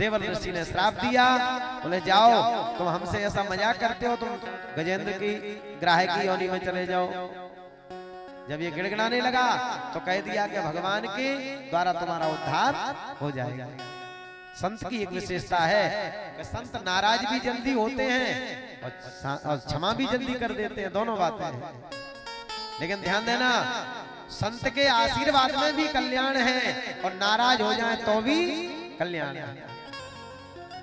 देवल ऋषि ने श्राप दिया, बोले जाओ तुम हमसे ऐसा मजाक करते हो, तुम गजेंद्र की ग्राह की योनि में चले जाओ। जब ये गिड़गिड़ाने लगा तो कह दिया कि भगवान के द्वारा तुम्हारा उद्धार हो जाएगा। संत की एक विशेषता है कि संत नाराज भी जल्दी होते हैं और क्षमा भी जल्दी कर देते हैं, दोनों बातें हैं। लेकिन ध्यान देना, संत के आशीर्वाद में भी कल्याण है और नाराज हो जाए तो भी कल्याण है।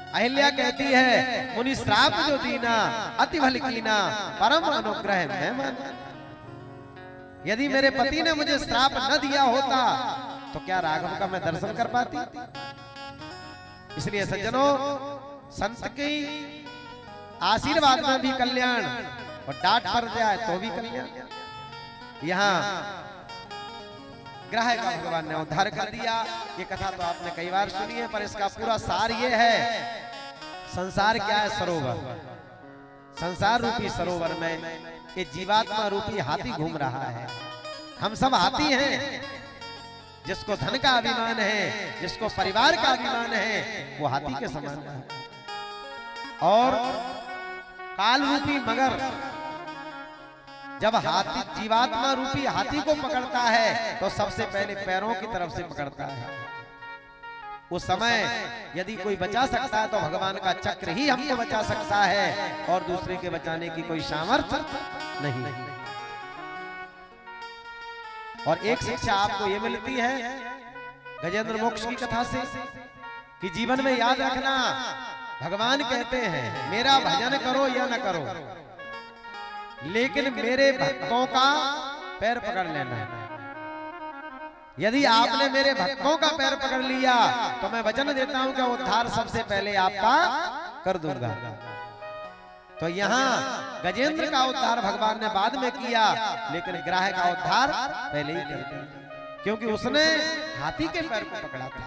अहिल्या कहती है, मुनि श्राप जो दीना अति भल कीना परम अनुग्रह मैं माना। यदि मेरे पति ने मुझे श्राप न दिया होता तो क्या राघव का मैं दर्शन कर पाती। इसलिए सज्जनों, संत के आशीर्वाद में भी कल्याण और डांट पड़ जाए तो भी कल्याण। यहाँ ग्राह का भगवान ने उद्धार कर दिया। ये कथा तो आपने कई बार सुनी है, पर इसका पूरा सार ये है, संसार क्या है? सरोवर। संसार रूपी सरोवर में ये जीवात्मा रूपी हाथी घूम रहा है। हम सब हाथी हैं। जिसको धन का अभिमान है, जिसको परिवार का अभिमान है, वो हाथी के समान है। और काल रूपी मगर जब हाथी जीवात्मा रूपी हाथी को पकड़ता है तो सबसे पहले पैरों की तरफ से पकड़ता है। उस समय यदि कोई बचा सकता है तो भगवान का चक्र ही हमको बचा सकता है, और दूसरे के बचाने की कोई सामर्थ्य नहीं। और एक शिक्षा आपको ये मिलती है गजेंद्र मोक्ष की कथा से कि जीवन में याद रखना, भगवान कहते हैं मेरा भजन करो या न करो, लेकिन मेरे भक्तों का पैर पकड़ लेना। यदि आपने मेरे भक्तों का पैर पकड़ लिया तो मैं वचन देता हूं कि उद्धार सबसे पहले आपका कर दूंगा। तो यहाँ गजेंद्र का उद्धार भगवान ने बाद में किया, लेकिन ग्राह का उद्धार पहले ही कर दिया, क्योंकि उसने हाथी के पैर को पकड़ा था।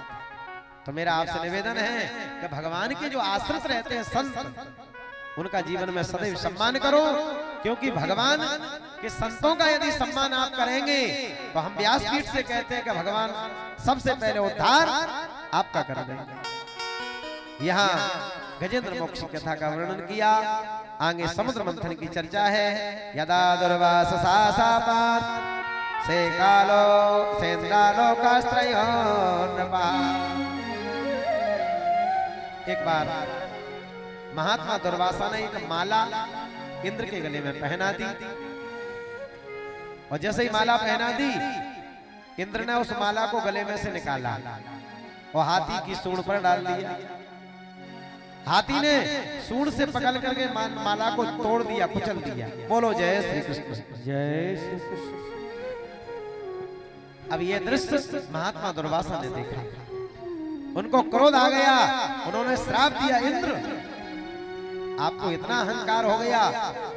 तो मेरा आपसे निवेदन है कि भगवान के जो आश्रित रहते हैं संत, उनका जीवन में सदैव सम्मान करो, क्योंकि भगवान के संतों का यदि सम्मान आप करेंगे तो हम व्यासपीठ से कहते हैं कि भगवान सबसे पहले उद्धार आपका कर देंगे। यहाँ गजेंद्र मोक्ष की कथा का वर्णन किया, आगे समुद्र मंथन की चर्चा है। यदा दुर्वास सापात से कालो सेंद्रालो कास्त्रयो नपा। एक बार महात्मा दुर्वासा ने एक माला इंद्र के गले में पहना दी, और जैसे ही माला पहना दी, इंद्र ने उस माला को गले में से निकाला और हाथी की सूंड पर डाल दिया। हाथी ने सूंड से पकड़ करके माला को तोड़ दिया, कुचल दिया। बोलो जय श्री कृष्ण, जय श्री कृष्ण। अब ये दृश्य महात्मा दुर्वासा ने देखा, उनको क्रोध आ गया, उन्होंने श्राप दिया, इंद्र आपको इतना अहंकार हो गया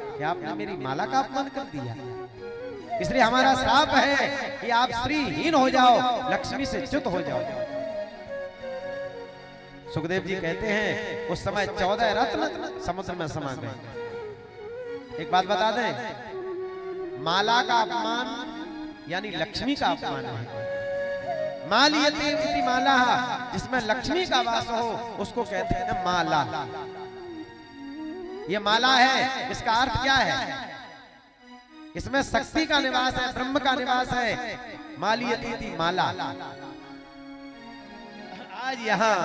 कि आपने मेरी माला का अपमान कर दिया, इसलिए हमारा श्राप है कि आप श्रीहीन हो जाओ, लक्ष्मी से च्युत हो जाओ। सुखदेव जी कहते हैं उस समय 14 रत्न समुद्र में समा गए। एक बात बता दें, माला का अपमान यानी लक्ष्मी का अपमान है। मालियते इति माला, जिसमें लक्ष्मी का वास हो उसको कहते हैं ना माला। ये माला है, इसका अर्थ क्या है? इसमें शक्ति का निवास है, ब्रह्म का निवास है। मालियते इति माला। आज यहाँ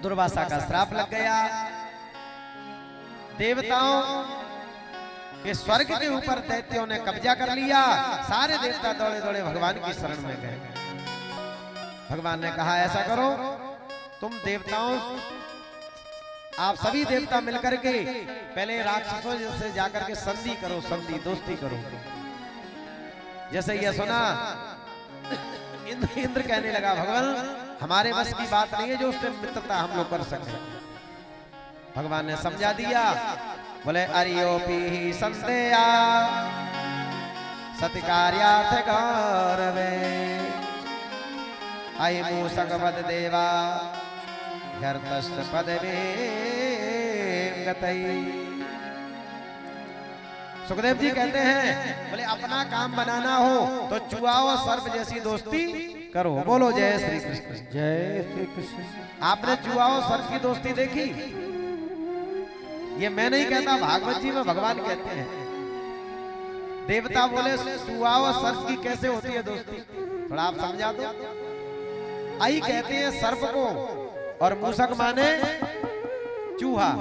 दुर्वासा का श्राप लग गया। देवताओं के स्वर्ग के ऊपर दैत्यों ने कब्जा कर लिया। सारे देवता दौड़े दौड़े भगवान की शरण में गए। भगवान ने कहा ऐसा करो, तुम देवताओं, आप सभी देवता मिलकर के पहले राक्षसों से जाकर के संधि करो, संधि दोस्ती करो। जैसे यह सुना, इंद्र कहने लगा भगवान हमारे बस की बात नहीं है जो उससे मित्रता हम लोग कर सकते। भगवान ने समझा दिया, बोले अरियोपी संदेया सत्कार्यार्थ गौरवे आई मूषकवद देवा गर्तस्य पदवे गतई। सुखदेव जी कहते हैं बोले अपना काम बनाना हो तो चुहा और सर्प जैसी दोस्ती करो। बोलो जय श्री कृष्ण। जय श्री कृष्ण। आपने चूहा और सर्प की दोस्ती देखी? ये मैं नहीं कहता, भागवत जी में भगवान कहते हैं। देवता बोले चूहा और सर्प की कैसे होती है दोस्ती, थोड़ा आप समझा दो। आई कहते हैं सर्प को, और मूषक माने चूहा।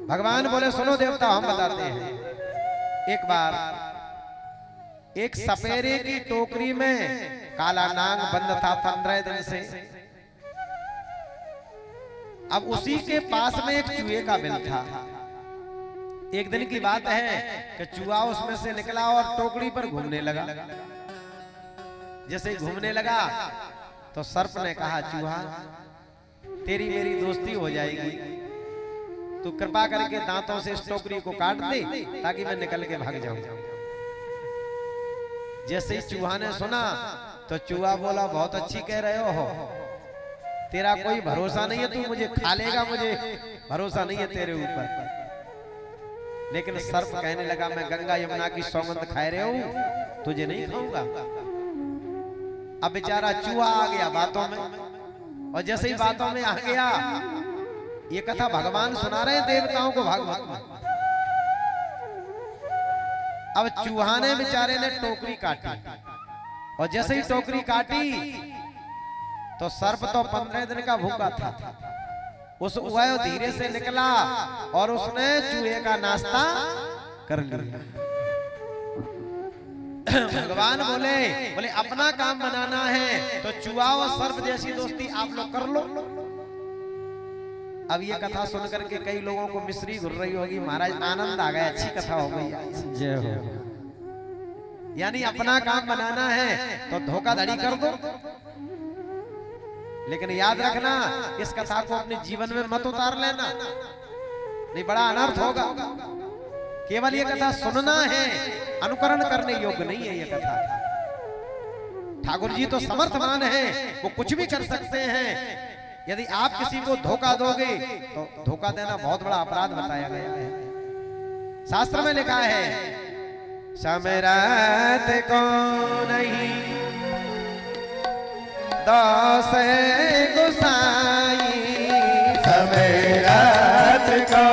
भगवान बोले सुनो देवता, हम बताते हैं। एक बार एक सपेरे की टोकरी में काला नाग बंद था 15 दिन से। अब उसी के पास में एक चूहे का बिल था। एक दिन की बात है कि चूहा उसमें से निकला और टोकरी पर घूमने लगा। जैसे ही घूमने लगा तो सर्प ने कहा, चूहा तेरी मेरी दोस्ती हो जाएगी, तू कृपा करके दांतों से इस टोकरी को काट दे ताकि मैं निकल के भाग जाऊं। जैसे ही चूहा ने सुना तो चूहा बोला, बहुत अच्छी कह रहे हो, तेरा कोई भरोसा नहीं है, तू मुझे खा लेगा, मुझे भरोसा नहीं है तेरे ऊपर। लेकिन सर्प कहने लगा, मैं गंगा यमुना की सौगंध खाए रहे हूं, तुझे नहीं खाऊंगा। अब बेचारा चूहा आ गया बातों में, और जैसे ही बातों में आ गया, ये कथा भगवान सुना रहे देवताओं को भागवत में। अब चूहा ने बेचारे ने टोकरी काटी, और जैसे ही टोकरी काटी तो सर्प तो 15 दिन का भूखा था। उस वह धीरे से निकला और उसने चूहे का नाश्ता कर लिया। भगवान बोले अपना काम बनाना है तो चूहा और सर्प जैसी दोस्ती आप लोग कर लो। अब ये कथा सुनकर के कई लोगों को मिश्री घुल रही होगी, महाराज आनंद आ गया, अच्छी कथा हो गई। जय हो। यानी अपना काम बनाना है तो धोखाधड़ी कर दो, लेकिन याद रखना इस कथा को अपने जीवन में मत उतार लेना, नहीं बड़ा अनर्थ होगा। केवल ये कथा सुनना है, अनुकरण करने योग्य नहीं है ये कथा। ठाकुर जी तो समर्थमान है, वो कुछ भी कर सकते हैं। यदि आप किसी को धोखा दोगे तो धोखा देना बहुत बड़ा अपराध बताया गया है। शास्त्र में लिखा है, समरथ को नहीं दास गोसाई, समरथ को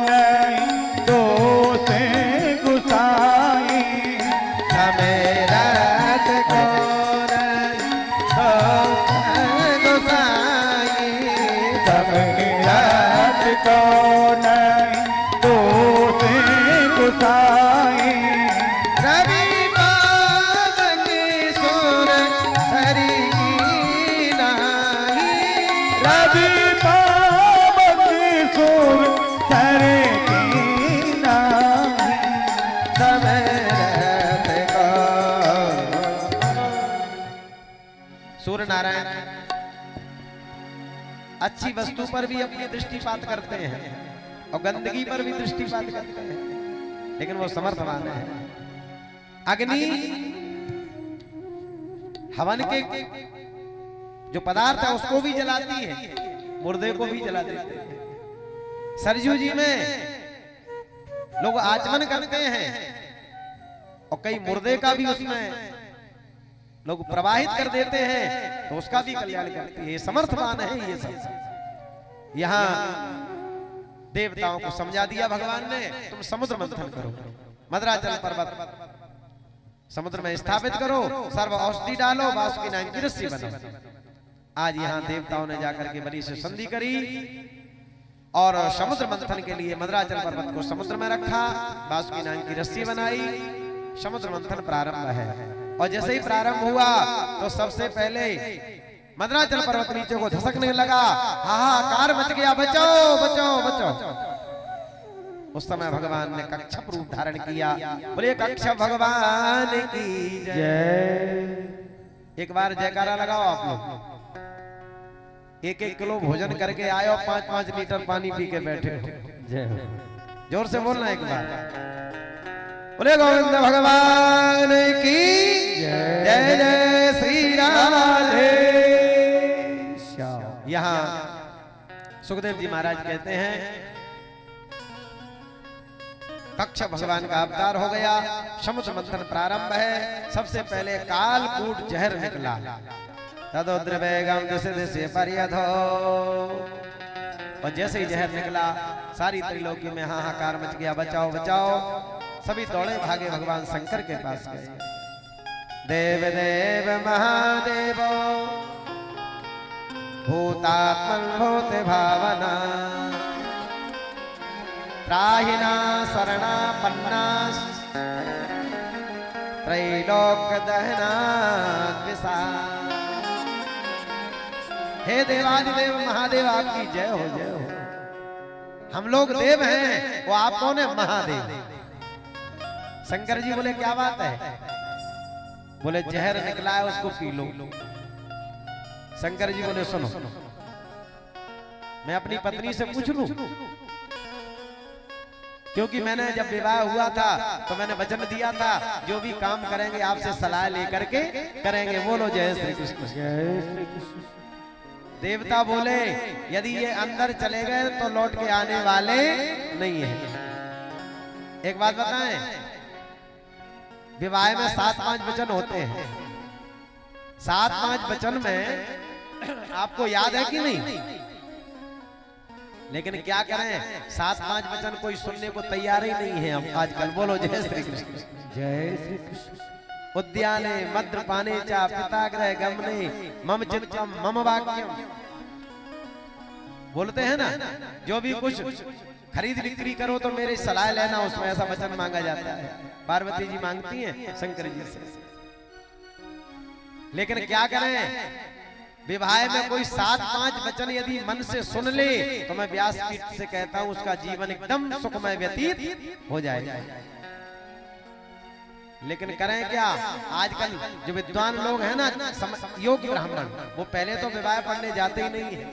नहीं दोष गोसाई, समरथ को नहीं दोष गोसाई, समरथ को नहीं दोष गोसाई। रवि पावन सुर हरि की नाही, रवि पावन सुर सर की नाही, समरथ को। सूर्य नारायण अच्छी वस्तु पर भी अपनी दृष्टिपात करते हैं और गंदगी पर भी दृष्टिपात करते हैं, लेकिन वो समर्थवान है। अग्नि हवन के जो पदार्थ है उसको भी जलाती है, मुर्दे को भी जला देती है। सरजू जी में लोग आचमन करते हैं और कई मुर्दे का भी उसमें लोग प्रवाहित कर देते हैं, तो उसका भी कल्याण करती है। ये समर्थवान है ये सब। यहाँ देवताओं को समझा दिया भगवान ने, तुम समुद्र मंथन करो, मदराचल पर्वत समुद्र में स्थापित करो, सर्व औषधि डालो, वासुकी नाम की रस्सी बनाओ। आज यहाँ देवताओं ने जाकर के बड़ी से संधि करी और समुद्र मंथन के लिए मदराचल पर्वत को समुद्र में रखा, वासुकी नाम की रस्सी बनाई, समुद्र मंथन प्रारंभ है। और जैसे ही प्रारंभ हुआ तो सबसे पहले मदराचल पर्वत नीचे को धसकने लगा, हाहाकार मच गया, बचाओ बचाओ बचाओ। उस समय भगवान ने कच्छप रूप धारण किया। बोले कच्छप भगवान की जय। एक बार जयकारा लगाओ आप लोग। 1-1 किलो भोजन करके आए और 5-5 लीटर पानी पी के बैठे हो। जोर से बोलना एक बार। बोले गोविंद भगवान की जय जय श्री राधे। यहाँ सुखदेव जी महाराज कहते हैं कक्ष भगवान का अवतार हो गया, समुद्र मंथन प्रारंभ है। सबसे पहले कालकूट जहर निकला, तदोद्रवेगम दिशे दिशे पर्यधो, और जैसे ही जहर निकला सारी त्रिलोकी में हाहाकार मच गया, बचाओ बचाओ। सभी दौड़े भागे भगवान शंकर के पास गए। देव देव महादेव भूतात्मन भूत भावना, त्राहिना शरणा पन्ना, त्रैलोक दहना द्विषा। हे देवादिदेव महादेव आपकी जय हो, जय हो। हम लोग देव हैं, वो आप कौन है? महादेव। शंकर जी बोले क्या बात है? बोले जहर निकला है उसको पी लो। शंकर जी बोले सुनो, मैं अपनी पत्नी से पूछ लूं, क्योंकि मैंने जब विवाह हुआ था तो मैंने वचन दिया था जो भी काम करेंगे आपसे सलाह लेकर के करेंगे। बोलो जय श्री कृष्ण, जय श्री कृष्ण। देवता बोले यदि ये अंदर चले गए तो लौट के आने वाले नहीं है। एक बात बताएं, विवाह में 7-5 वचन होते हैं। 7-5 वचन में आपको याद है कि नहीं? लेकिन क्या करें, 7-5 वचन कोई सुनने को तैयार ही नहीं है हम आजकल। बोलो जय श्री कृष्ण, जय श्री कृष्ण। उद्याने मद्रपाने चा पिताग्रह गमने मम चित्तम मम वाक्यम। बोलते हैं ना, जो भी कुछ खरीद बिक्री करो तो मेरी सलाह लेना, उसमें ऐसा वचन मांगा जाता है। पार्वती जी मांगती हैं शंकर जी से। लेकिन क्या करें, विवाह में कोई 7-5 वचन यदि मन से सुन ले तो मैं व्यासपीठ से कहता हूं उसका जीवन एकदम सुखमय व्यतीत हो जाएगा। लेकिन करें क्या, आजकल जो विद्वान लोग हैं ना, योग्य ब्राह्मण, वो पहले तो विवाह पढ़ने जाते ही नहीं है।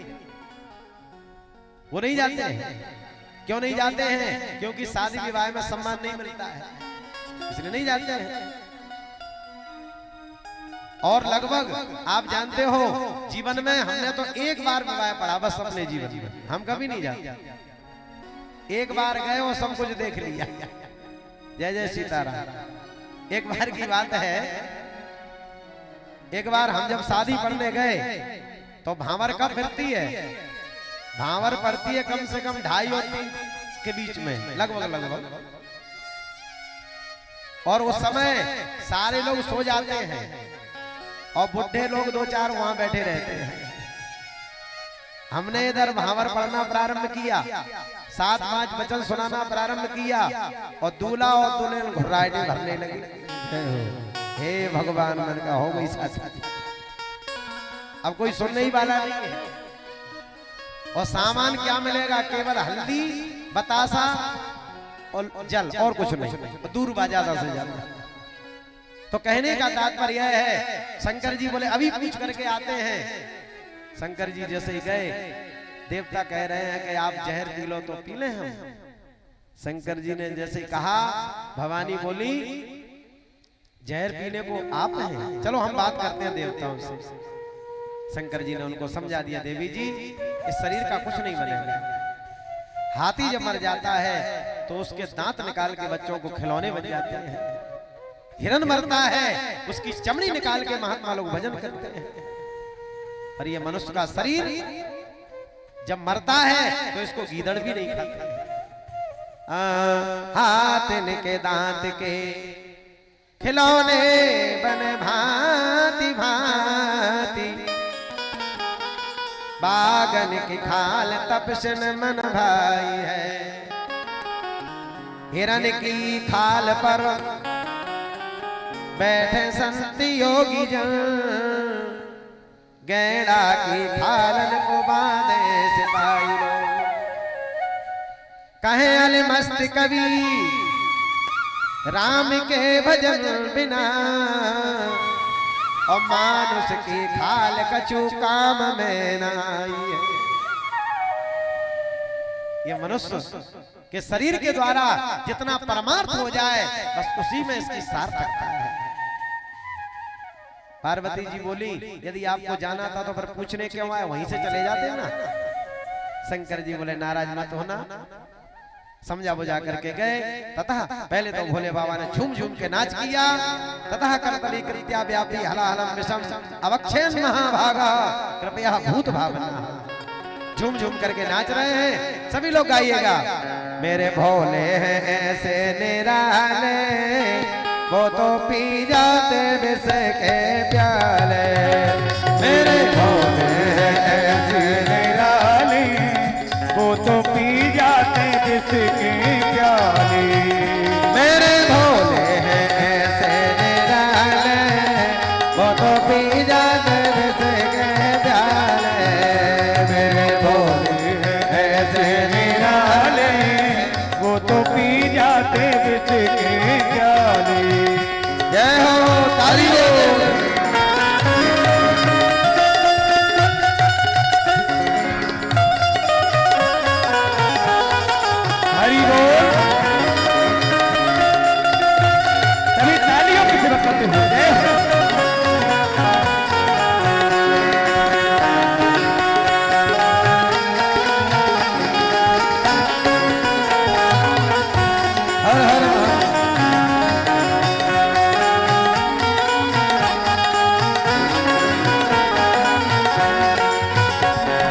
वो नहीं जाते हैं। क्यों नहीं जाते हैं? क्योंकि शादी विवाह में सम्मान नहीं मिलता है, इसलिए नहीं जाते हैं। और लगभग आप जानते हो जीवन में हमने तो एक बार विवाह पढ़ा बस अपने जीवन में, हम कभी नहीं जाते। एक बार गए और सब कुछ देख लिया। जय जय सीताराम। एक बार की बात है, एक बार हम जब शादी पढ़ने गए तो भांवर कब फिरती है? भांवर पड़ती है कम से कम 2:30 और 3 के बीच में, लगभग। और उस समय सारे लोग सो जाते हैं और बुढ़े लोग 2-4 वहां बैठे रहते हैं। हमने इधर भांवर पढ़ना प्रारंभ किया, 7-5 वचन सुनाना प्रारंभ किया और दूल्हा और दुल्हन घुर्राहटें भरने लगे। हे भगवान, मन का हो गई शादी। अब कोई सुनने ही वाला नहीं है। और सामान क्या मिलेगा? केवल हल्दी, बतासा और जल, और कुछ नहीं। दूर बाजार से ज्यादा। तो कहने का तात्पर्य है, शंकर जी बोले अभी पूछ करके आते हैं। शंकर जी जैसे ही गए, देवता कह रहे हैं कि आप जहर पी लो तो पी ले हम। शंकर जी ने जैसे कहा, भवानी बोली जहर पीने को आप हैं, चलो हम बात करते हैं देवताओं से। शंकर जी ने उनको समझा दिया, देवी जी इस शरीर का कुछ नहीं बनेगा। हाथी जब मर जाता है तो उसके दांत निकाल के बच्चों को खिलौने बन जाते हैं। हिरण मरता है, उसकी चमड़ी निकाल के महात्मा लोग भजन करते हैं। पर ये मनुष्य का शरीर जब मरता है तो इसको गीदड़ भी नहीं खाता। हाथ के दांत के खिलौने बने भांति भांति, बागन की खाल तपसन मन भाई है। हिरण की खाल पर बैठे संत योगी जन, गैड़ा की खालन को बांधे सिपाही लोग। कहे अल मस्त कवि राम के भजन बिना, और मानुष की खाल कछु काम में न आई है। ये मनुष्य के शरीर के द्वारा जितना परमार्थ हो जाए बस उसी में इसकी सार्थकता है। पार्वती जी बोली यदि आपको जाना था तो फिर पूछने क्यों आए, वहीं से चले जाते ना। शंकर जी बोले नाराज मत होना, समझा बुझा करके गए। तथा पहले तो भोले बाबा ने झूम झूम के नाच किया। तथा करतली कृत्या व्यापी हलाहलम विषम अवक्षेन महाभागा कृपया भूत भावना। झूम झूम करके नाच रहे हैं। सभी लोग गाइएगा। मेरे भोले हैं ऐसे निराले, वो तो पी जाते विष के प्याले। मेरे भोले हैं ऐसे निराले, वो तो पी जाते विष के प्याले। मेरे भोले हैं ऐसे निराले, वो तो पी जाते विष के प्याले। मेरे भोले हैं ऐसे निराले, वो तो पी जाते विष के प्याले। जय हो ताली बोल। हरि बोल। सभी तालियों की सेवा करते हुए जय हो। हर हर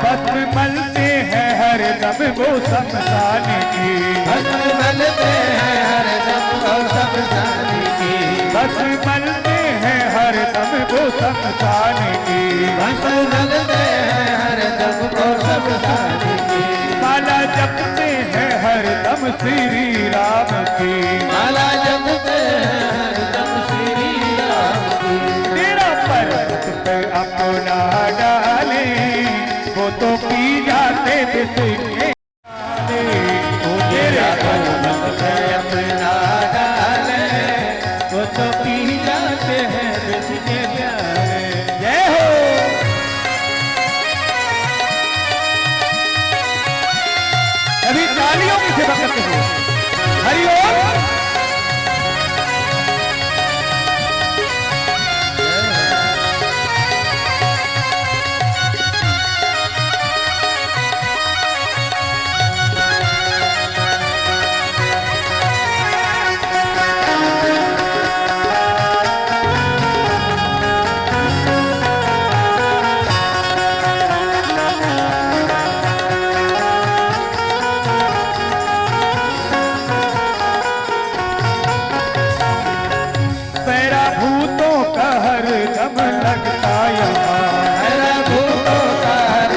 भस्म मलते हैं हर दम वो शमशान की। भस्म मलते हैं हर दम वो शमशान की। भस्म मलते हैं हर दम वो शमशान की। भस्म मलते हैं हर दम वो शमशान की। माला जपते हैं हर दम श्री राम की। माला जपते हैं हर दम श्री राम की। तेरा पर्वत पे अपना डाले, वो तो पी जाते विष के प्याले। वो तेरा पर्वत पे अपना डाले, वो तो पी जाते हैं विष के प्याले। जय हो। अभी तालियों की सेवा करते हुए हरि ओम। पैरा भूतों का हर दम लगता यहाँ। मेरा भूतों का हर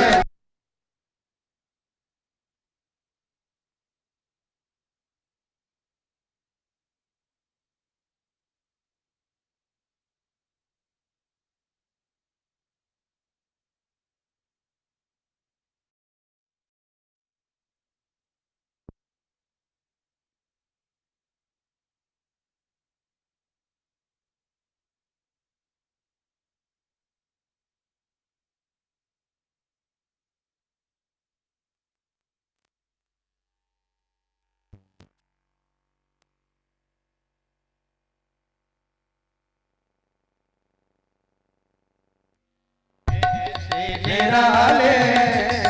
निराले,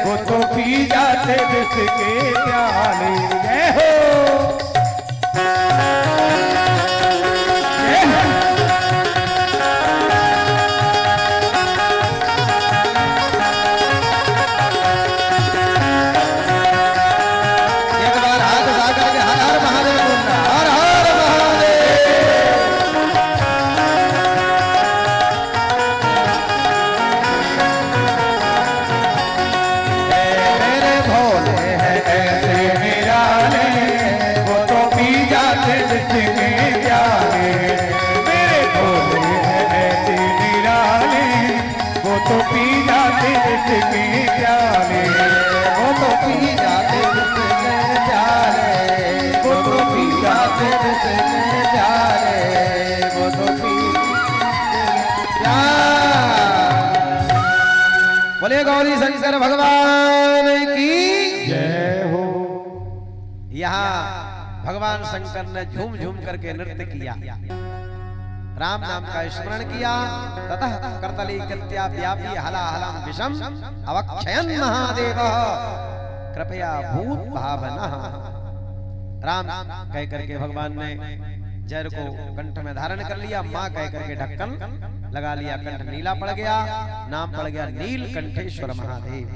वो तो पी जाते विष के प्याले। जय हो। जय हो। एक बार हाथ उठा करके हर हर महादेव बोलना। हर हर महादेव। मेरे भोले हैं ऐसे निराले, वो तो पी जाते विष के प्याले। मेरे भोले हैं ऐसे निराले, वो तो पी जाते विष के प्याले। वो तो पी जाते विष के प्याले। वो तो पी जाते विष के प्याले। वो तो पी बोले गौरी शंकर भगवान की जय हो। यहाँ भगवान शंकर ने झूम झूम करके नृत्य किया, राम नाम का स्मरण किया। ततः करतली कृत्या व्यापी हलाहलम विषम अवक्षयन महादेव कृपया भूत भावना। राम कह करके भगवान ने जहर को कंठ में धारण कर लिया, माँ कह करके ढक्कन लगा लिया, कंठ नीला पड़ गया, नाम पड़ गया नीलकंठेश्वर महादेव।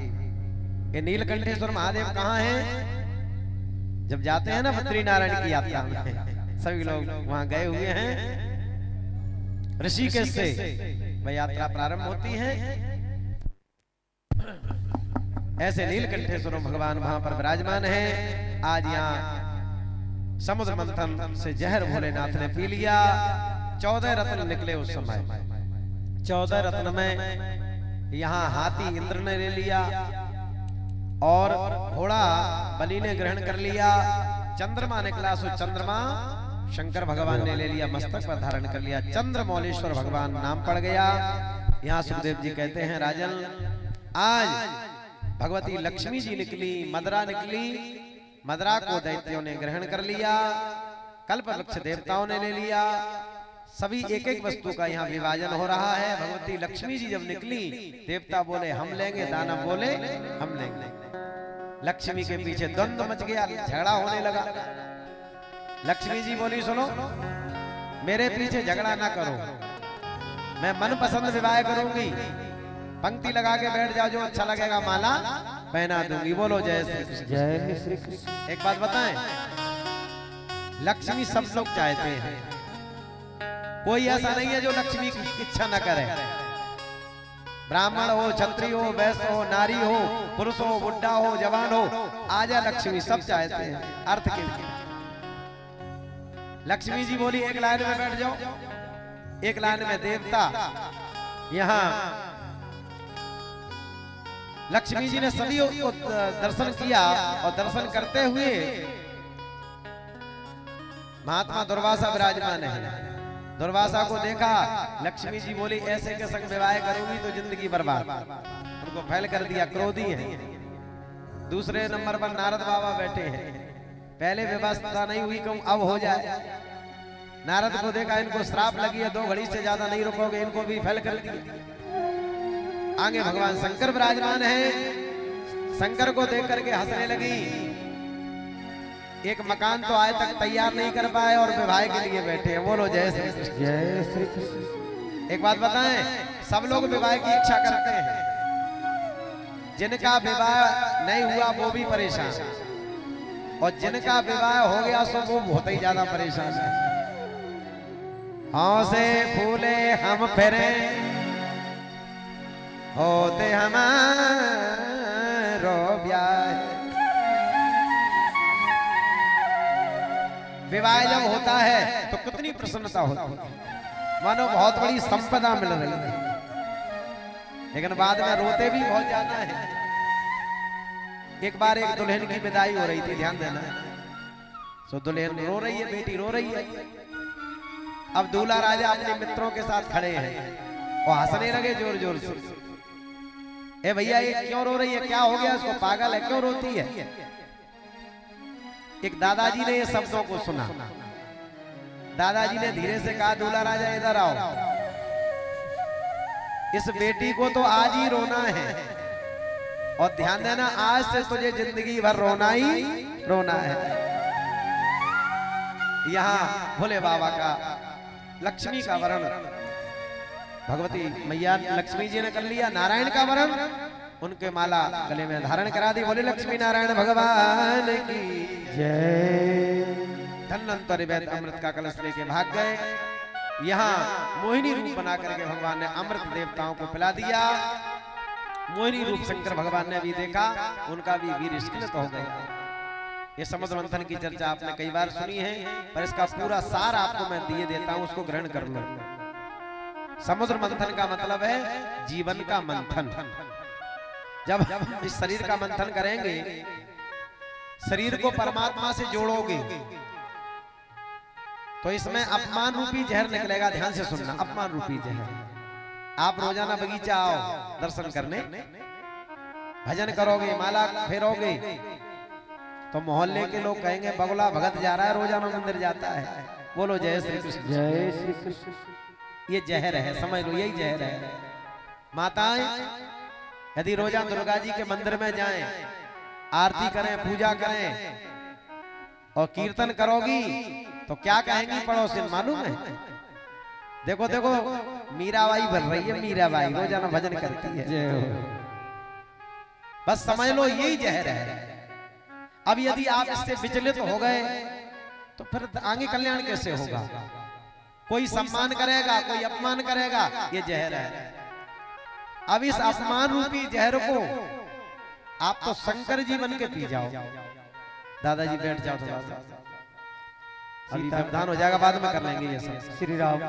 ये नीलकंठेश्वर महादेव कहाँ हैं? जब जाते हैं ना बद्रीनारायण की यात्रा में, सभी लोग वहां गए हुए हैं, ऋषिकेश से वह यात्रा प्रारंभ होती है। ऐसे नीलकंठेश्वर भगवान वहां पर विराजमान है। आज यहाँ समुद्र मंथन से जहर भोलेनाथ ने पी लिया। 14 रत्न निकले उस समय। 14 रत्न में यहाँ हाथी इंद्र ने ले लिया और घोड़ा बलि ने ग्रहण कर लिया। चंद्रमा निकला, सो चंद्रमा शंकर भगवान ने ले लिया, मस्तक पर धारण कर लिया। चंद्रमौलेश्वर भगवान नाम पड़ गया। यहाँ सुखदेव जी कहते हैं, राजन आज भगवती लक्ष्मी जी निकली, मदरा निकली, मदरा को दैत्यों ने ग्रहण कर लिया, कल्पवृक्ष देवताओं ने ले लिया। सभी एक एक वस्तु का यहाँ विभाजन हो रहा है। भगवती लक्ष्मी जी जब निकली, देवता बोले हम लेंगे, दानव बोले हम लेंगे। लक्ष्मी के पीछे द्वंद्व मच गया, झगड़ा होने लगा। लक्ष्मी जी बोली सुनो, मेरे पीछे झगड़ा ना करो, मैं मनपसंद विवाह करूंगी, पंक्ति लगा के बैठ जाओ, जो अच्छा लगेगा माला पहना दूंगी। बोलो जय श्री कृष्ण। जय श्री कृष्ण। एक बात बताएं, लक्ष्मी सब लोग चाहते हैं, कोई ऐसा नहीं है जो लक्ष्मी की इच्छा न करे। ब्राह्मण हो, क्षत्रिय हो, वैश्य हो, नारी हो, पुरुष हो, बुढ़ा हो, जवान हो, आजा लक्ष्मी, सब चाहते हैं अर्थ के लिए। लक्ष्मी जी बोली एक लाइन में बैठ जाओ। एक लाइन में देवता, यहाँ लक्ष्मी जी ने सभी को दर्शन किया और दर्शन करते हुए महात्मा दुर्वासा विराजमान है। दुर्वासा को देखा, लक्ष्मी जी बोली ऐसे के संग विवाह करूंगी तो जिंदगी बर्बाद। उनको फैल कर दिया, क्रोधी है। दूसरे नंबर पर नारद बाबा बैठे हैं, पहले व्यवस्था नहीं हुई, क्यों अब हो जाए। नारद को देखा, इनको श्राप लगी है, 2 घड़ी से ज्यादा नहीं रुकोगे, इनको भी फैल कर दिया। आगे भगवान शंकर विराजमान है, शंकर को देख करके हंसने लगी। एक मकान तो आज तक तैयार नहीं कर पाए और विवाह के लिए बैठे हैं। बोलो जय श्री कृष्ण। जय श्री कृष्ण। एक बात बताएं, सब लोग विवाह की इच्छा करते हैं, जिनका विवाह नहीं हुआ वो भी परेशान, और जिनका विवाह हो गया सो वो बहुत ही ज्यादा परेशान है। हंसे फूले हम फिरे, होते हमारो ब्याह। विवाह जब होता है तो कितनी प्रसन्नता होती है, मानो बहुत बड़ी संपदा मिल रही है, लेकिन बाद में रोते भी बहुत ज्यादा है। एक बार एक दुल्हन की विदाई हो रही थी, ध्यान देना। सो दुल्हन रो रही है, बेटी रो रही है। अब दूल्हा राजा अपने मित्रों के साथ खड़े हैं और हंसने लगे जोर जोर से। ए भैया ये क्यों रो रही है, क्या हो गया इसको, पागल है, क्यों रोती है? एक दादाजी ने ये शब्दों को सुना। दादाजी ने धीरे से कहा, दूल्हा राजा इधर आओ, इस बेटी को तो आज ही रोना है, और ध्यान देना आज से तुझे जिंदगी भर रोना ही रोना है। यहाँ भोले बाबा का, लक्ष्मी का वरण भगवती मैया लक्ष्मी जी ने कर लिया, नारायण का वरण उनके माला गले में धारण करा दी। बोले लक्ष्मी नारायण भगवान की जय। धन्वंतरि वैद्य अमृत का कलश लेके भाग गए। यहाँ मोहिनी रूप बना करके भगवान ने अमृत देवताओं को पिला दिया। मोहिनी रूप शंकर भगवान ने भी देखा, उनका भी वीर स्खलित हो गया। ये समुद्र मंथन की चर्चा आपने कई बार सुनी है, पर इसका पूरा सार आपको मैं दिए देता हूं, उसको ग्रहण कर लो। समुद्र मंथन का मतलब है जीवन का मंथन। जब इस शरीर का मंथन करेंगे, शरीर को परमात्मा से जोड़ोगे, तो इसमें अपमान रूपी जहर निकलेगा। ध्यान से सुनना, अपमान रूपी जहर। आप रोजाना बगीचा आओ दर्शन करने, भजन करोगे, माला फेरोगे, तो मोहल्ले के लोग कहेंगे बगुला भगत जा रहा है, रोजाना मंदिर जाता है। बोलो जय श्री कृष्ण। जय श्री कृष्ण। ये जहर है, समझ लो, यही जहर है। माताएं यदि रोजा दुर्गा जी के मंदिर में जाएं, आरती करें, पूजा करें, और कीर्तन करोगी तो क्या कहेंगी पड़ोसिन मालूम है? देखो देखो मीराबाई बन रही है, मीराबाई रोजाना भजन करती है। बस समझ लो यही जहर है। अब यदि आप इससे विचलित हो गए तो फिर आगे कल्याण कैसे होगा? कोई सम्मान करेगा, कोई अपमान करेगा, ये जहर है। अब इस अपमान रूपी जहर को आप तो शंकर जी बन के पी जाओ। दादाजी बैठ जाओ थोड़ा सा, अभी व्यवधान हो जाएगा, बाद में कर लेंगे ये सब। श्री राम।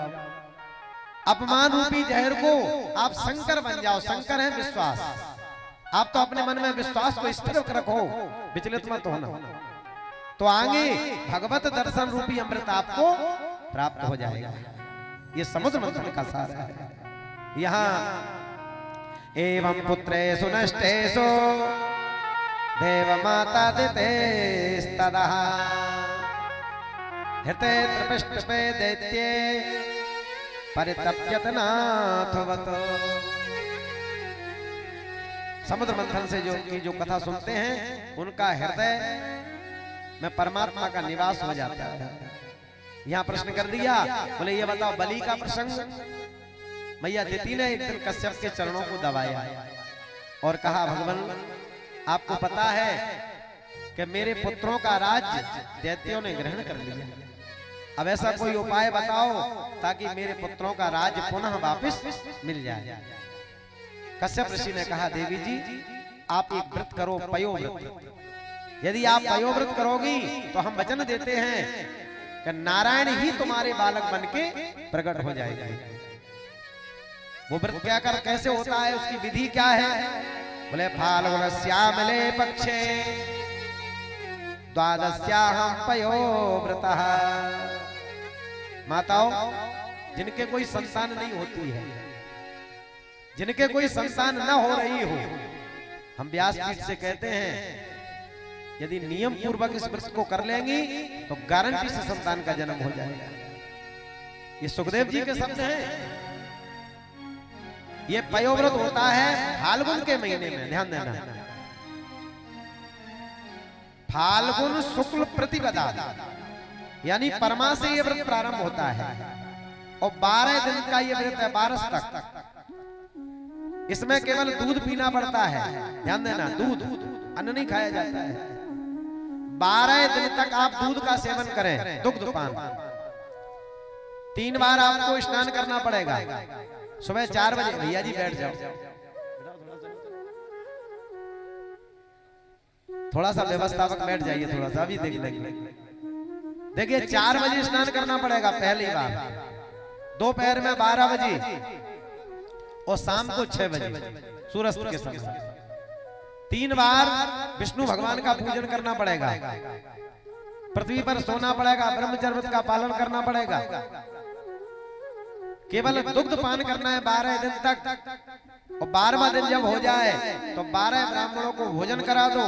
अपमान रूपी जहर को आप शंकर बन जाओ। शंकर है विश्वास। आप तो अपने मन में विश्वास को स्थिर रखो, विचलित मत होना, तो आगे भगवत दर्शन रूपी अमृत आपको प्राप्त हो जाएगा। ये समुद्र मंथन का सार है। यहाँ एवं पुत्रेषु नष्टेषु देव माता दितेस्तदः हृते त्रिपृष्ठपे दैत्ये परितप्यत नाथवत्। समुद्र मंथन से जो कथा सुनते हैं उनका हृदय में परमात्मा का निवास हो जाता है। यहाँ प्रश्न कर दिया, बोले ये बताओ बलि का प्रसंग। मैया दिति ने एक दिन कश्यप के चरणों को दबाया और कहा, भगवान आपको पता है कि मेरे पुत्रों का राज्य दैत्यों ने ग्रहण कर लिया। अब ऐसा कोई उपाय बताओ ताकि मेरे पुत्रों का राज्य पुनः वापस मिल जाए। कश्यप ऋषि ने कहा, देवी जी आप एक व्रत करो, पयोव्रत। यदि आप पयोव्रत करोगी तो हम वचन देते हैं कि नारायण ही तुम्हारे बालक बन के प्रकट हो जाएगा। वो व्रत क्या कर कैसे होता है, उसकी विधि क्या है? बोले फाल्गुन श्यामले पक्षे द्वादश्याहं पयोव्रतः। माताओं जिनके कोई संतान नहीं होती है, जिनके कोई संतान न हो रही हो, हम व्यासपीठ से कहते हैं यदि नियम पूर्वक इस व्रत को कर लेंगी तो गारंटी से संतान का जन्म हो जाएगा। ये सुखदेव जी के शब्द हैं। ये पयोव्रत होता है फाल्गुन के महीने में, ध्यान देना। फाल्गुन शुक्ल प्रतिपदा यानी परमा से ये व्रत प्रारंभ होता है और 12 दिन का ये व्रत है, 12 तक। इसमें केवल दूध पीना पड़ता है, ध्यान देना, दूध, अन्न नहीं खाया जाता है। 12 दिन तक आप दूध का सेवन करें, दुग्धपान। 3 बार आपको स्नान करना पड़ेगा। सुबह 4 बजे, भैया जी बैठ जाओ, थोड़ा सा व्यवस्थापक बैठ जाइए, थोड़ा सा अभी देख लेंगे। देखिए 4 बजे स्नान करना पड़ेगा पहली बार, दोपहर में 12 बजे और शाम को 6 बजे सूर्यास्त के समय। 3 बार विष्णु भगवान का पूजन करना पड़ेगा, पृथ्वी पर सोना पड़ेगा, ब्रह्मचर्य का पालन करना पड़ेगा, केवल दुग्ध पान करना है 12 दिन तक। और 12वां दिन जब हो जाए तो 12 ब्राह्मणों को भोजन करा दो,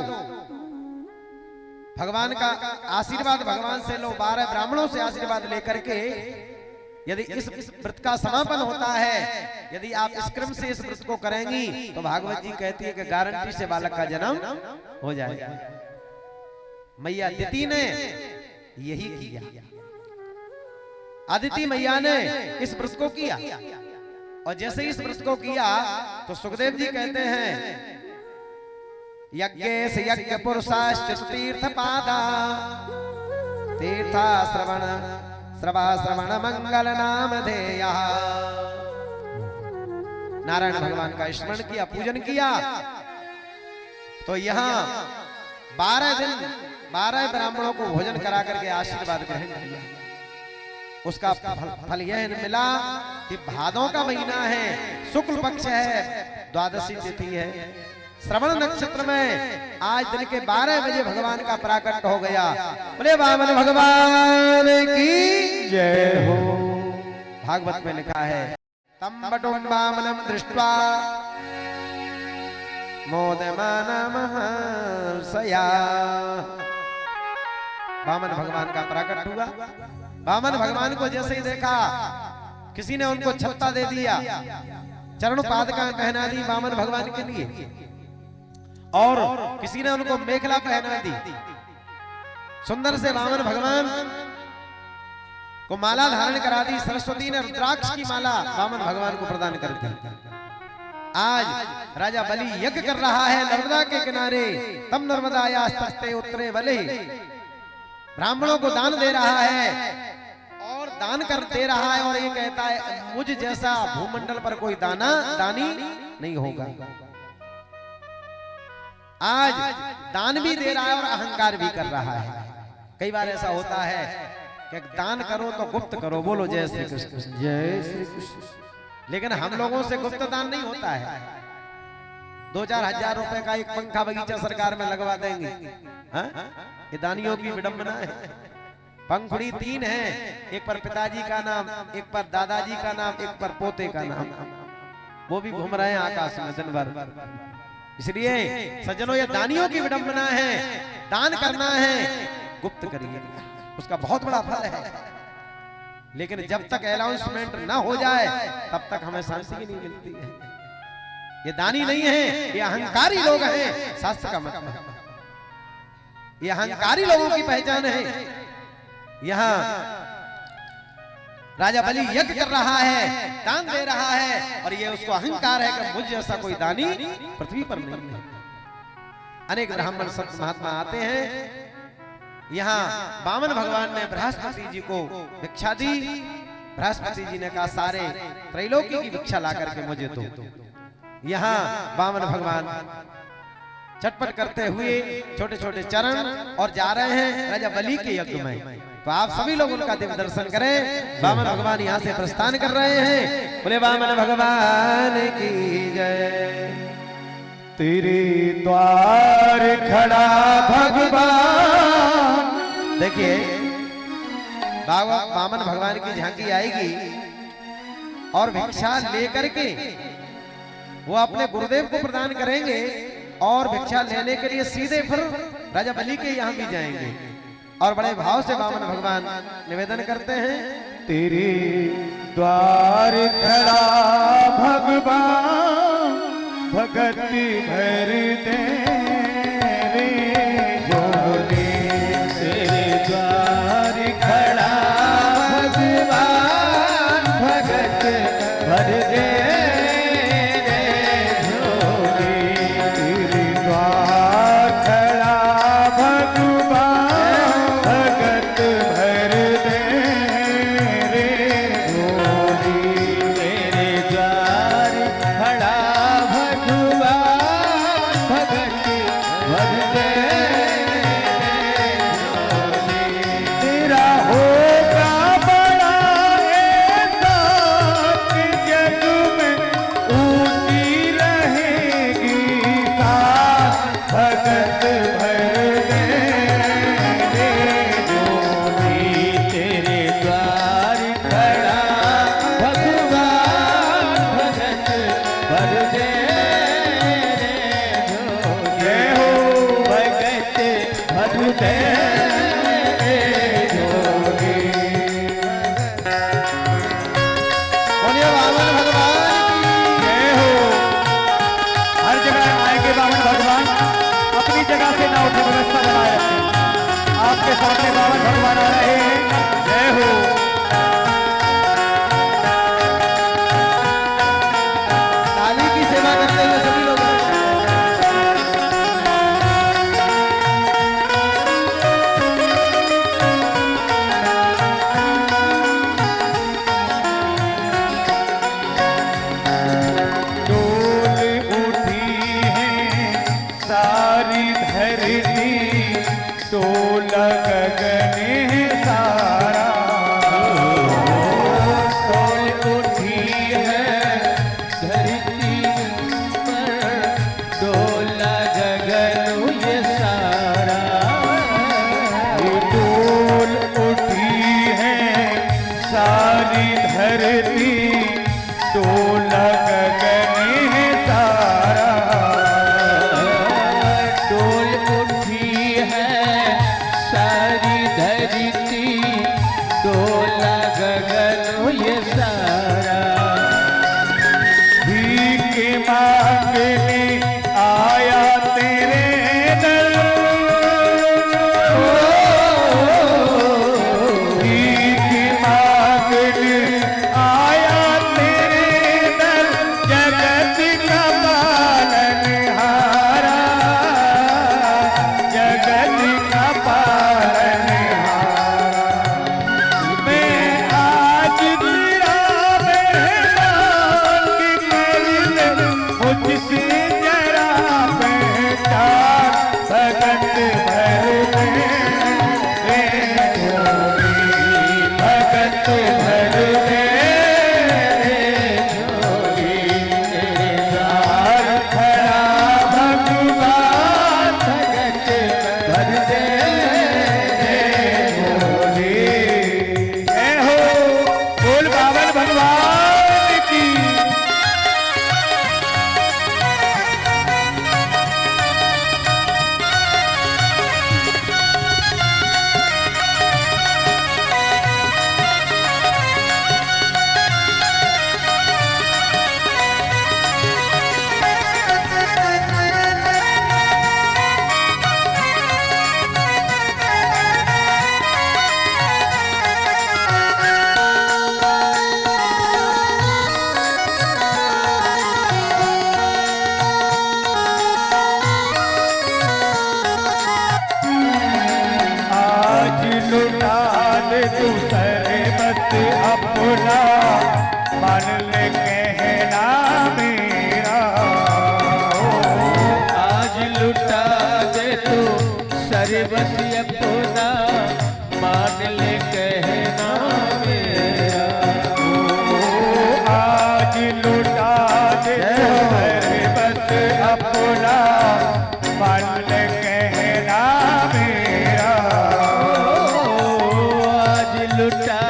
भगवान का आशीर्वाद भगवान से लो, 12 ब्राह्मणों से आशीर्वाद लेकर के यदि इस व्रत का समापन होता है, यदि आप इस क्रम से इस व्रत को करेंगी तो भागवत जी कहती है कि गारंटी से बालक का जन्म हो जाएगा। मैया दिति ने यही किया, अदिति मैया ने इस व्रत को किया। और जैसे इस व्रत को किया तो सुखदेव जी कहते हैं, यज्ञेश यज्ञ पुरुषाश्च तीर्थ पादा तीर्था श्रवण श्रवा श्रवण मंगल नाम धेया। नारायण भगवान का स्मरण किया, पूजन किया, तो यहाँ 12 दिन 12 ब्राह्मणों को भोजन करा करके आशीर्वाद ग्रहण किया। उसका फल यह मिला कि भादों का महीना है, शुक्ल पक्ष है, द्वादशी तिथि है, श्रवण नक्षत्र में आज दिन के 12 बजे भगवान का प्राकट हो गया। बोले वामन भगवान की जय हो। भागवत में लिखा है, तम बटुम वामनम दृष्ट्वा मोदमानम हर्षया। वामन भगवान का प्राकट हुआ। वामन भगवान को जैसे ही देखा, किसी ने उनको छत्ता दे दिया, चरण पादुकाएं पहना दी वामन भगवान के लिए, और किसी ने उनको मेखला पहना दी। सुंदर से वामन भगवान को माला धारण करा दी। सरस्वती ने रुद्राक्ष की माला वामन भगवान को प्रदान कर दी। आज राजा बलि यज्ञ कर रहा है नर्मदा के किनारे। तम नर्मदाया तस्ते उतरे बले, ब्राह्मणों को दान दे रहा है और दान कर दे रहा है और ये कहता है मुझ जैसा भूमंडल पर कोई दानी नहीं होगा। आज दान भी दे रहा है और अहंकार भी कर रहा है। कई बार ऐसा होता है कि दान करो तो गुप्त करो, बोलो जय श्री कृष्ण, जय श्री कृष्ण। लेकिन हम लोगों से गुप्त दान नहीं होता है। 2-4 हजार रुपए का एक पंखा बगीचा सरकार में लगवा देंगे। हाँ? ये दानियों की विडंबना है। पंखुड़ी 3 है, एक पर पिताजी का नाम, एक पर दादाजी का नाम, एक पर पोते का नाम। वो भी घूम रहे हैं आकाश में दिन भर। इसलिए सज्जनों ये दानियों की विडंबना है। दान करना है गुप्त करिए, उसका बहुत बड़ा फल है। लेकिन जब तक अनाउंसमेंट ना हो जाए तब तक हमें शांति नहीं मिलती है। ये दानी नहीं है, ये अहंकारी लोग हैं। शास्त्र का मतलब ये अहंकारी लोगों की पहचान है। यहाँ राजा बलि यज्ञ कर रहा है, दान दे रहा है और ये उसको अहंकार है कि मुझ जैसा कोई दानी पृथ्वी पर नहीं है। अनेक ब्राह्मण संत महात्मा आते हैं। यहाँ वामन भगवान ने बृहस्पति जी को भिक्षा दी। बृहस्पति जी ने कहा सारे त्रैलोकी की भिक्षा ला करके मुझे दो। यहाँ वामन भगवान चटपट करते हुए छोटे छोटे चरण और जा रहे हैं राजा बलि के यज्ञ में। तो आप सभी लोग उनका दिव्य दर्शन करें। वामन भगवान यहाँ से प्रस्थान कर रहे हैं। बोले वामन भगवान की जय। तेरे द्वार खड़ा भगवान। देखिए वामन भगवान की झांकी आएगी और भिक्षा लेकर के वो अपने गुरुदेव को प्रदान करेंगे और भिक्षा लेने के लिए सीधे फिर राजा बलि के यहाँ भी जाएंगे और बड़े भाव से वामन भगवान निवेदन करते हैं। तेरे द्वार खड़ा भगवान, भगति भर दे रे जोरे। तेरे द्वार खड़ा भगवान, भगत भर दे रे जोरे। तेरे द्वार खड़ा भगवान, भगत भर दे रे जोरे। तेरे द्वार खड़ा तेरा होगा बड़ा एहसान, जग में ऊंची रहेगी सांस, भगत भर दे रे जोड़ी। तेरे द्वार खड़ा भगवान, भगत भर दे जगह से ना उठे, व्यवस्था बनाए रखें। आपके सामने वामन भगवान आ रहे हैं। जय हो। ताली की सेवा करते हुए सभी लोग डोला गगने सारा, डोल उठी है धरती पर, डोला गगन ये सारा। डोल उठी है सारी धरती, डोला गगन सारा। डोल उठी है सारी धरती, अपना मान ले कहना मेरा। आज लुटा दे तू सर्वस्व अपना मान ले कहना मेरा। आज लुटा दे सर्वस्व अपना मान ले कहना मेरा। आज लुटा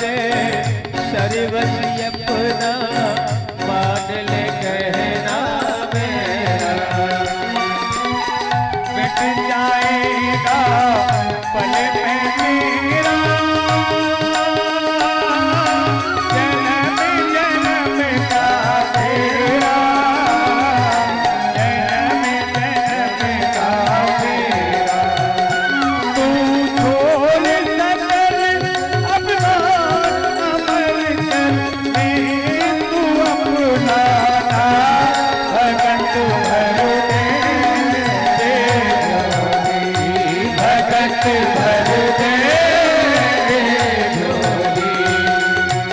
दे सर्वस्व अपना मान ले कहना मेरा। मिट जाएगा पल में मेरा जन्म जन्म का तेरा। जन्म जन्म का तेरा। तू छोड़ सकल अपना अमर कर में तू अपना भगत भर दे भगत भर दे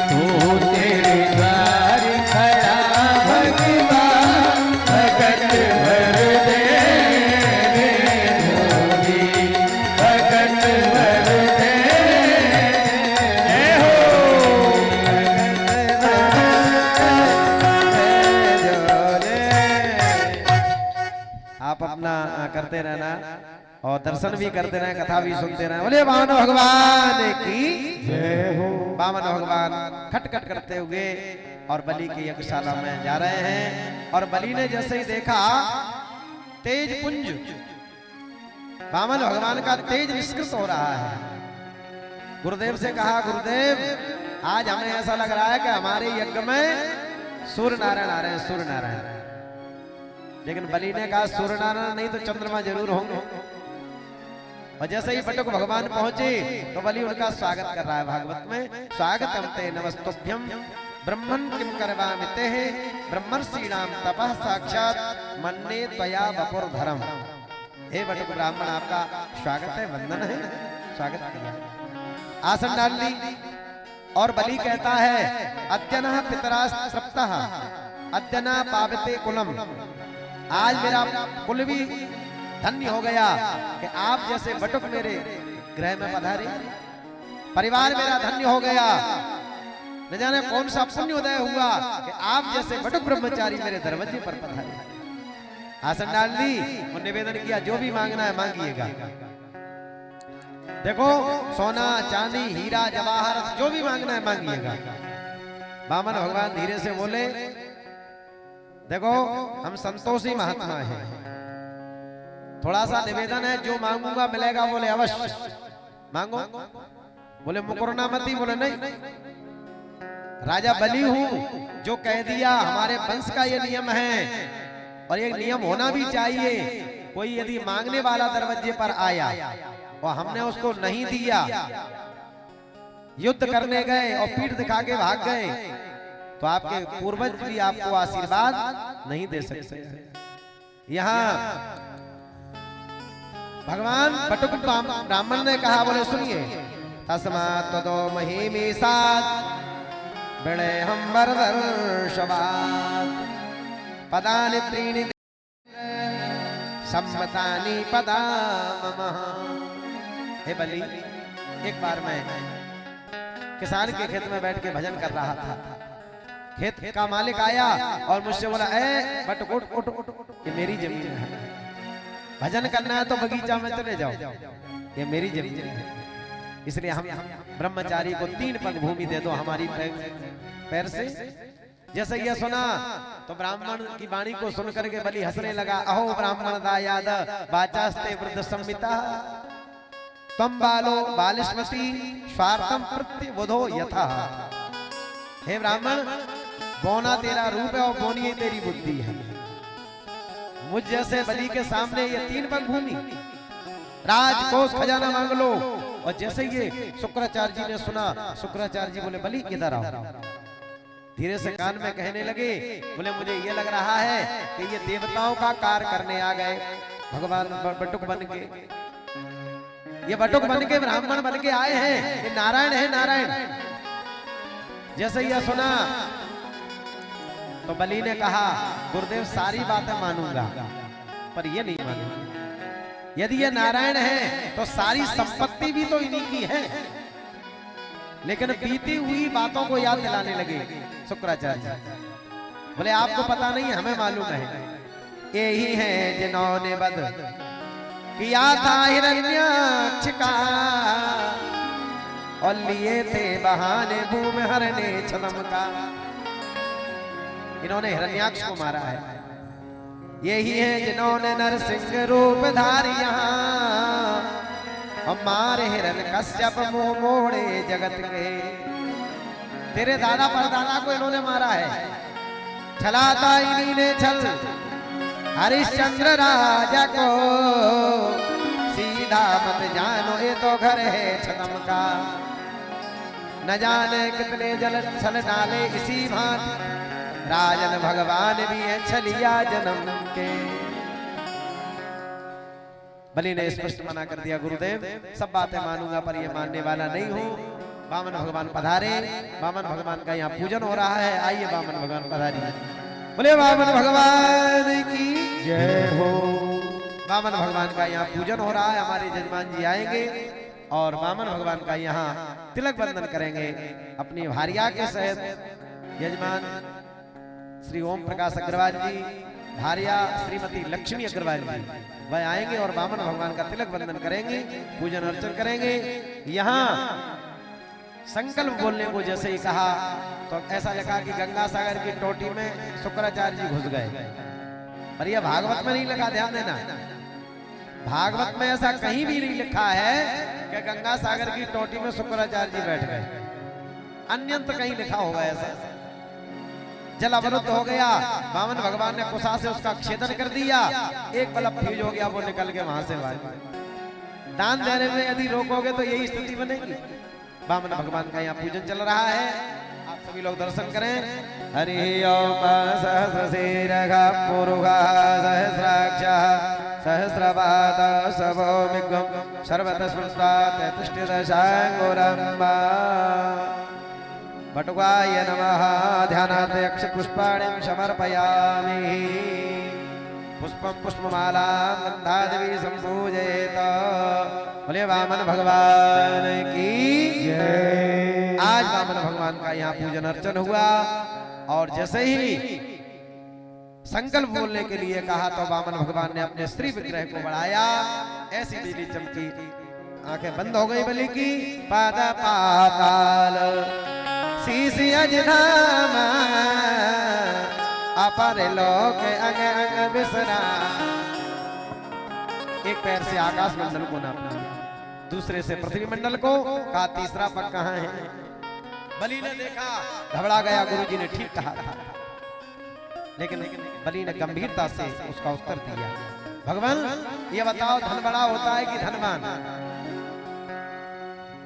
तू तेरे द्वार खड़ा भगवान भगत भर दे भगत भर दे। जय हो आप अपना करते रहना और दर्शन भी करते रहे, कथा भी सुनते रहे। बोले वामन भगवान की जय हो। वामन भगवान खटखट करते हुए और बलि की यज्ञशाला में जा रहे हैं। और बलि ने जैसे ही देखा तेज पुंज वामन भगवान का तेज निष्कृत हो रहा है, गुरुदेव से कहा, गुरुदेव आज हमें ऐसा लग रहा है कि हमारे यज्ञ में सूर्य नारायण आ रहे हैं, सूर्य नारायण। लेकिन बलि ने कहा सूर्य नारायण नहीं तो चंद्रमा जरूर होंगे। और जैसे ही बटुक भगवान पहुंचे तो बलि उनका स्वागत कर रहा है। भागवत में स्वागतम ते नमस्तुभ्यम ब्रह्मन् किम करवामि ते ब्रह्मर्षीणाम तपः साक्षात मन्ये त्वया वपुर्धरम। हे बटुक ब्राह्मण, आपका स्वागत है, वंदन है, स्वागत किया। आसन डाल ली और बलि कहता है अद्यनः पितरास तृप्तः अद्यना पावते कुलम। आज मेरा कुल भी धन्य हो गया कि आप जैसे बटुक मेरे गृह में पधारे, परिवार मेरा धन्य हो गया। न जाने कौन सा पुण्य उदय हुआ कि आप जैसे बटुक ब्रह्मचारी मेरे दरवाजे पर पधारे। आसन डाल ली और निवेदन किया जो भी मांगना है मांगिएगा। देखो सोना चांदी हीरा जवाहर जो भी मांगना है मांगिएगा। वामन भगवान धीरे से बोले, देखो हम संतोषी महात्मा हैं, थोड़ा सा निवेदन है, जो मांगूंगा मिलेगा। बोले अवश्य मांगो। बोले मुकुरना मती। बोले नहीं, राजा बलि हूं, जो कह दिया हमारे वंश का ये नियम है और ये नियम होना भी चाहिए। कोई यदि मांगने वाला दरवाजे पर आया और हमने उसको नहीं दिया, युद्ध करने गए और पीठ दिखा के भाग गए, तो आपके पूर्वज भी आपको आशीर्वाद नहीं दे सकते। यहाँ भगवान बटुक ब्राह्मण ने कहा, बोले सुनिए, तस्मात् ततो महीमीसात् बड़े हम वर्षवाद पदानि त्रीणि सम्मतानि पदा मम। हे बलि, एक बार मैं किसान के खेत में बैठ के भजन कर रहा था। खेत का मालिक आया और मुझसे बोला, ए बटुक उठ उठ उठ, ये मेरी जमीन है, भजन करना है तो बगीचा में चले जाओ, ये मेरी जमीन है। इसलिए हम ब्रह्मचारी को 3 पग भूमि दे दो हमारी पैर से। जैसे ये सुना तो ब्राह्मण की वाणी को सुनकर के बलि हंसने लगा। अहो ब्राह्मण दायाद वाचास्ते वृद्ध संहिता तम बालो बालिष्मति स्वार्थम प्रत्यबुधो यथा। हे ब्राह्मण, बोना तेरा रूप है और बोनी तेरी बुद्धि है। मुझ जैसे बलि के सामने ये 3 पग भूमि, राजकोष खजाना मांग लो। और जैसे ये शुक्राचार्य जी ने सुना, शुक्राचार्य जी बोले, बलि इधर आओ। धीरे से कान में कहने लगे, बोले मुझे ये लग रहा है कि ये देवताओं का कार्य करने आ गए। भगवान बटुक बन के, ये बटुक बन के ब्राह्मण बन के आए हैं, ये नारायण है नारायण। जैसे यह सुना तो बलि ने कहा गुरुदेव सारी बातें मानूंगा पर ये नहीं मानूंगा। यदि ये नारायण है तो सारी संपत्ति भी तो इन्हीं की है। लेकिन बीती हुई बातों को याद दिलाने लगे शुक्राचार्य। बोले आपको पता नहीं, हमें मालूम है। यही है जिन्होंने वध किया था हिरण्याक्ष का और लिए थे बहाने भूमिहर ने छदम का। इन्होंने हिरण्याक्ष को मारा है। यही है जिन्होंने नरसिंह रूप धारी यहाँ हमारे हिरण कश्यप मुंह मोड़े जगत के। तेरे दादा परदादा को इन्होंने मारा है। छलाता इन्हीं ने छल हरिश्चंद्र राजा को, सीधा मत जानो ये तो घर है छदम का। न जाने कितने जल छल डाले इसी भांति, राजन भगवान भी है छलिया जन्म के। बलि ने स्पष्ट मना कर दिया गुरुदेव सब बातें मानूंगा पर ये मानने वाला नहीं हूं। वामन भगवान पधारे। वामन भगवान का यहाँ पूजन हो रहा है। आइए वामन भगवान पधारिए। बोले वामन भगवान की जय हो। वामन भगवान का यहाँ पूजन हो रहा है। हमारे जजमान जी आएंगे और वामन भगवान का यहाँ तिलक बंधन करेंगे अपनी भारिया के सहित। यजमान श्री ओम प्रकाश अग्रवाल जी, भारिया श्रीमती लक्ष्मी अग्रवाल जी वह आएंगे और वामन भगवान का तिलक बंधन करेंगे, पूजन अर्चन करेंगे। यहाँ संकल्प बोलने को जैसे ही कहा तो ऐसा लगा कि गंगा सागर की टोटी में शुक्राचार्य जी घुस गए। पर यह भागवत में नहीं लगा, ध्यान देना। भागवत में ऐसा कहीं भी नहीं लिखा है कि गंगा सागर की टोटी में शुक्राचार्य जी बैठ गए। अन्यंत्र कहीं लिखा होगा ऐसा। जल अवरुद्ध हो गया। वामन भगवान ने कुशा से उसका छेदन कर दिया। एक बल्ब फ्यूज हो गया, वो निकल के वहां से भाग। दान देने में यदि रोकोगे तो यही स्थिति बनेगी। वामन भगवान का यहाँ पूजन चल रहा है। आप सभी लोग दर्शन करें। हरि ओम सहस्रशीर्षः पुरुषः सहस्राक्षः सहस्रपाद सभौमिकं सर्वतः स्मृता तिष्ठितशाङ्कुरम्बा। बटुकाय नमः। ध्यानात् यक्ष पुष्पाणिं समर्पयामि। पुष्पं पुष्पमालां गन्धादेवी सम्पूजयेत। बोले वामन भगवान की जय। आज वामन भगवान का यहाँ पूजन अर्चन हुआ और जैसे ही संकल्प बोलने के लिए कहा तो वामन भगवान ने अपने श्री विग्रह को बढ़ाया। ऐसी बिजली चमकी, आंखें बंद हो गई बलि की। पाद पाताल शीश अजनामा अपर लोक अंग अंग बिसरा। एक पैर से आकाश मंडल को नापा, दूसरे से पृथ्वी मंडल को। कहा तीसरा पग कहाँ है? बलि ने देखा, घबरा गया। गुरुजी ने ठीक कहा था, लेकिन बलि ने गंभीरता से उसका उत्तर दिया। भगवान ये बताओ धन बड़ा होता है कि धनवान?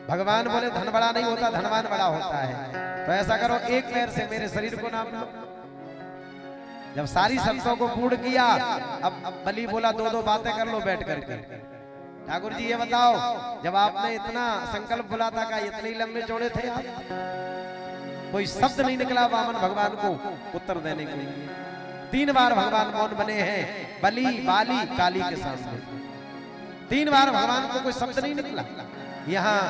भगवान बोले धन बड़ा नहीं होता, धनवान बड़ा होता है। तो ऐसा करो एक पैर से मेरे शरीर को नाप लो। जब सारी शर्तों को पूर्ण किया, अब बलि बोला दो दो बातें कर लो बैठ करके। ठाकुर जी ये बताओ जब आपने इतना संकल्प बोला था, का इतने लंबे चौड़े थे आप? कोई शब्द नहीं निकला वामन भगवान को उत्तर देने के लिए। 3 बार भगवान मौन बने हैं बलि, बाली, काली के सामने। 3 बार भगवान को कोई शब्द नहीं निकला। यहाँ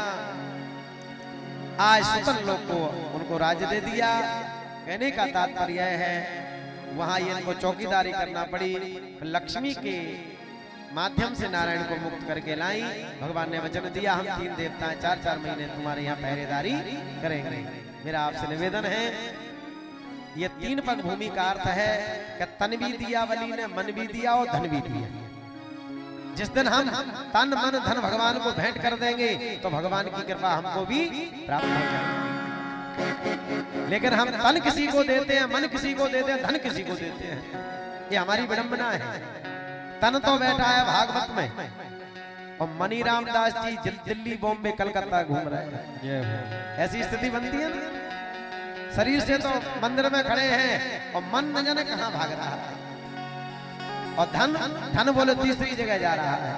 आज सुतन लोग को उनको राज्य दे दिया। कहने का तात्पर्य है वहां ये इनको चौकीदारी करना पड़ी। लक्ष्मी के माध्यम से नारायण को मुक्त करके लाई। भगवान ने वचन दिया हम 3 देवता 4-4 महीने तुम्हारे यहाँ पहरेदारी करेंगे। मेरा आपसे निवेदन है, ये 3 पग भूमि का अर्थ है कि तन भी दिया बलि ने, मन भी दिया और धन भी दिया। जिस दिन हम तन मन धन भगवान को भेंट कर देंगे तो भगवान की कृपा हमको भी प्राप्त हो जाएगी। लेकिन हम तन किसी को देते हैं, मन किसी को देते हैं, धन किसी को देते हैं। ये हमारी विडंबना है। तन तो बैठा है भागवत में और मनी रामदास जी दिल्ली, बॉम्बे, कलकत्ता घूम रहे हैं। ऐसी स्थिति बनती है ना। शरीर से तो मंदिर में खड़े हैं और मन न जाने कहां भाग रहा है। और धन बोले तीसरी जगह जा रहा है।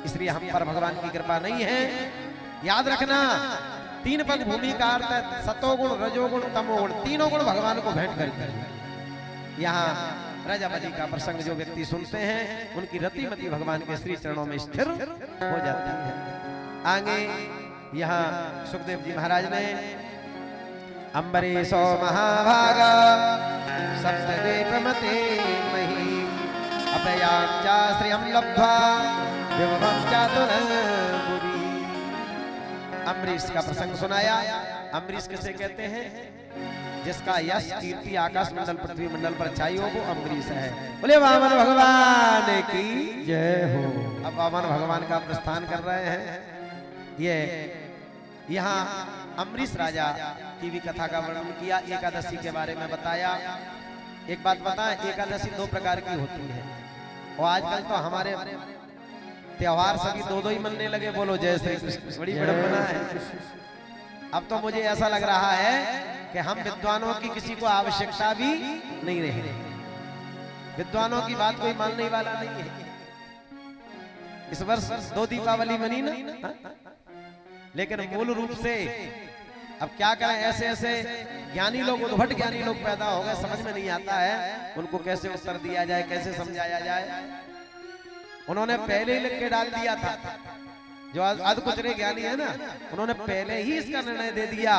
इसलिए हम पर भगवान की कृपा नहीं है। याद रखना तीन पग भूमि का अर्थ है सतोगुण, रजोगुण, तमोगुण, तीनों गुण भगवान को भेंट करके यहाँ राजापति का प्रसंग जो व्यक्ति सुनते हैं उनकी रतिमति भगवान के श्री चरणों में स्थिर हो जाती है। आगे यहाँ सुखदेव जी महाराज ने अम्बरीशो महाभागा सप्तद्वीपमते मही अपयाचा श्रियं लब्ध्वा विभवं चातुरंगुरी। अम्बरीश का प्रसंग सुनाया। अम्बरीश किसे कहते हैं? जिसका यश कीर्ति आकाश मंडल पृथ्वी मंडल पर छाई हो, वो अम्बरीश है। बोले वामन भगवान की जय हो। अब वामन भगवान का प्रस्थान कर रहे हैं। ये यहाँ अम्बरीश राजा की भी कथा का वर्णन किया, एकादशी के बारे में बताया। एक बात बताएं, एकादशी दो प्रकार की होती है और आजकल तो हमारे त्योहार सभी दो ही मनने लगे। बोलो जय श्री कृष्ण। बड़ी विडंबना है। अब तो मुझे ऐसा लग रहा है कि हम विद्वानों की किसी को आवश्यकता भी नहीं रही। विद्वानों की बात कोई मानने वाला नहीं है। इस वर्ष 2 दीपावली मनी ना, लेकिन मूल रूप से अब क्या करें, ऐसे ऐसे ज्ञानी लोग, उद्भट ज्ञानी लोग पैदा हो गए, समझ में नहीं आता है उनको कैसे उत्तर दिया जाए, कैसे समझाया जाए। उन्होंने पहले ही लिख के डाल दिया था, जो अधकुचरे ज्ञानी है ना, उन्होंने पहले ही इसका निर्णय दे दिया,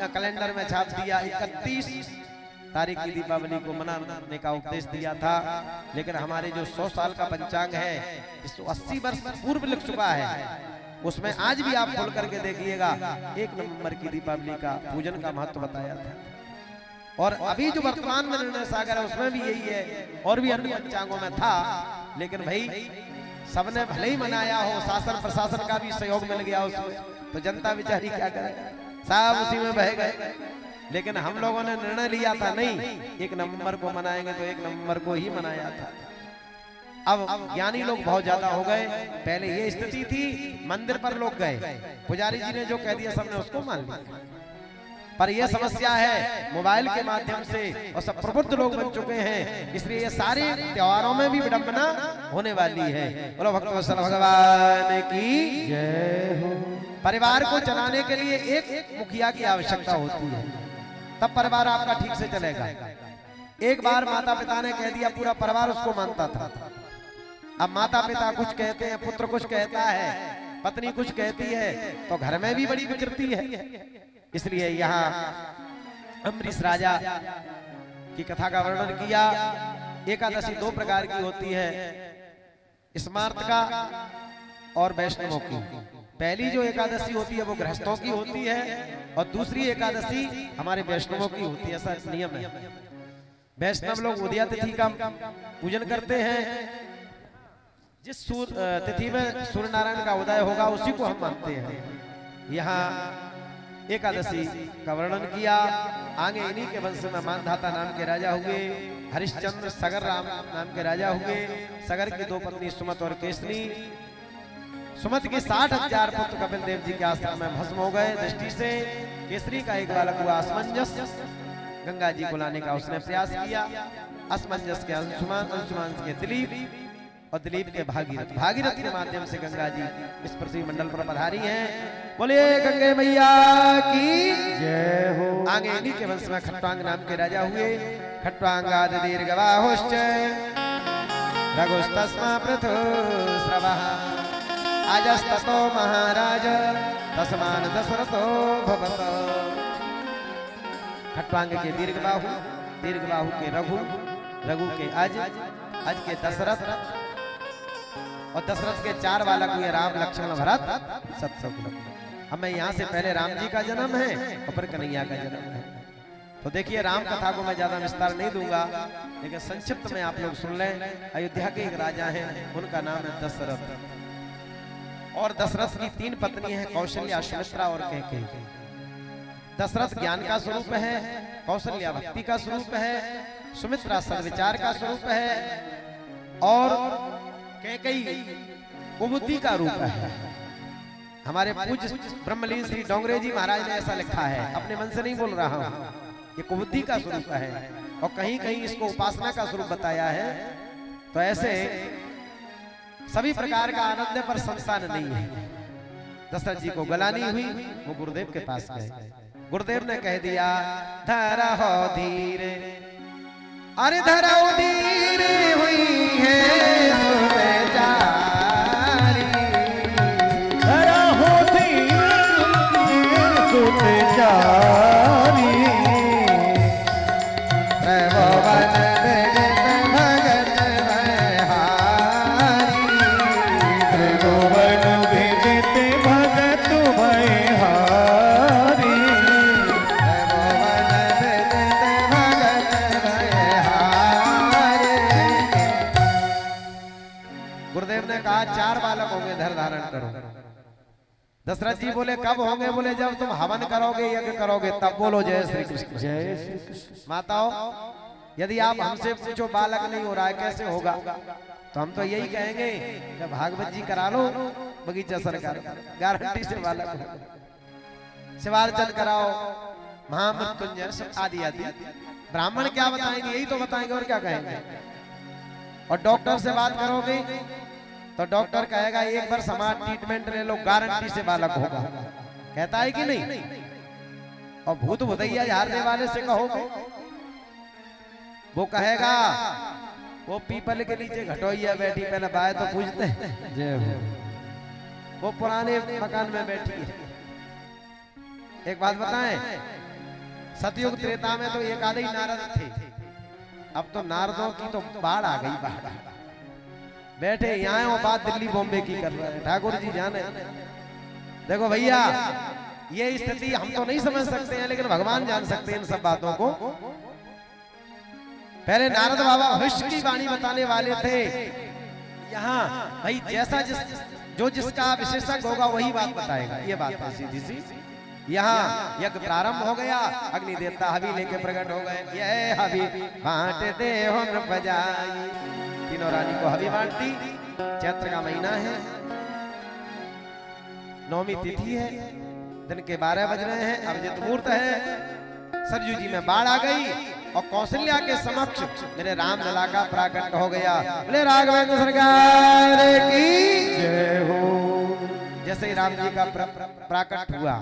कैलेंडर में छाप दिया। 31 तारीख की दीपावली को मनाने का उपदेश दिया था। लेकिन हमारे जो 100 साल का पंचांग है, 180 वर्ष पूर्व लिख चुका है, उसमें आज भी आप खोल करके देखिएगा 1 नवंबर की दीपावली का पूजन का महत्व बताया था। और अभी जो वर्तमान में निर्णय सागर है उसमें भी यही है, और भी अन्य पंचांगों में था। लेकिन भाई सबने भले ही मनाया हो, शासन प्रशासन का भी सहयोग मिल गया उसमें, तो जनता बेचारी क्या करे, सब उसी में बह गए। लेकिन हम लोगों ने निर्णय लिया था नहीं, 1 नवंबर को मनाएंगे, तो 1 नवंबर को ही मनाया था। अब ज्ञानी लोग बहुत ज्यादा हो गए। पहले ये स्थिति थी, मंदिर पर लोग गए, पुजारी जी ने जो कह दिया सबने उसको मान लिया। पर यह समस्या है मोबाइल के माध्यम से, और सब प्रबुद्ध लोग बन चुके हैं, इसलिए ये सारे त्योहारों में भी विडंबना होने वाली है। बोलो भक्तवत्सल भगवान की जय हो। परिवार को चलाने के लिए एक मुखिया की आवश्यकता होती है, तब परिवार आपका ठीक से चलेगा। एक बार माता पिता ने कह दिया, पूरा परिवार उसको मानता था। अब माता पिता कुछ कहते हैं, पुत्र कुछ कहता है, पत्नी कुछ कहती है, तो घर में भी बड़ी विकृति है। इसलिए यहाँ अम्बरीश राजा की कथा का वर्णन किया। एकादशी 2 प्रकार की होती है, स्मार्त का और वैष्णवों की। पहली जो एकादशी होती है वो गृहस्थों की होती है, और दूसरी एकादशी हमारे वैष्णवों की होती है। ऐसा नियम है। वैष्णव लोग उदया तिथि का पूजन करते हैं। जिस तिथि में सूर्य नारायण का उदय होगा उसी को हम मानते हैं। यहाँ एकादशी का वर्णन किया। आगे इन्हीं के वंश में मानधाता नाम के राजा हुए, हरिश्चंद्र सगर राम नाम के राजा हुए। सगर की 2 पत्नी सुमत और केसनी। सुमत के 60,000 पुत्र कपिल देव जी के आश्रम में भस्म हो गए दृष्टि से। केसरी का एक बालक हुआ असमंजस, गंगा जी को लाने का उसने प्रयास किया। असमंजस के अंशुमान, अंशुमान के दिलीप, और दिलीप के भागीरथ, भागीरथ के माध्यम से गंगा जी इस पृथ्वी मंडल पर पधारी हैं। बोलिए गंगे मैया की जय हो। आगे इन्हीं के वंश में खट्वांग नाम के राजा हुए। खट्वांगाद दीर्घबाहुश्च रघुस्तस्मा पृथु स्रवः अजस्ततो महाराज तस्मान दशरथो भवत। खट्वांग के दीर्घबाहु, दीर्घबाहु के रघु, रघु के अज के दशरथ, और दशरथ के 4 बालक हुए राम, लक्ष्मण, भरत, शत्रुघ्न। हमें यहाँ से पहले राम जी का जन्म है और फिर कन्हैया का जन्म है। तो देखिए राम कथा को मैं ज्यादा विस्तार नहीं दूंगा, लेकिन संक्षिप्त में आप लोग सुन लें। अयोध्या के एक राजा हैं, उनका नाम है दशरथ, और दशरथ की 3 पत्नी हैं, कौशल्या, सुमित्रा और कैकेयी। दशरथ ज्ञान का स्वरूप है, कौशल्या भक्ति का स्वरूप है, सुमित्रा सद्विचार का स्वरूप है, और कैकेयी कुबुद्धि का रूप है। हमारे पूज्य ब्रह्मलीन श्री डोंगरे जी महाराज ने ऐसा लिखा है, अपने मन से नहीं बोल रहा हूं, ये कुबुद्धि का स्वरूप है, और कहीं कहीं इसको उपासना का स्वरूप बताया है। तो ऐसे सभी प्रकार का आनंद है, पर संतान नहीं है। दशरथ जी को गलानी हुई, वो गुरुदेव के पास गए। गुरुदेव ने कह दिया धरा हो धीरे, अरे धरा हो धीरे हुई है सुबेदारी, धरा हो धीरे सुबेदारी, त्रिभुवन विदित भगत भयहारी, त्रिभुवन विदित भगत भयहारी, त्रिभुवन विदित भगत भयहारी। गुरुदेव ने कहा 4 बालक होंगे, धर धारण करो। दशरथ जी बोले कब होंगे? बोले जब तुम हवन करोगे, यज्ञ करोगे, तब बोलो जय श्री कृष्ण। जय श्री कृष्ण। माताओं, यदि आप हमसे पूछो बालक नहीं हो रहा है कैसे होगा, तो हम तो यही कहेंगे कि भागवत जी करा लो, बगीचा सरकार गारंटी से बालक होगा। शिवार्चन कराओ, महामृत्युंजय आदि आदि। ब्राह्मण क्या बताएंगे? यही तो बताएंगे और क्या कहेंगे। और डॉक्टर से बात करोगे तो डॉक्टर कहेगा एक बार समाज ट्रीटमेंट ले लो, गारंटी से बालक होगा। कहता है कि नहीं? और भूत भुतैया झाड़ने वाले से कहोगे, वो कहेगा वो पीपल के नीचे घटोइया बैठी, पहले बाय तो पूछते हैं, जय हो। वो पुराने मकान में बैठी है। एक बात बताएं, सतयुग त्रेता में तो एक आधे ही नारद थे, अब तो नारदों की तो बाढ़ आ गई। बाढ़ बैठे यहाँ वो बात दिल्ली बॉम्बे की कर रहे हैं। ठाकुर जी जाने। देखो भैया, ये स्थिति हम तो नहीं समझ सकते हैं, लेकिन भगवान जान सकते हैं इन सब बातों को। पहले नारद बाबा विश्व की वाणी बताने वाले थे। यहाँ भाई जैसा जो जिसका विशेषज्ञ होगा वही बात बताएगा, ये बात है सीधी सी। यहाँ यज्ञ प्रारंभ हो गया, अग्नि देवता हवि लेके प्रकट हो गए। ये हवि बांट दे हो बजाई, तीनों रानी को हवि बांट दी। चैत्र का महीना है, नौमी तिथि है, दिन के 12 बज रहे हैं, अभिजित मुहूर्त है। सरजू जी में बाढ़ आ गई और कौशल्या के समक्ष मेरे राम लला का प्राकट हो गया। बोले राघवेंद्र सरकार की जय हो। जैसे ही राम जी का प्राकट हुआ,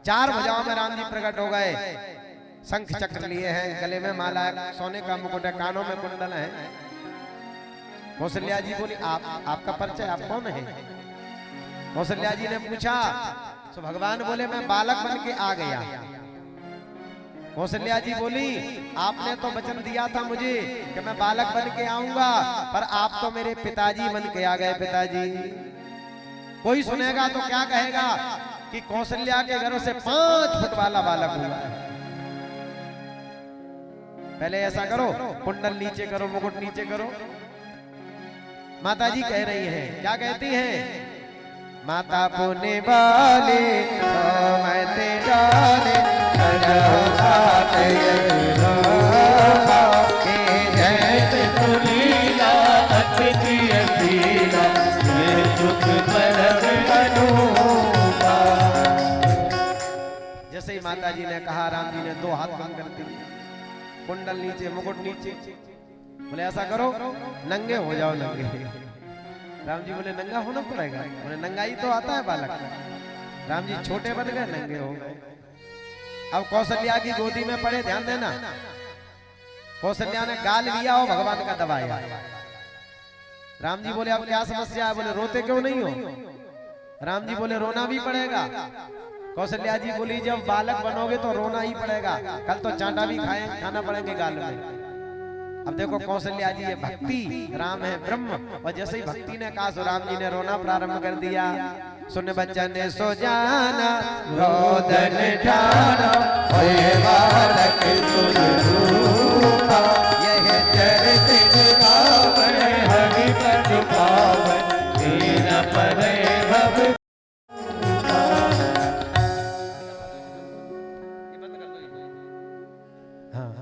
4 भुजाओं में राम जी प्रकट हो गए। शंख चक्र लिए हैं, गले में माला है, सोने का मुकुट है, कानों में कुंडल है। कौशल्या जी बोली आपका परिचय, आप कौन है? कौशल्या जी ने पूछा तो भगवान बोले मैं बालक बन के आ गया। कौशल्या जी बोली आपने तो वचन दिया था मुझे कि मैं बालक बन के आऊंगा, पर आप तो मेरे पिताजी बन के आ गए। पिताजी कोई सुनेगा तो क्या कहेगा कि कौशल्या के घरों से 5 फुट वाला बालक हुआ है। पहले ऐसा करो, कुंडल नीचे करो, मुकुट नीचे करो। माता जी कह रही हैं, क्या कहती हैं? माता पुण्य वाले मैं डाले जैसे सुनीला अतिथि असीला, ये सुख परम अनूठा। जैसे ही माता जी ने कहा, राम जी ने 2 हाथ कम कर दिए, कुंडल नीचे, मुकुट नीचे। बोले ऐसा करो, नंगे हो जाओ। नंगे राम जी बोले नंगा होना पड़ेगा? बोले नंगाई तो आता है बालक। राम जी छोटे बन गए, नंगे हो गए। अब कौशल्या की गोदी में पड़े, ध्यान देना। कौशल्या ने गाल लिया और भगवान का दबाया। राम जी बोले अब क्या समस्या है? बोले रोते क्यों नहीं हो? राम जी बोले रोना भी पड़ेगा। कौशल्या जी बोली जब बालक बनोगे तो रोना ही पड़ेगा, कल तो चांटा भी खाना पड़ेंगे गाल में। अब देखो कौशल्या जी, ये भक्ति, राम है ब्रह्म। और जैसे ही भक्ति ने कहा, राम जी ने रोना प्रारंभ कर दिया। सुन बच्चन ने सो जाना, रोदन ठाना, ओए बालक सुन रूपा, यह चरित पावन हरि पद पावन, तेरा परे भव।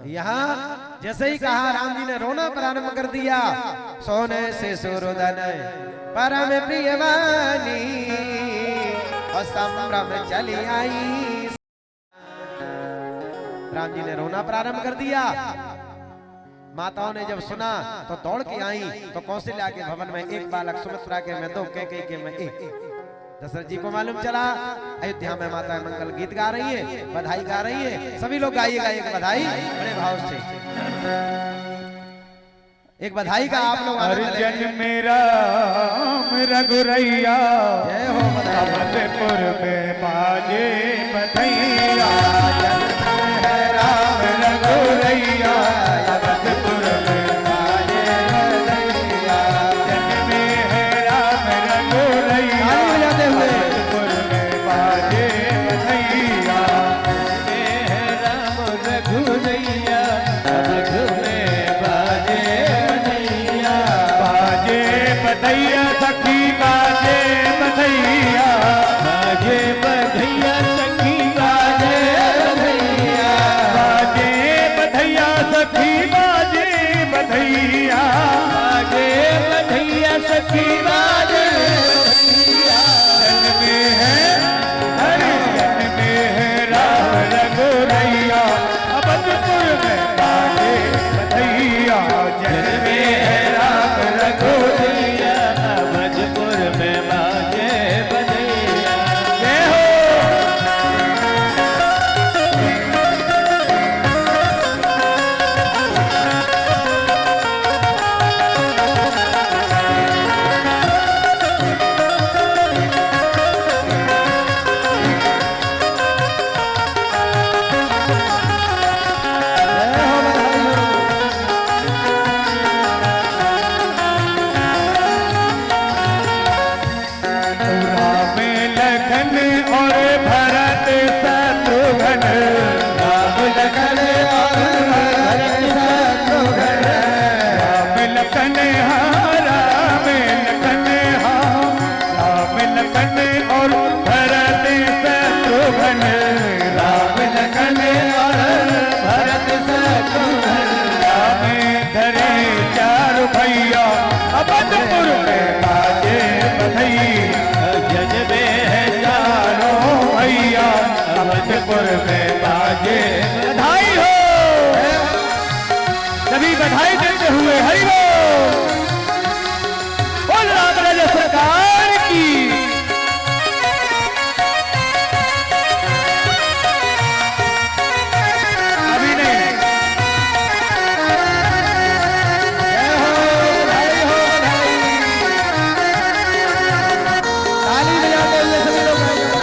यहाँ जैसे ही कहा, राम जी ने रोना प्रारंभ कर दिया। सोने से सुरदन परम प्रियवानी, और संभ्रम चली आई। राम जी ने रोना प्रारंभ कर दिया। माताओं ने जब सुना तो दौड़ के आई। तो कौशल्या के भवन में 1 बालक, सुमित्रा के में 2, कैकेयी के में 1। दशरथ जी को मालूम चला अयोध्या में माता मंगल गीत गा रही है, बधाई गा रही है, सभी लोग गाइएगा एक बधाई बड़े भाव से, एक बधाई का आप लोग अर्जन मेरा रघुरैया जय हो बधाई अवधपुर में बाजे बधैया राम रघुरैया अवधपुर में बाजे बधैया जन में है राम रघुरैया बजाते हुए अवधपुर में बाजे बधैया में है राम रघुरैया अवध में बाजे बधैया बाजे बधैया सखी बाजे बधैया बाजे बधैया सखी बाजे बधैया बाजे बधैया सखी बाजे बधैया बाजे बधैया सखी बाजे बधैया जन में है हरि जन में है राम रघुरैया अवधपुर में बाजे बधैया जन में है राम रघुरैया अवधपुर में बाजे बधैया जय हो राम लखन और भरत शत्रुघ्न राम लखन और भरत शत्रुघ्न राम लखन हाँ राम लखन हाँ राम लखन और भरत शत्रुघ्न राम लखन और भरत शत्रुघ्न राम धरे चार भैया अवधपुर में बाजे बधैया जज में है चारों भैया अवधपुर में बाजे बधाई हो सभी बधाई देते हुए हरि बोल बोल राम राजा सरकार की अभी नहीं जय हो बधाई ताली बजाते हुए सभी लोग गाइएगा।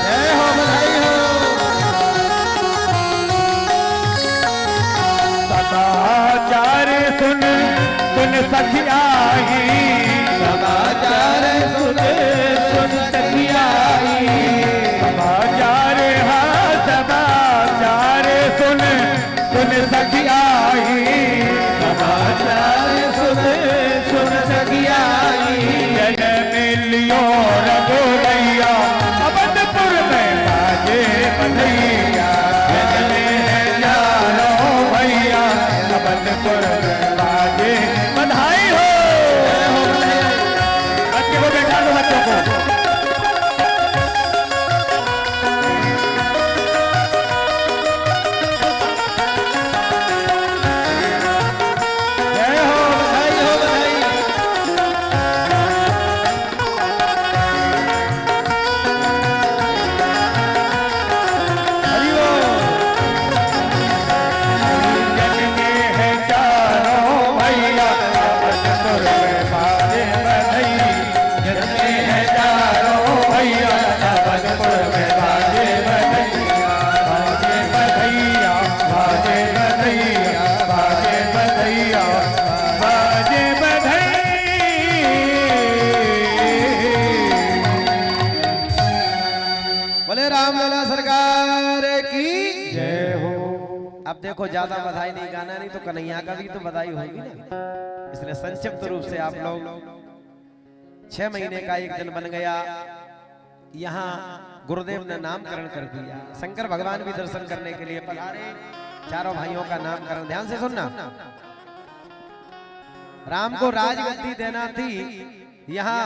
जय हो बधाई हो समाचार सुन सुन सखियाई समाचार सुन सुन सखियाई समाचार हाँ समाचार सुन सुन सखियाई समाचार सुन सुन सखियाई जन मिलियो रघुरैया अवधपुर में बाजे बधैया जन में चारों भैया अवधपुर में बाजे बधाई हो बच्चे को बैठा दो बच्चों को जय हो बधाई हो बधाई हरि बोल जन में है चारों भैया अवधपुर में बाजे बधैया जन में है चारों भैया अवधपुर में बाजे बधैया बाजे बधैया बाजे बधैया बाजे बधैया बाजे बधैया बोले राम लला सरकार की जय हो अब देखो ज्यादा बधाई नहीं गाना नहीं तो कन्हैया का भी तो बधाई होगी ना, इसलिए संक्षिप्त रूप से आप लोग 6 महीने का एक दिन बन गया, यहाँ गुरुदेव ने नामकरण कर दिया, शंकर भगवान भी दर्शन करने के लिए पधारे, चारों भाइयों का नामकरण ध्यान से सुनना। राम को राजगद्दी देना थी, यहाँ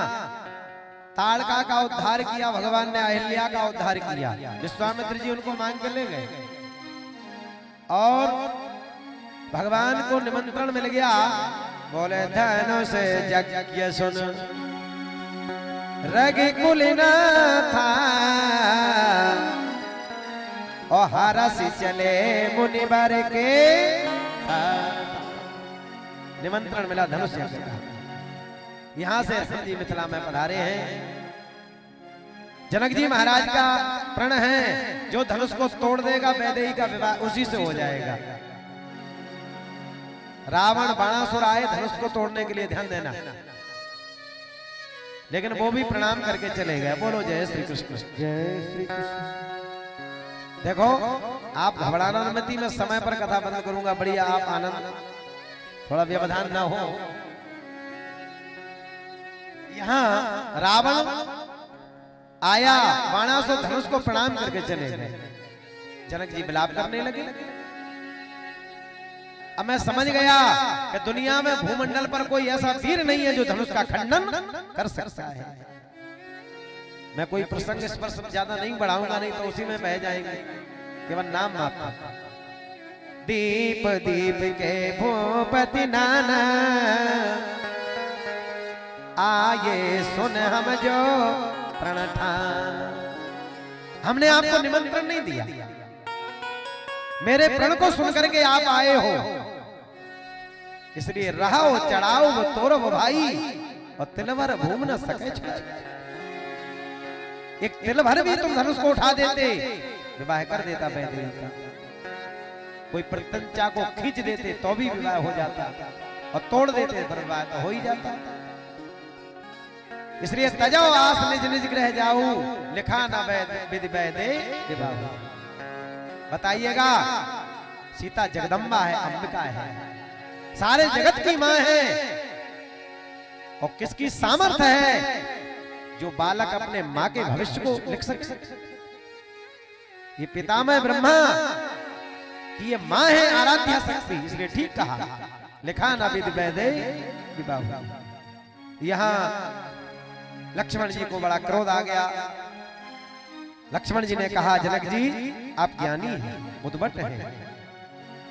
ताड़का का उद्धार किया भगवान ने, अहिल्या का उद्धार किया, विश्वामित्र जी उनको मांग के ले गए और भगवान को निमंत्रण मिल गया बोले धनुष यज्ञ सुन रघुकुल न था और हरस चले मुनिवर के निमंत्रण मिला धनुष यज्ञ का। यहां से हसन जी मिथिला में पधारे हैं। जनक जी महाराज का प्रण है, जो धनुष को तोड़ देगा वैदेही का विवाह उसी से हो जाएगा। रावण बाणासुर आए धनुष को तोड़ने के लिए, ध्यान देना, लेकिन वो भी प्रणाम करके चले गए। बोलो जय श्री कृष्ण। जय श्री कृष्ण। देखो आप घबराना मत, मैं समय पर कथा बंद करूंगा, बढ़िया आप आनंद, थोड़ा व्यवधान ना हो। यहाँ रावण आया, बाणासुर धनुष को प्रणाम करके चले गए। जनक जी विलाप करने लगे। अब मैं समझ गया कि दुनिया में भूमंडल पर कोई ऐसा वीर नहीं है जो धनुष का खंडन कर सकता है। मैं कोई प्रसंग इस पर ज्यादा नहीं बढ़ाऊंगा, नहीं तो उसी में बह जाएंगे, केवल नाम मात्र। दीप दीप के भूपति नाना आए सुन हम जो प्रण ठान। हमने आपको निमंत्रण नहीं दिया, मेरे प्रण को सुनकर के आप आए हो, इसलिए रहो चढ़ाओ वो तोरव भाई और तिलवर भूम न सके। एक तिल भर भी तुम धनुष को उठा देते, विवाह कर देता वैदेही का। कोई प्रत्यंचा को खींच देते तो भी विवाह हो जाता, और तोड़ देते तो विवाह तो हो ही जाता। इसलिए तजाओ आस निज निज ग्रह जाऊ, लिखा न विधि वैदे विवाह। बताइएगा, सीता जगदम्बा है, अंबिका है, सारे जगत की मां है, और किसकी सामर्थ्य है जो बालक अपने मां के भविष्य को लिख सके। ये पितामह ब्रह्मा कि ये मां है आराध्या शक्ति, इसलिए ठीक कहा, लिखा ना विधि वैदे विवाह। यहां लक्ष्मण जी को बड़ा क्रोध आ गया। लक्ष्मण जी ने कहा, जनक जी आप ज्ञानी हैं, बुद्धवट हैं,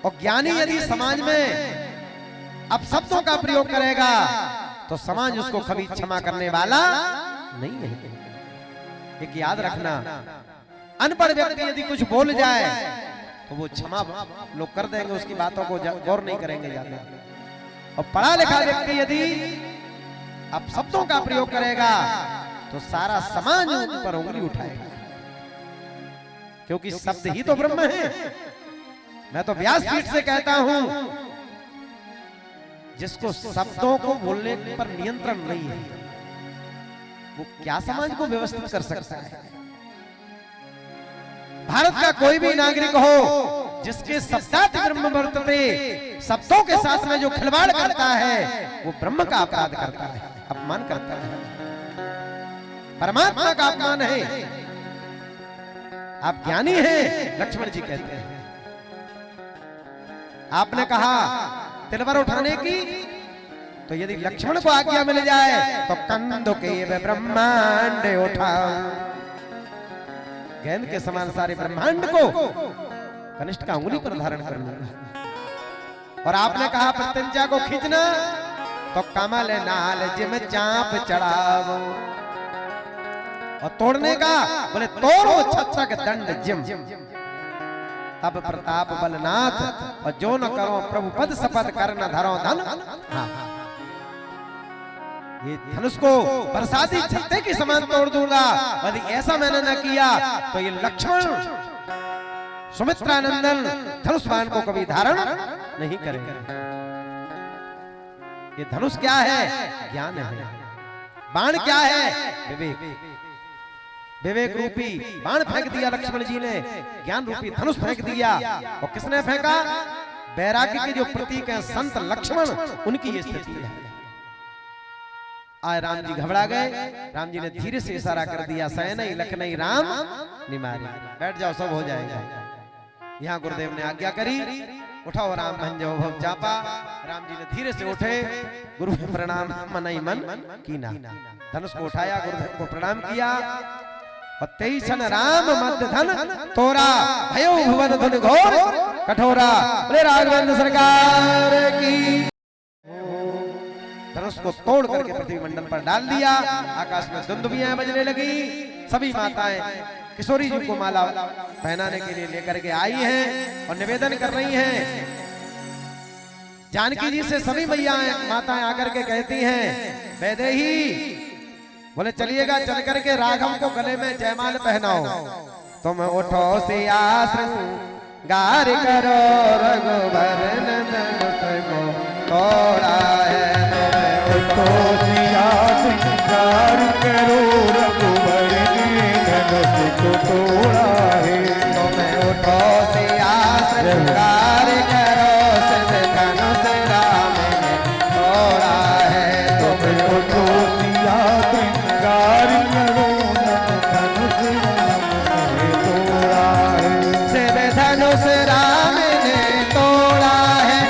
और ज्ञानी यदि समाज में अब शब्दों का प्रयोग करेगा तो समाज उसको कभी क्षमा करने वाला नहीं है। एक याद रखना, अनपढ़ व्यक्ति यदि कुछ बोल जाए तो वो क्षमा लोग कर देंगे, उसकी बातों को गौर नहीं करेंगे ज्यादा। और पढ़ा लिखा व्यक्ति यदि अब शब्दों का प्रयोग करेगा तो सारा समाज उन पर उंगली उठाएगा, क्योंकि शब्द ही तो ब्रह्म है। मैं तो व्यासपीठ से कहता हूं, जिसको शब्दों को बोलने पर नियंत्रण नहीं है, वो क्या समाज को व्यवस्थित कर सकता है। भारत का कोई भी नागरिक हो जिसके शब्दात ब्रह्म वर्तते, शब्दों के साथ में जो खिलवाड़ करता है वो ब्रह्म का अपराध करता है, अपमान करता है, परमात्मा का अपमान है। आप ज्ञानी हैं, लक्ष्मण जी कहते हैं। आपने कहा तिलवर उठाने की, तो यदि लक्ष्मण को आज्ञा मिल जाए तो कंदो के ब्रह्मांड उठाओ। गेंद के समान सारे ब्रह्मांड को कनिष्ठ का उंगली पर धारण कर लूंगा। और आपने कहा प्रत्यंचा को खींचना, तो कमल नाल जिम चाप चढ़ाओ। और तोड़ने का, बोले तोड़ो छत्रक दंड जिम, तब प्रताप बलनाथ, और जो न करो प्रभु पद शपथ कर न धरो धन। हाँ, ये धनुष को बरसाती छत्ते के समान तोड़ दूंगा, यदि ऐसा मैंने न किया तो ये लक्ष्मण सुमित्रा नंदन धनुष बाण को कभी धारण नहीं करेंगे। ये धनुष क्या है? ज्ञान है। बाण क्या है? विवेक। विवेक रूपी बाण फेंक दिया लक्ष्मण जी ने, ज्ञान रूपी धनुष फेंक दिया। और किसने फेंका? वैराग्य के जो प्रतीक हैं संत लक्ष्मण, उनकी ये स्थिति है। आए राम जी घबरा गए। राम जी ने धीरे से इशारा कर दिया, सैनई लखनई राम निमारी, बैठ जाओ सब हो जाएगा। यहाँ गुरुदेव ने आज्ञा करी, उठाओ राम भंजो भव चापा। राम जी ने धीरे से उठे, गुरु प्रणाम मनई मन कीना। धनुष को उठाया, गुरुदेव को प्रणाम किया। और 23 राम मध्य धन तोरा, भयो भुवन धुन घोर कठोरा। बोले राघवेंद्र सरकार की। को तोड़ करके पृथ्वी मंडल पर डाल दिया। आकाश में दुंदुभियां बजने लगी। सभी माताएं किशोरी जी को माला पहनाने के लिए लेकर के आई हैं और निवेदन कर रही हैं। जानकी जी से सभी मैयाएं माताएं आकर के कहती हैं, वैदेही बोले चलिएगा, चल करके राघव को गले में जयमाल पहनाओ। तुम उठो सिया श्रृंगार करो, रघुबर नंदन को तोड़ा है। उठो सिया श्रृंगार करो, रघुबर नंदन को तोड़ा है। तुम उठो सिया श्रृंगार करो, सिद्ध धनुष राम ने तोड़ा है। तुम उठो सिया श्रृंगार करो, धनुष राम ने तोड़ा है। सिद्ध धनुष राम ने तोड़ा है,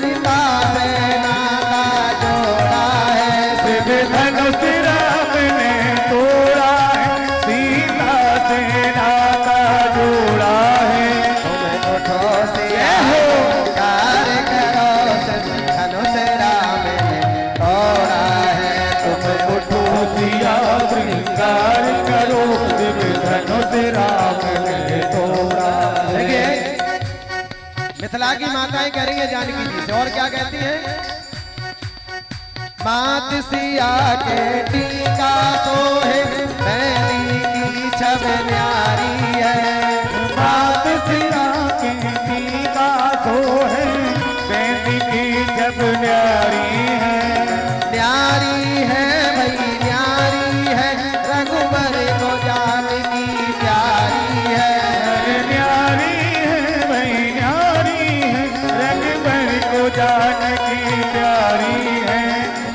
सीता से नाता जोड़ा है। सिद्ध धनुष राम ने तोड़ा है, सीता से नाता जोड़ा है। तुम उठो सिया श्रृंगार करो, सिद्ध धनुष राम ने तोड़ा है। तुम उठो सिया श्रृंगार करो, दिव्य धनुष राम ने तोड़ा है। देखिए मिथिला की माताएं कह रही है जानकी जी से, और क्या कहती हैं? मात सिया के टीका सोहे, मैली की छब न्यारी है। मात सिया के टीका सोहे, बेटी की जब न्यारी है। न्यारी है भाई न्यारी है, रघुबर को जानकी प्यारी है। न्यारी है भाई न्यारी है, रघुबर को जानकी प्यारी है।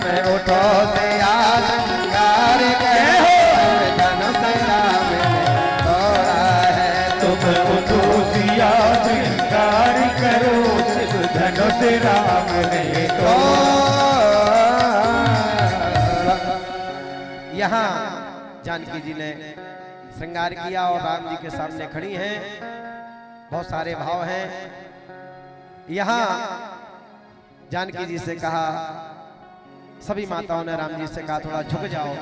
मैं उठो सिया श्रृंगार करो, धनुष राम ने तोड़ा है। तुम उठो सिया श्रृंगार करो, सिद्ध धनुष राम ने तोड़ा। यहाँ जानकी जी ने श्रृंगार किया और राम जी के सामने खड़ी हैं। बहुत सारे भाव हैं। यहाँ जानकी जी से कहा, सभी माताओं ने राम जी से कहा थोड़ा झुक जाओ,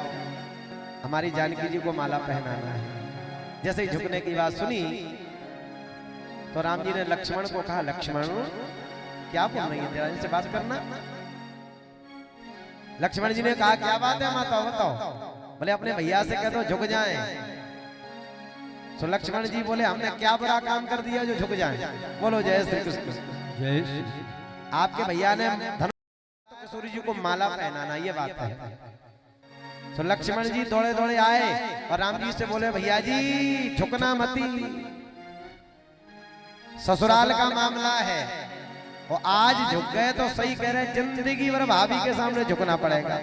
हमारी जानकी जी को माला पहनाना है। जैसे ही झुकने की बात सुनी तो राम जी ने लक्ष्मण को कहा, लक्ष्मण क्या बोल रही है, तेरा इनसे बात करना। लक्ष्मण जी ने कहा, क्या बात है माता बताओ। बोले अपने भैया से कह दो झुक जाएं। तो लक्ष्मण जी बोले, हमने क्या बुरा काम कर दिया जो झुक जाएं। बोलो जय श्री कृष्ण। जय श्री। आपके भैया ने किशोरी जी को माला पहनाना, ये बात है। तो लक्ष्मण जी दौड़े दौड़े आए और राम जी से बोले, भैया जी झुकना मती, ससुराल का मामला है और आज झुक गए तो सही कह रहे, जिंदगी भर भाभी के सामने झुकना पड़ेगा।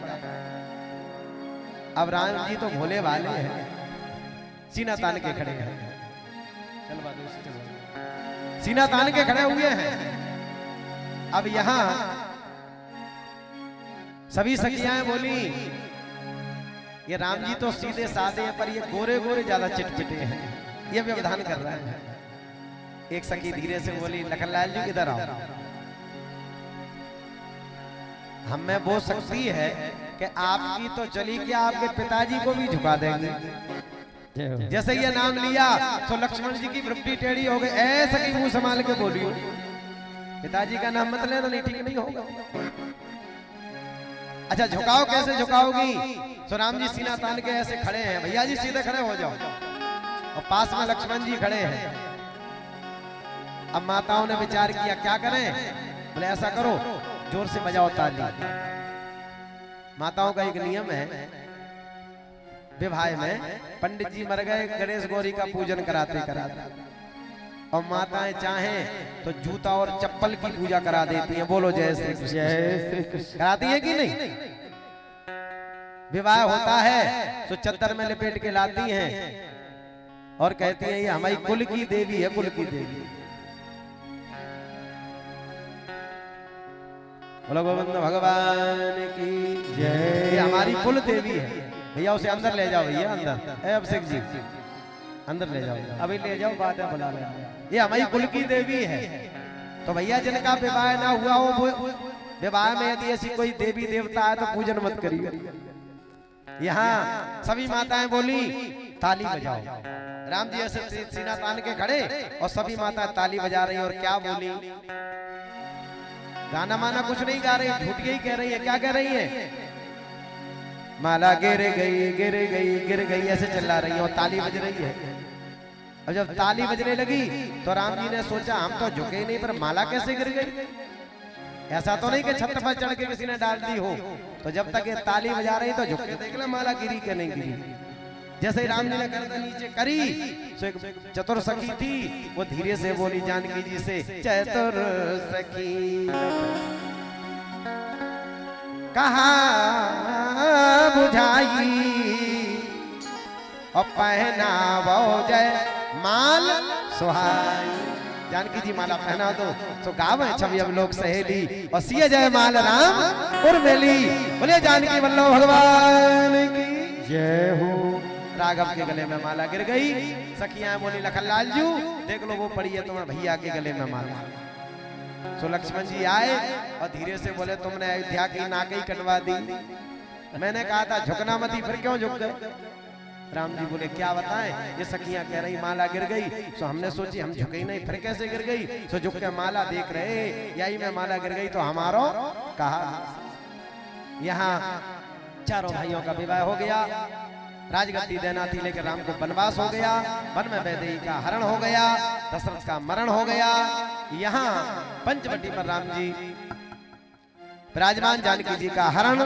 अब राम जी तो भोले वाले हैं, सीना तान के खड़े हैं। सीना तान के खड़े हुए हैं। अब यहां सभी सखियां बोली, ये राम जी तो सीधे साधे हैं पर ये गोरे गोरे ज्यादा चिटचिटे हैं, ये व्यवधान कर रहा है। एक सखी धीरे से बोली, लखनलाल जी इधर आओ। हमें वो शक्ति है कि आपकी तो चली क्या, आपके पिताजी को भी झुका देंगे। जैसे ये नाम लिया तो लक्ष्मण जी की वृत्ति टेढ़ी हो गई। ऐसा की मुंह संभाल के बोलियो, पिताजी का नाम मत लेना, नहीं ठीक नहीं होगा। अच्छा झुकाओ, कैसे झुकाओगी? तो राम जी सीना तान के ऐसे खड़े हैं, भैया जी सीधे खड़े हो जाओ, और पास में लक्ष्मण जी खड़े हैं। अब माताओं ने विचार किया क्या करें। बोले ऐसा करो, जोर से बजाओ ताली। माताओं का एक नियम है, विवाह में पंडित जी मर गए, गणेश गौरी का पूजन कराते कराते, और माताएं चाहें तो जूता और चप्पल की पूजा करा देती हैं। बोलो जय श्री कृष्ण। जय श्री कृष्ण। कराती है कि नहीं? विवाह होता है तो चद्दर में लपेट के लाती हैं और कहती हैं ये हमारी कुल की देवी है, कुल की देवी। बोलो गोविंद भगवान की जय। ये हमारी कुल देवी है। भैया उसे अंदर ले जाओ, भैया अंदर। अभिषेक जी अंदर ले जाओ, अभी ले जाओ, बात है बुला ले। ये हमारी कुल की देवी है। तो भैया जिनका विवाह ना हुआ हो विवाह में यदि ऐसी कोई देवी देवता है तो पूजन मत करिए। यहाँ सभी माताएं बोली ताली बजाओ। राम जी ऐसे सीना तान के खड़े और सभी माताएं ताली बजा रही और क्या बोली, गाना माना कुछ नहीं गा रही, झूठ यही कह रही है। क्या कह रही है, माला गिर गई गिर गई गिर गई ऐसे चिल्ला रही है और ताली बज रही है। अब जब ताली बजने लगी तो राम जी ने सोचा हम तो झुके नहीं, पर माला कैसे गिर गई। ऐसा तो नहीं कि छत पर चढ़ के किसी ने डाल दी हो। तो जब तक ये ताली बजा रही तो झुक के देख ले माला गिरी कि नहीं गिरी। जैसे ही राम जी ने गर्दन नीचे करी तो एक चतुर सखी थी, वो धीरे से बोली जानकी जी से, चतुर सखी कहा बुझाई और पहनावो जय माल सुहाई। जानकी जी माला पहना दो तो गावे छवि अब लोग सहेली और सिए जय माल राम उर्मिली। बोले जानकी वल्लभ भगवान की जय हो। राघव के गले में माला गिर गई। सखियां बोली लखनलाल जी देख लो वो पड़ी है तुम्हारे भैया के गले में माला। सो लक्ष्मण जी आए और धीरे से बोले तुमने अयोध्या की नाक ही कटवा दी। मैंने कहा था झुकना मत ही, फिर क्यों झुक गए। राम जी बोले क्या बताएं, ये सखियां कह रही माला गिर गई। सो हमने सोची हम झुके ही नहीं, फिर कैसे गिर गई। सो झुक के माला देख रहे, यही में माला गिर गई तो हमारो कहा। यहाँ चारों भाइयों का विवाह हो गया। राजगद्दी देना थी लेकिन राम को वनवास हो गया। वन में वैदेही का हरण हो गया, दशरथ का मरण हो गया। यहाँ पंचवटी पर राम जी विराजमान, जानकी जी का हरण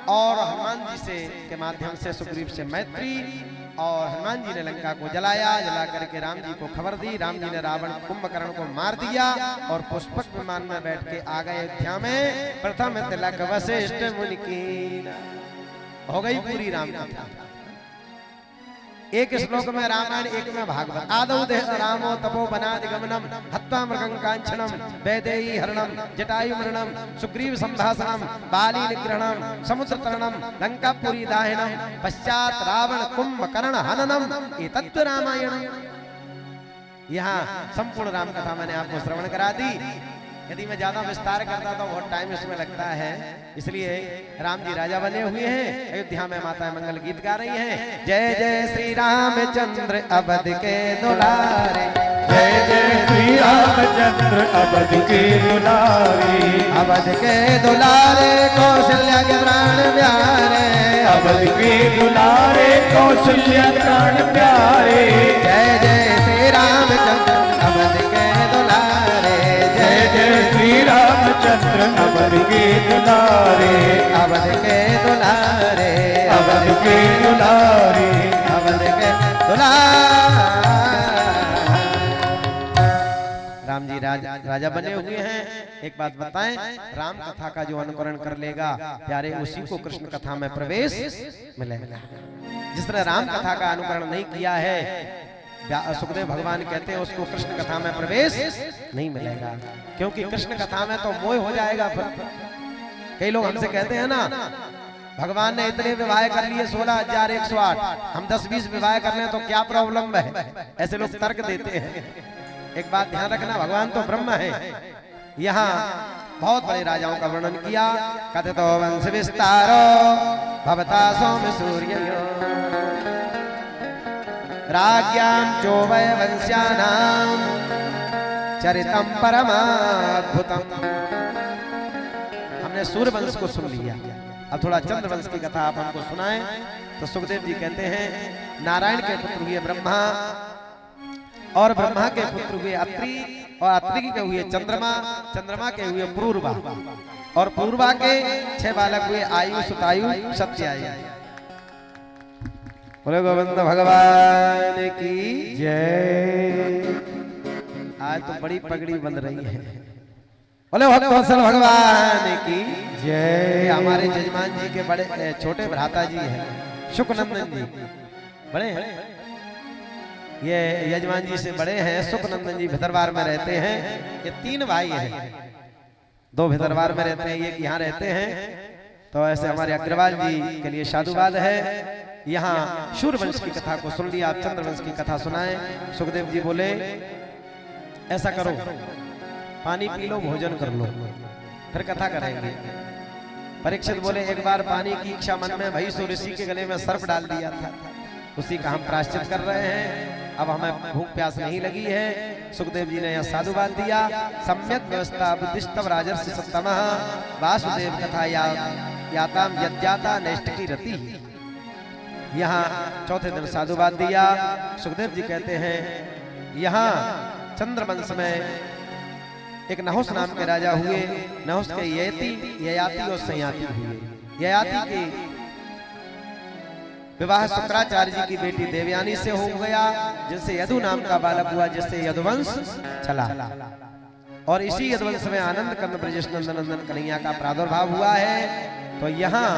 और हनुमान जी से के माध्यम से सुग्रीव से मैत्री, और हनुमान जी ने लंका को जलाया। जला करके राम जी को खबर दी। राम जी ने रावण कुंभकर्ण को मार दिया और पुष्पक विमान में बैठ के आ गए अयोध्या में। प्रथम तिलक वशिष्ठ मुनि की हो गई पूरी राम कथा। एक श्लोक में रामायण, एक में भागवत। आदौ देह रामो तपो बनादि गमनम हत्वा मृगं कांचनम वैदेही हरणम जटायु मरणम सुग्रीव संभाषणम बाली निग्रहणम समुद्र तरणम लंकापुरी दाहनम पश्चात रावण कुंभकर्ण हननम एतत् रामायण। यहाँ संपूर्ण राम कथा मैंने आपको श्रवण करा दी। यदि मैं ज्यादा विस्तार करता तो बहुत टाइम इसमें लगता है, इसलिए राम जी राजा बने हुए हैं। अयोध्या में माताएं मंगल गीत गा रही हैं। जय जय श्री रामचंद्र अवध के दुलारे, जय जय श्री रामचंद्र अवध के दुलारे, अवध के दुलारे कौशल्या के प्राण प्यारे, अवध के दुलारे कौशल्या प्राण प्यारे। जय जय श्री रामचंद्र अवध के दुलारे, जय जय श्री रामचंद्र अवध के दुलारे, अवध के दुलारे, अवध के दुलारे, अवध के दुलारे। राम जी राजा बने हुए हैं। एक बात बताएं, राम कथा का जो अनुकरण कर लेगा प्यारे उसी को कृष्ण कथा में प्रवेश मिलेगा। जिसने राम कथा का अनुकरण नहीं किया है, सुखदेव भगवान कहते हैं उसको कृष्ण कथा में प्रवेश नहीं मिलेगा, क्योंकि कृष्ण कथा में तो मोह हो जाएगा। कई लोग हमसे कहते हैं ना, भगवान ने इतने विवाह कर लिए 16,108, हम 10-20 विवाह कर लें तो क्या प्रॉब्लम है। ऐसे लोग तर्क देते हैं। एक बात ध्यान रखना, भगवान तो ब्रह्म है। यहाँ बहुत बड़े राजाओं का वर्णन किया। कथितो वंश विस्तारो भवता सौम्य सूर्य राज्ञां चोवय वंश्यानां चरितम परमाद्भुतम। हमने सूर्य वंश को सुन लिया, अब थोड़ा चंद्र वंश की कथा आप हमको सुनाएं। तो सुखदेव जी कहते हैं, नारायण के पुत्र हुए ब्रह्मा, और ब्रह्मा के पुत्र हुए अत्रि, और अत्रि के हुए चंद्रमा, चंद्रमा के हुए पूर्वा, और पूर्वा के 6 बालक हुए आयु, सुतायु, सत्यायु। बोले गोविंद भगवान की जय। आज तो बड़ी पगड़ी बन रही है। बोले भक्तवत्सल भगवान की जय। हमारे जजमान जी के बड़े छोटे भ्राता जी हैं, शुकनंदन जी, बड़े हैं। ये यजमान जी से बड़े हैं, सुखनंदन जी भितरवार में रहते हैं। ये 3 भाई हैं, 2 भितरवार में रहते हैं, एक यहाँ रहते हैं। तो ऐसे हमारे अग्रवाल जी के लिए साधुवाद है। यहाँ सूर्यवंश की कथा को सुन लिया, आप चंद्रवंश की कथा सुनाएं। सुखदेव जी बोले ऐसा करो, पानी पी लो, भोजन कर लो, फिर कथा करेंगे। परीक्षित बोले एक बार पानी की इच्छा मन में भई सो ऋषि के गले में सर्प डाल दिया था, उसी का हम प्रायश्चित कर रहे हैं। अब हमें भूख प्यास नहीं लगी है। सुखदेव जी ने यह साधुवाद दिया। सम्यक व्यवस्था बुद्धिस्तव राजर्षि सत्तमः वासुदेव कथा याताम यज्ञाता नैष्टिकी रति। यहाँ चौथे दिन साधुवाद दिया। सुखदेव जी कहते हैं यहाँ चंद्रवंश में एक नहुस नाम के राजा हुए। नहुस के ययाति और संयाति हुए। ययाति के विवाह शुक्राचार्य जी की बेटी देवयानी से हो गया, जिससे यदु नाम का बालक हुआ, जिससे यदुवंश चला। और इसी यदुवंश में आनंद कंद ब्रजेश नंदन नंदन कन्हैया का प्रादुर्भाव हुआ है। तो यहाँ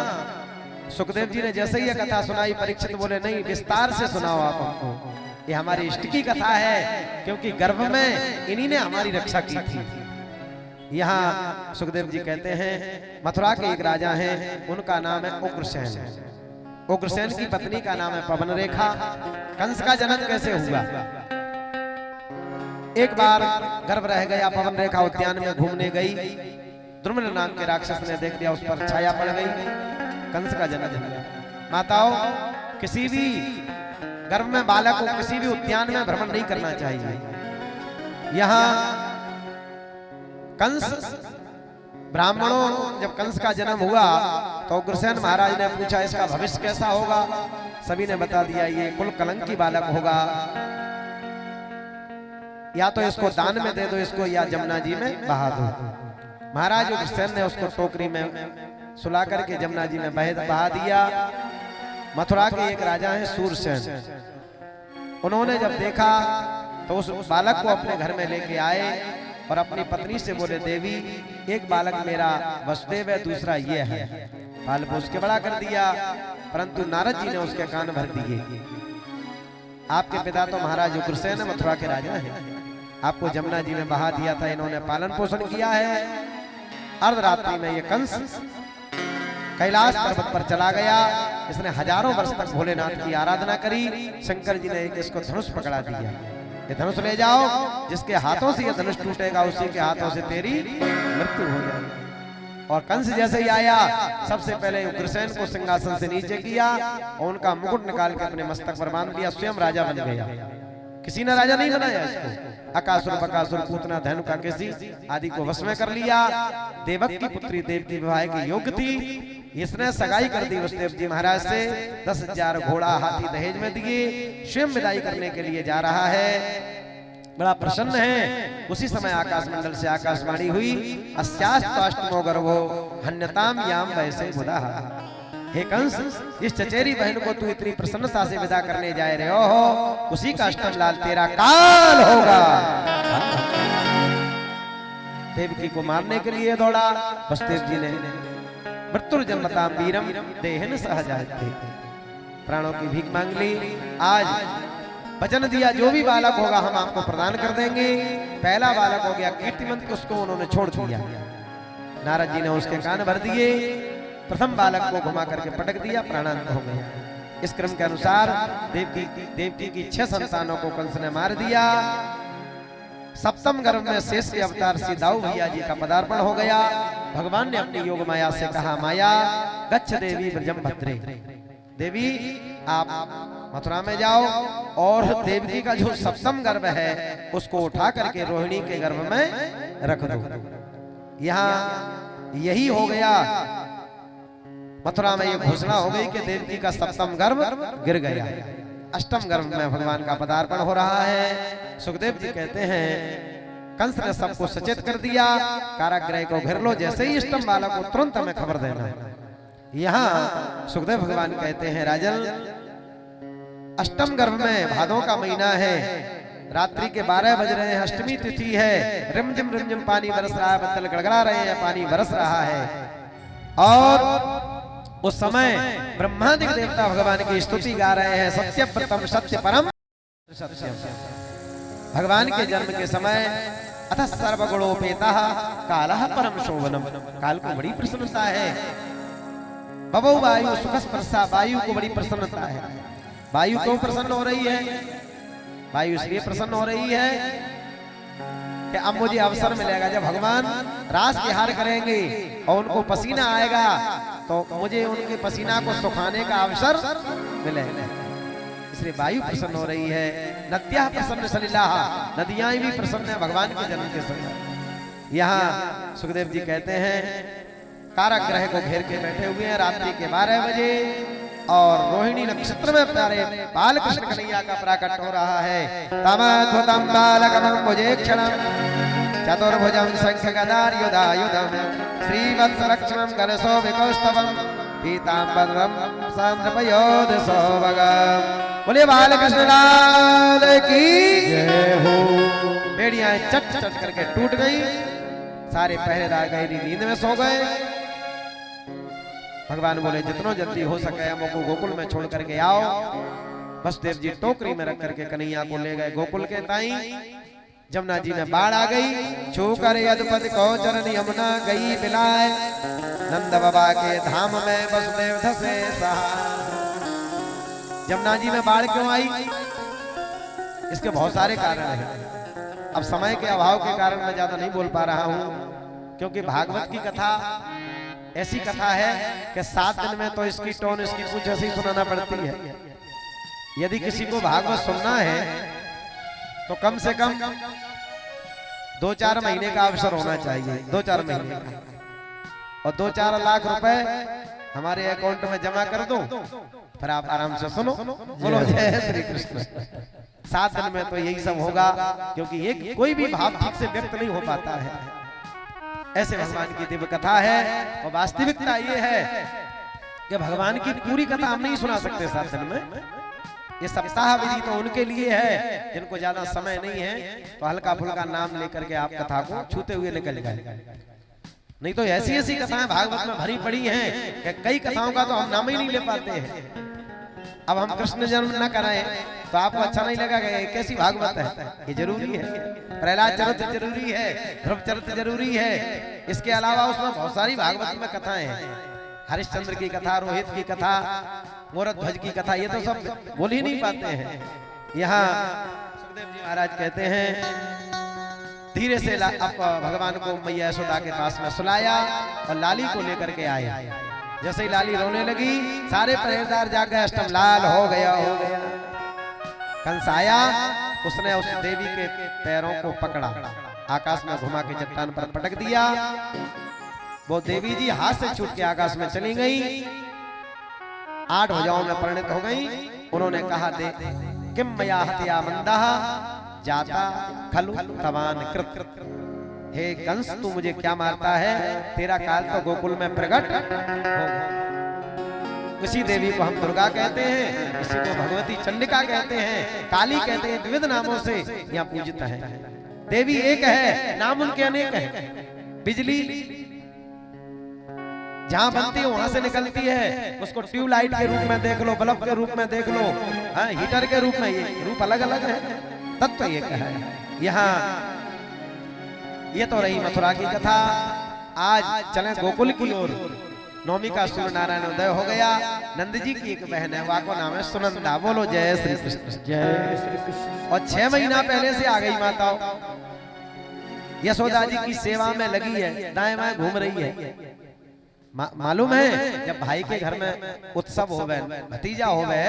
सुखदेव जी ने जैसे ही यह कथा सुनाई, परीक्षित बोले नहीं विस्तार से सुनाओ आप हमको, ये हमारी इष्ट की कथा है, क्योंकि गर्भ में इन्हीं ने हमारी रक्षा की थी। यहाँ सुखदेव जी कहते हैं मथुरा के एक राजा हैं, उनका नाम है उग्रसेन। उग्रसेन की पत्नी का नाम है पवन रेखा। कंस का जन्म कैसे हुआ? एक बार गर्भ रह गया, पवन रेखा उद्यान में घूमने गई। द्रुमन नाम के राक्षस ने देख लिया, उस पर छाया पड़ गई, कंस का जन्म हुआ। माताओं, किसी भी गर्भ में बालक को किसी भी उद्यान में भ्रमण नहीं करना चाहिए। यहाँ कंस ब्राह्मणों, जब कंस का जन्म हुआ तो उग्रसेन महाराज ने पूछा इसका भविष्य कैसा होगा? सभी ने बता दिया ये कुल कलंकी बालक होगा, या तो इसको दान में दे दो इसको, या जमुना जी में बहा दो। महाराज उग्रसेन ने उसको टोकरी में सुला करके जमुना जी में बहा दिया। मथुरा के एक राजा हैं सूरसेन, उन्होंने जब देखा तो उस बालक को अपने घर में लेके आए और अपनी पत्नी से बोले देवी एक बालक मेरा वसुदेव है, दूसरा ये है। पाल पोस के बड़ा कर दिया, परंतु नारद जी ने उसके कान भर दिए। आपके पिता तो महाराज उग्रसेन मथुरा के राजा हैं, आपको जमुना जी में बहा दिया था, इन्होंने पालन पोषण किया है। अर्धरात्रि में ये कंस कैलाश पर्वत पर चला गया। इसने हजारों वर्ष तक भोलेनाथ की आराधना करी। शंकर जी ने इसको धनुष पकड़ा दिया, ये धनुष ले जाओ, जिसके हाथों से ये धनुष टूटेगा उसी के हाथों से तेरी मृत्यु हो जाएगी। और कंस जैसे ही आया, सबसे पहले उग्रसेन को सिंहासन से नीचे किया और उनका मुकुट निकाल के अपने मस्तक पर बांध दिया, स्वयं राजा बन गया। किसी ने राजा नहीं बनाया इसको। अकासुर बकासुर पूतना धनुका किसी आदि को वश में कर लिया। देवक की पुत्री देवकी विवाह की योग्य थी, इसने सगाई कर दी वसुदेव जी महाराज से। 10,000 घोड़ा हाथी दहेज में दिए, स्वयं विदाई करने के लिए जा रहा है, बड़ा प्रसन्न है। उसी समय आकाश मंडल से आकाशवाणी हुई, अस्यास्तमो गर्भो हन्यताम याम वैसे बुधा। हे कंस, इस चचेरी बहन को तू इतनी प्रसन्नता से विदा करने जा रहे हो, उसी का अष्टम लाल तेरा काल होगा। देवकी को मारने के लिए दौड़ा। वसुदेव जी ने मृत्युर्जन्मताम वीरम देहन सहजाते, प्राणों की भीख मांग ली। आज वचन दिया जो भी बालक होगा हम आपको प्रदान कर देंगे। पहला बालक हो गया कीर्तिमंत, उसको उन्होंने छोड़ दिया। नारद जी ने उसके कान भर दिए। प्रथम बालक को घुमा करके पटक दिया, प्राणांत हो गया। इस क्रम के अनुसार देवकी की 6 संतानों को कंस ने मार दिया। सप्तम गर्भ में शेष के अवतार श्री दाऊ भैया जी का पदार्पण हो गया। भगवान ने अपनी योग माया से कहा, माया गच्छ देवी ब्रजम भद्रे, देवी आप मथुरा में जाओ और देवकी का जो सप्तम गर्भ है उसको उठा करके रोहिणी के गर्भ में रख दो। यहाँ यही हो गया, मथुरा में ये घोषणा हो गई कि देवकी का सप्तम गर्भ गिर गया। अष्टम गर्भ में भगवान का पदार्पण हो रहा है। सुखदेव जी कहते हैं कंस ने सबको सचेत कर दिया, कारागृह को घेर लो, जैसे ही अष्टम बालक को तुरंत हमें खबर देना। यहाँ सुखदेव भगवान कहते हैं राजन, अष्टम गर्भ में भादों का महीना है, रात्रि के 12 बज रहे हैं, अष्टमी तिथि है, रिमझिम पानी बरस रहा है, बदल गड़गड़ा रहे हैं, पानी बरस रहा है। और उस समय ब्रह्मादिक देवता भगवान की स्तुति गा रहे हैं, सत्य प्रतम सत्य परम सत्यम। भगवान के जन्म के समय अथ सर्वगुणोपेता कालः परम शोभनम, काल को बड़ी प्रसन्नता है। बभौ वायु सुख स्पर्शा, वायु को बड़ी प्रसन्नता है। वायु क्यों प्रसन्न हो रही है? वायु इसलिए प्रसन्न हो रही है कि अब मुझे अवसर मिलेगा जब भगवान रास विहार करेंगे और उनको पसीना आएगा तो मुझे उनके पसीना को सुखाने का अवसर मिलेगा। इसलिए वायु प्रसन्न हो रही है, नद्या प्रसन्न सलिलाहा, नदियां भी प्रसन्न है भगवान के जन्म के समय। यहाँ सुखदेव जी कहते हैं कारागृह को घेर के बैठे हुए हैं रात्रि के 12 बजे और रोहिणी नक्षत्र में प्यारे बाल कृष्ण कन्हैया का प्राकट हो रहा है। तमद्भुतम बालकमं भुजेक्षणं चतुर्भुजं शंखगदायुधायुधं श्रीवत्सलक्ष्मणं गणसो विकौस्तवं पीताम्बरं सान्द्रपयोध सौभगम्। बोले बालकृष्ण लाल की जय हो। बेड़ियां चट चट करके टूट गई, सारे पहरेदार गहरी नींद में सो गए। भगवान बोले जितना जल्दी हो सके हमको गोकुल में छोड़ करके आओ। वसुदेव जी टोकरी में रख करके कन्हैया को ले गए गोकुल के ताई। जमुना जी में बाढ़ आ गई, छू कर यदुपति को चरण यमुना गई बिलाए। नंद बाबा के धाम में वसुदेव धसे सहाय। जमुना जी में बाढ़ क्यों आई? इसके बहुत सारे कारण हैं। अब समय के अभाव के कारण मैं ज्यादा नहीं बोल पा रहा हूँ, क्योंकि भागवत की कथा ऐसी कथा है कि 7 दिन में तो इसकी टोन इसकी कुछ ऐसी सुनाना पड़ती है। यदि किसी को भागवत सुनना है तो कम से कम 2-4 महीने का अवसर होना चाहिए, 2-4 महीने का, और 2-4 लाख रुपए हमारे अकाउंट में जमा कर दो, फिर आप आराम से सुनो। बोलो जय श्री कृष्ण। 7 दिन में तो यही सब होगा, क्योंकि एक कोई भी भाव ठीक से व्यक्त नहीं हो पाता है। ऐसे भगवान की दिव्य कथा है और वास्तविकता ये है कि भगवान की पूरी कथा हम नहीं सुना सकते 7 दिन में। ये सप्ताह विधि तो उनके लिए है जिनको ज्यादा समय नहीं है, तो हल्का फुल्का नाम लेकर के आप कथा को छूते हुए निकल जाए। नहीं तो ऐसी ऐसी कथाएं भागवत में भरी पड़ी हैं कि कई कथाओं का तो हम नाम ही नहीं ले पाते हैं। अब हम कृष्ण जन्म न कराएं तो आपको अच्छा नहीं लगेगा कि कैसी भागवत है। ये जरूरी है, प्रहलाद चरित्र जरूरी है, ध्रुव चरित्र जरूरी है। इसके अलावा उसमें बहुत सारी भागवत में कथाएं हैं। हरिश्चंद्र की कथा, रोहित की कथा, मोरत ध्वज की कथा, ये तो सब बोल ही नहीं पाते हैं। यहाँ सुखदेव जी महाराज कहते हैं धीरे से भगवान को मैया यशोदा के पास में सुलाया और लाली को लेकर के आए। जैसे ही लाली रोने लगी सारे पहरेदार जाग गए, अष्टम लाल हो गया हो गया। कंस आया, उसने उस देवी के पैरों को पकड़ा, आकाश में घुमा के चट्टान पर पटक दिया। वो देवी जी हाथ से छूट के आकाश में चली गई, 8 भुजाओं में परिणत हो गई। उन्होंने कहा दे किम मया हत्या मंदः जाता खलु तवान कृत। हे कंस तू मुझे क्या मारता है, तेरा काल तो गोकुल में प्रकट हो गया। उसी देवी को हम दुर्गा कहते हैं, इसी को भगवती चंडिका कहते हैं, काली कहते हैं, विविध नामों से यहाँ पूजित है। देवी एक है, नाम उनके अनेक है। बिजली जहाँ बनती है वहां से निकलती है, उसको ट्यूबलाइट के रूप में देख लो, बल्ब के रूप में देख लो, हीटर के रूप में, ये रूप अलग अलग है, तत्व एक है। यहाँ ये तो रही मथुरा की कथा। आज चलें गोकुल की ओर। नवमी का सूर्य नारायण उदय हो गया। नंद जी की एक बहन है, वाको नाम है सुनंदा। बोलो जय श्री कृष्ण। जय श्री कृष्ण। और 6 महीना पहले से आ गई माताओं, यशोदा जी की सेवा में लगी है, दाएं बाएं घूम रही है। मालूम है जब भाई के घर में उत्सव होवे, भतीजा होवे,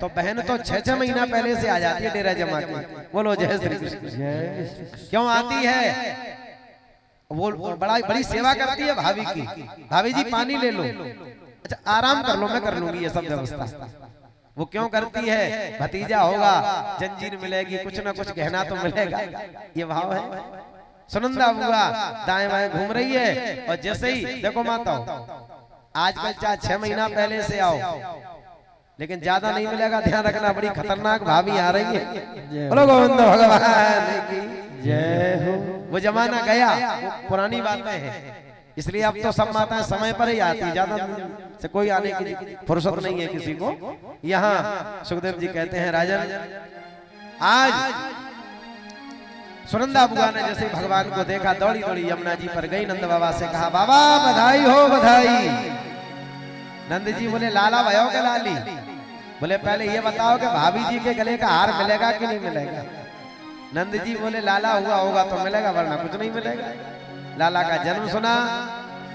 तो बहन तो 6-6 महीना पहले से आ जाती है डेरा जमा के। बोलो जय श्री कृष्ण। क्यों आती है? वो बड़ी सेवा करती है भाभी की। भाभी जी पानी ले लो, अच्छा आराम कर लो, मैं कर लूंगी ये सब व्यवस्था। वो क्यों करती है? भतीजा होगा, जंजीर मिलेगी, कुछ ना कुछ गहना तो मिलेगा, ये भाव है। सुनंदा बुआ दाएं बाएं घूम रही है, और जैसे ही देखो माताओं, आजकल चाहे 6 महीना पहले से आओ, लेकिन ज्यादा नहीं मिलेगा, ध्यान रखना, बड़ी खतरनाक भाभी आ रही है। बोलो गोविंद भगवान की जय हो। वो जमाना गया, वो पुरानी बातें हैं। इसलिए अब तो सब माताएं समय पर ही आती, ज्यादा से कोई आने की फुर्सत नहीं है किसी को। यहाँ सुखदेव जी कहते हैं राजन, आज सुनंदा बुआ ने जैसे भगवान को देखा, दौड़ी दौड़ी यमुना जी पर गई, नंद बाबा से कहा बाबा बधाई हो बधाई। नंद जी बोले लाला भयो के लाली। बोले पहले ये बताओ कि भाभी जी के गले का हार मिलेगा कि नहीं मिलेगा? नंद जी बोले लाला हुआ होगा तो मिलेगा, वरना कुछ नहीं मिलेगा। लाला का जन्म सुना,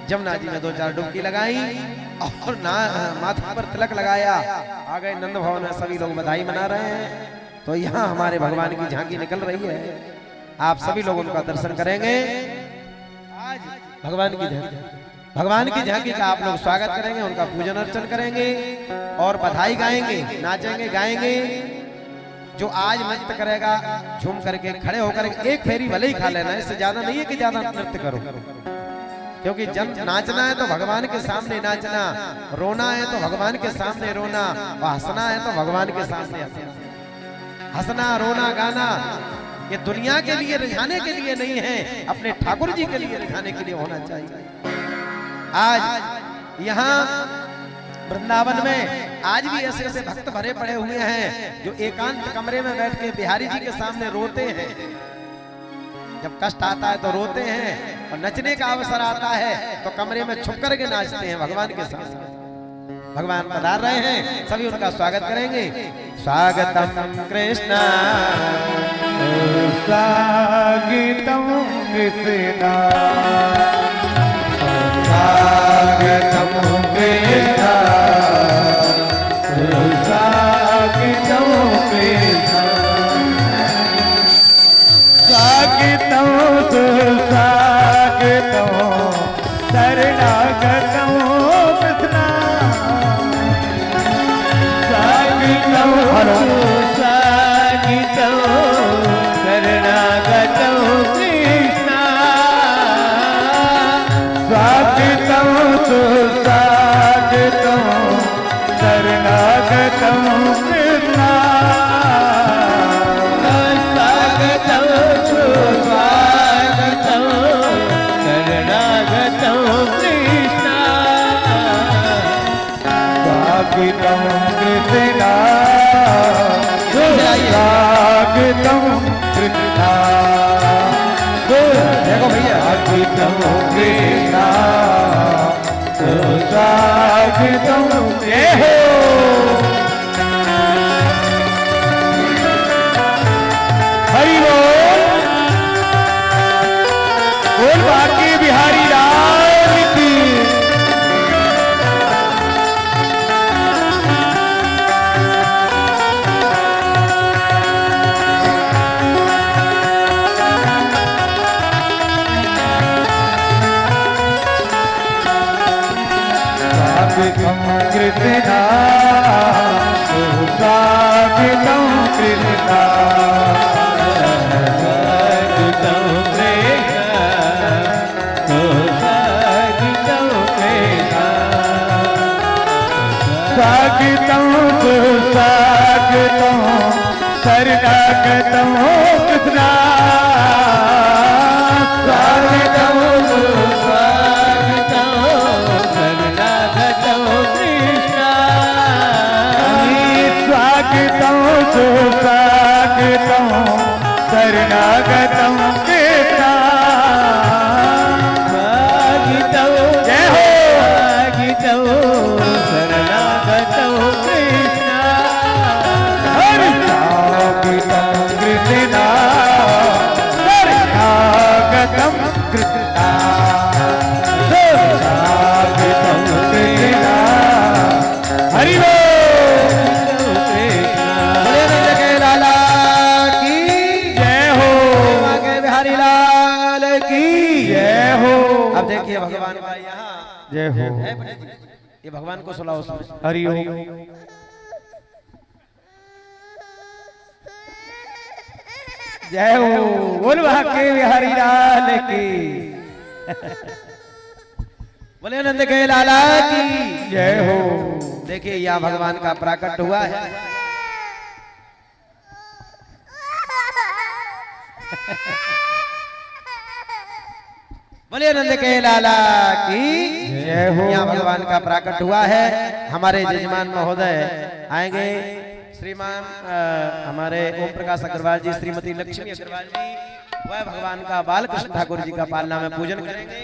जमुना जी में 2-4 डुबकी लगाई और माथा पर तिलक लगाया। आ गए नंद भवन में, सभी लोग बधाई मना रहे हैं। तो यहाँ हमारे भगवान की झांकी निकल रही है, आप सभी लोग उनका दर्शन करेंगे। आज भगवान की झांकी का आप लोग स्वागत करेंगे, उनका पूजन अर्चन करेंगे और बधाई गाएंगे, नाचेंगे गाएंगे। जो आज नृत्य करेगा झूम करके खड़े होकर एक फेरी भले ही खा लेना, इससे ज्यादा नहीं है कि ज्यादा नृत्य करो, क्योंकि जब नाचना है तो भगवान के सामने नाचना, रोना है तो भगवान के सामने रोना, और हंसना है तो भगवान के सामने हंसना, रोना, गाना ये दुनिया के लिए रिझाने के लिए नहीं है, अपने ठाकुर जी के लिए रिझाने के लिए होना चाहिए। आज यहाँ वृंदावन में आज भी ऐसे ऐसे भक्त भरे पड़े हुए हैं जो एकांत कमरे में बैठ के बिहारी जी के सामने रोते हैं। जब कष्ट आता है तो रोते हैं, और नचने का अवसर आता है तो कमरे में छुप करके नाचते हैं भगवान के सामने। भगवान पधार रहे हैं, सभी उनका स्वागत करेंगे। स्वागतम कृष्णा, स्वागतम कृष्णा, स्वागतम कृष्णा, स्वागतम कृष्णा, स्वागतम सुस्वागतम शरणागतम कृष्णा, स्वागतम स्वागतम शरणागतम कृष्णा, स्वागतम सुस्वागतम शरणागतम कृष्णा, स्वागतम सुस्वागतम शरणागतम कृष्णा, स्वागतम कृष्णा, स्वागतम कृष्णा, देखो भैया, स्वागतम कृष्णा, स्वागतम जय हो। हरि बोल बाकी बिहारी राम की। स्वागतम कृष्णा, स्वागतम कृष्णा, स्वागतम कृष्णा, स्वागतम कृष्णा, स्वागतम सुस्वागतम शरणागतम कृष्णा, स्वागतम सुस्वागतम शरणागतम कृष्णा, स्वागतम सुस्वागतम शरणागतम कृष्णा, स्वागतम जय हो। स्वागतम शरणागतम कृष्णा, हरि स्वागतम कृष्णा, शरणागतम कृष्णा, स्वागतम कृष्णा, हरि बोल। भोलेनाथ के लाला की जय हो, के बिहारी लाल की जय हो। अब देखिए भगवान का यहाँ जय हो, ये भगवान को सुनाओ उसमें। हरि ओम। जय हो, बोल बाकी बिहारी लाल की। बोले नंद के लाला की जय हो। देखिए यहाँ भगवान का प्राकट हुआ है। बोले नंद के लाला की जय हो। यहाँ भगवान का प्राकट हुआ है। हमारे जजमान महोदय आएंगे, श्रीमान हमारे ओम प्रकाश अग्रवाल जी, श्रीमती लक्ष्मी अग्रवाल जी, वह भगवान का बालकृष्ण ठाकुर जी का पालना में पूजन करेंगे।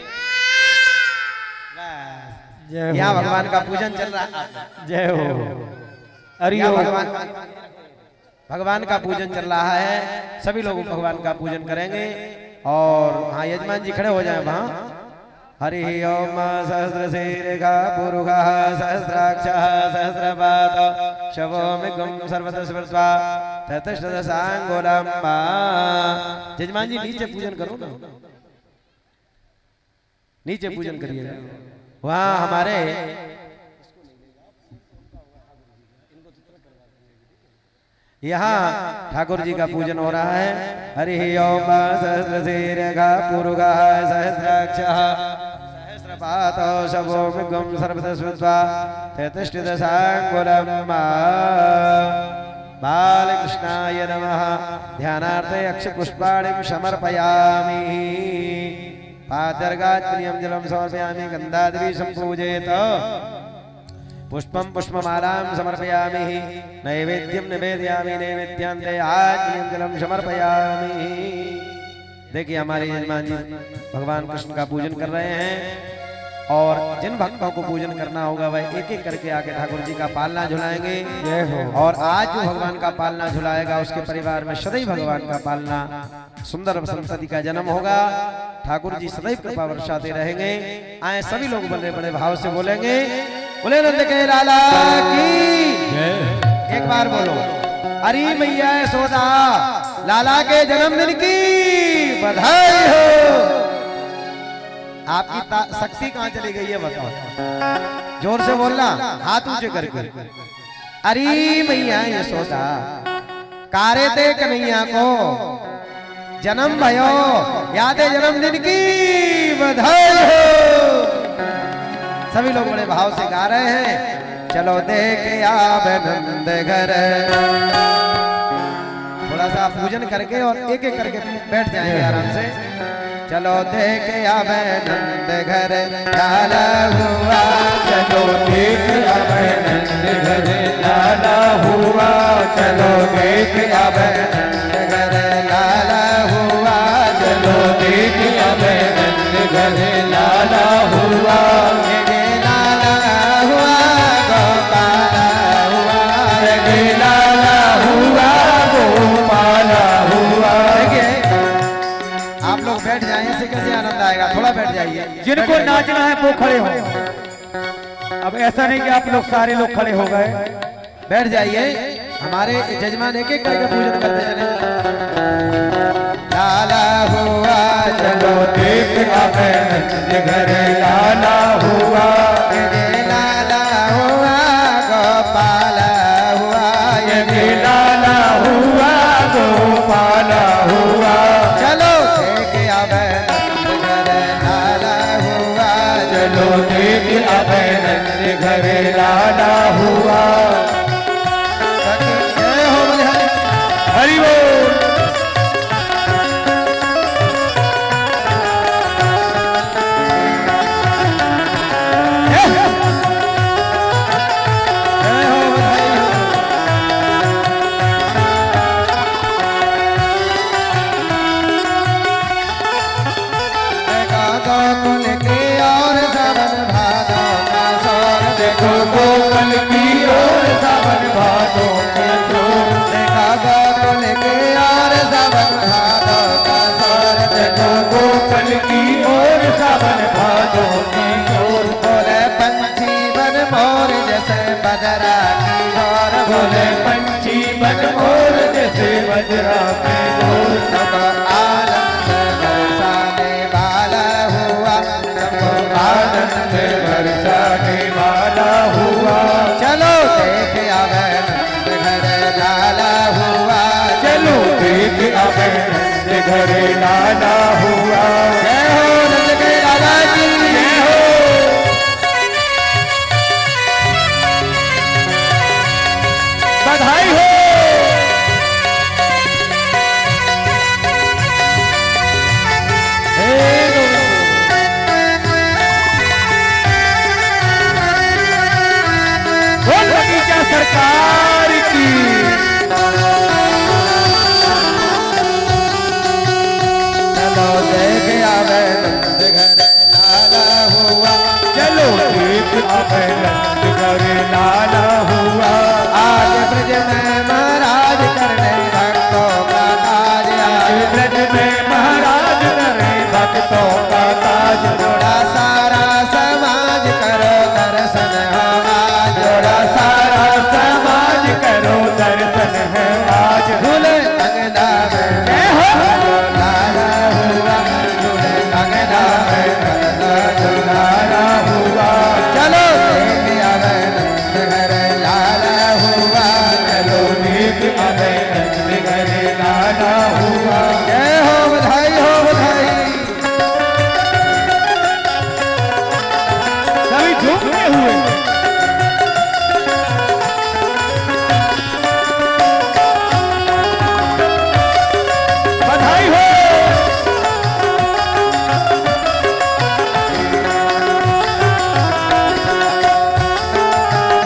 यहाँ भगवान का पूजन चल रहा है। जय हो, हरि यहाँ ओम। भगवान का पूजन चल रहा है, सभी लोग भगवान का पूजन करेंगे। और हाँ यजमान जी खड़े हो जाए वहां। हरि ओम सहस्रशीर्षः पुरुषः सहस्राक्षः सहस्रपाद शवोमिगं सर्वतः स्मृत्वा ततस्तदसांगोलम्। यजमान जी नीचे पूजन करो ना, नीचे पूजन करिए। वहाँ हमारे यहाँ ठाकुर जी का पूजन हो रहा है। हरि ओम सहस्रशीर्षः पुरुषः सहस्राक्षः सहस्रपादो शवोमिगं सर्वतः स्मृत्वा ततस्तदसांगोलम्। बालकृष्णाय नमः। ध्यानार्थे अक्षपुष्पाणिं समर्पयामि। पादर्गात्रियं जलं समर्पयामि। गन्धाद्रि सम्पूजयेत। पुष्पं पुष्पमालां समर्पयामि। नैवेद्यं निवेदयामि। नैवेद्यान्ते आत्मीयं जलं समर्पयामि। देखिए हमारे यजमान जी भगवान कृष्ण का पूजन कर रहे हैं। और जिन भक्तों को पूजन करना होगा वह एक एक करके आके ठाकुर जी का पालना झुलाएंगे। और आज जो भगवान का पालना झुलाएगा उसके परिवार में सदैव भगवान का पालना सुंदर संतति का जन्म होगा। ठाकुर जी सदैव कृपा वर्षाते रहेंगे। आए सभी लोग बड़े बड़े भाव से बोलेंगे, बोले नंद के लाला की। एक बार बोलो, अरे मैया यशोदा लाला के जन्मदिन की बधाई हो। आपकी शक्ति कहाँ चली गई है बताओ, जोर से बोलना, हाथ ऊंचे करके। अरे मैया यशोदा कारे ते कन्हैया को जन्म भयो, यादे जन्मदिन की बधाई हो। सभी लोग बड़े भाव से गा रहे हैं। चलो देख आब नंद घर। थोड़ा सा पूजन करके और एक एक करके बैठ जाएंगे आराम से। चलो देख आब नंद घर लाला हुआ। चलो देख अब नंद घर लाला हुआ। चलो देख अब नंद घर लाला हुआ। चलो देख अब नंद घर लाला हुआ। लाला हुआ गोपाला हुआ। लाला हुआ गोपाला हुआ। आप लोग बैठ जाएं, इससे कैसे आनंद आएगा, थोड़ा बैठ जाइए। जिनको नाचना है वो खड़े हो। अब ऐसा नहीं कि आप लोग सारे लोग खड़े हो गए। बैठ जाइए। हमारे जजमान एक एक करके पूजन करते चले। लाला हुआ चलो देख अब नंद घर लाला हुआ। लाला हुआ गोपाला हुआ। ये लाला हुआ गोपाला हुआ। चलो देख अब नंद घर लाला हुआ। चलो देख अब नंद घर लाला हुआ। जय हो बलिहारी। हरि बोल। जय हो बधाई हो। देखा गोकुल की और सावन भादों का सोर। देखो गोकुल की ओर सावन भादों के जोर। देखा गोकुल की और सावन भादों का सोर। देखो गोकुल की ओर सावन भादों के जोर। बोले पंछी बन मोर जैसे बदरा की ओर। बोले पंछी बन मोर जैसे बजरा के जोर। सब आनंद बरसाने वाला हुआ। सब आनंद बरसाने वाला हुआ। चलो देख आवे नंद घर लाला हुआ। चलो देख अब नंद घर लाला हुआ। जय हो नंद के लाला की। जय हो। बधाई हो। हे गोविंद। बोल बगीचा सरकार की। चलो देख आवे नंद घर लाला हुआ। चलो देख अब नंद घर लाला हुआ। आज ब्रज में महाराज करने सुने हुए बधाई हो।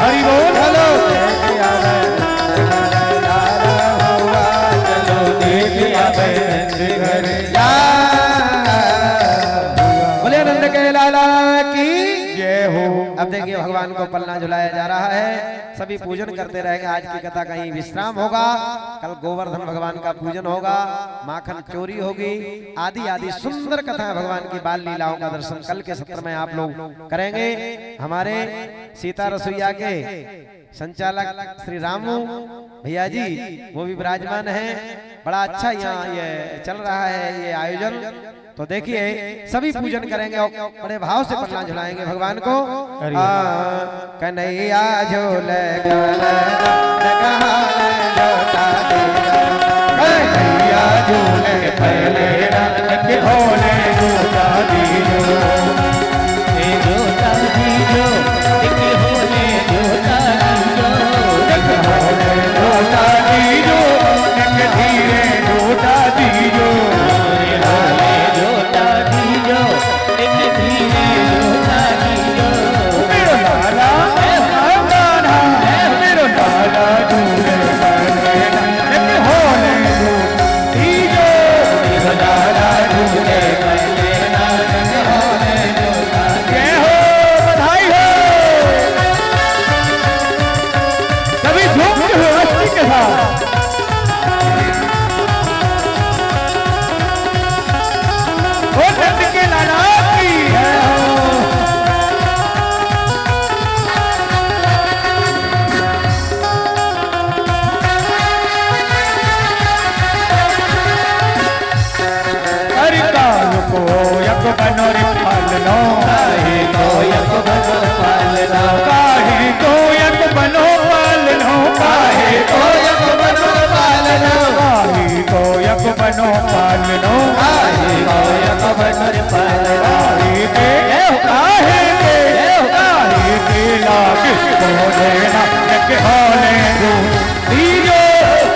हरि बोल। चलो बोले नंद के लाला की जय हो। अब देखिए भगवान को पलना झुलाया जा रहा है, सभी पूजन करते रहेंगे। आज की कथा कहीं विश्राम होगा, कल गोवर्धन भगवान का पूजन होगा, माखन चोरी होगी, आदि आदि सुंदर कथा भगवान की बाल लीलाओं का दर्शन कल के सत्र में आप लोग करेंगे। हमारे सीता रसोईया के संचालक श्री रामू भैया जी वो भी विराजमान हैं। बड़ा अच्छा यहाँ ये चल रहा है ये आयोजन। तो देखिए सभी पूजन करेंगे और बड़े भाव से पलना झुलाएंगे भगवान को। कन्हैया झूले कन्हैया झूले पहले रंग के होले जोता दीजो, जोता दीजो, एक होले जोता दीजो, एक होले जोता दीजो, एक धीरे जोता दीजो, होले जोता दीजो, एक धीरे जोता दीजो। मेरो लाला गाना मेरो लाला झूले पहले रंग के होले जोता दीजो, मेरो लाला झूले पहले रंग के होले जोता दीजो। जय हो। बधाई हो। सभी झूमते हुए मस्ती के साथ ओ नंद के लाला की जय हो। हरि काल को यक बनोर पालनो, काहे को यक बनो पालना, काहे को यक बनो पालनो, काहे को यक बनो पालना, काहे को यक बनो पालनो, काहे को यक बनो पालना। काहे के लागे बोलेना एक होले जो दीजो,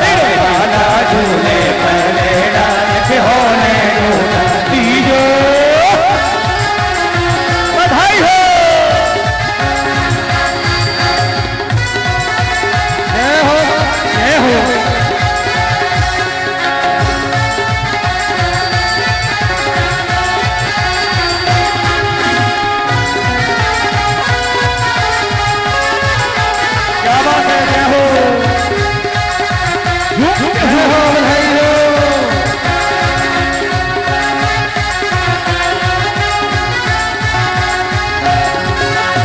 तेरे लाला झूले पहले एक होले जो दीजो। बधाई हो। जय हो जय हो। क्या बात है। जय हो। जय हो। बधाई हो।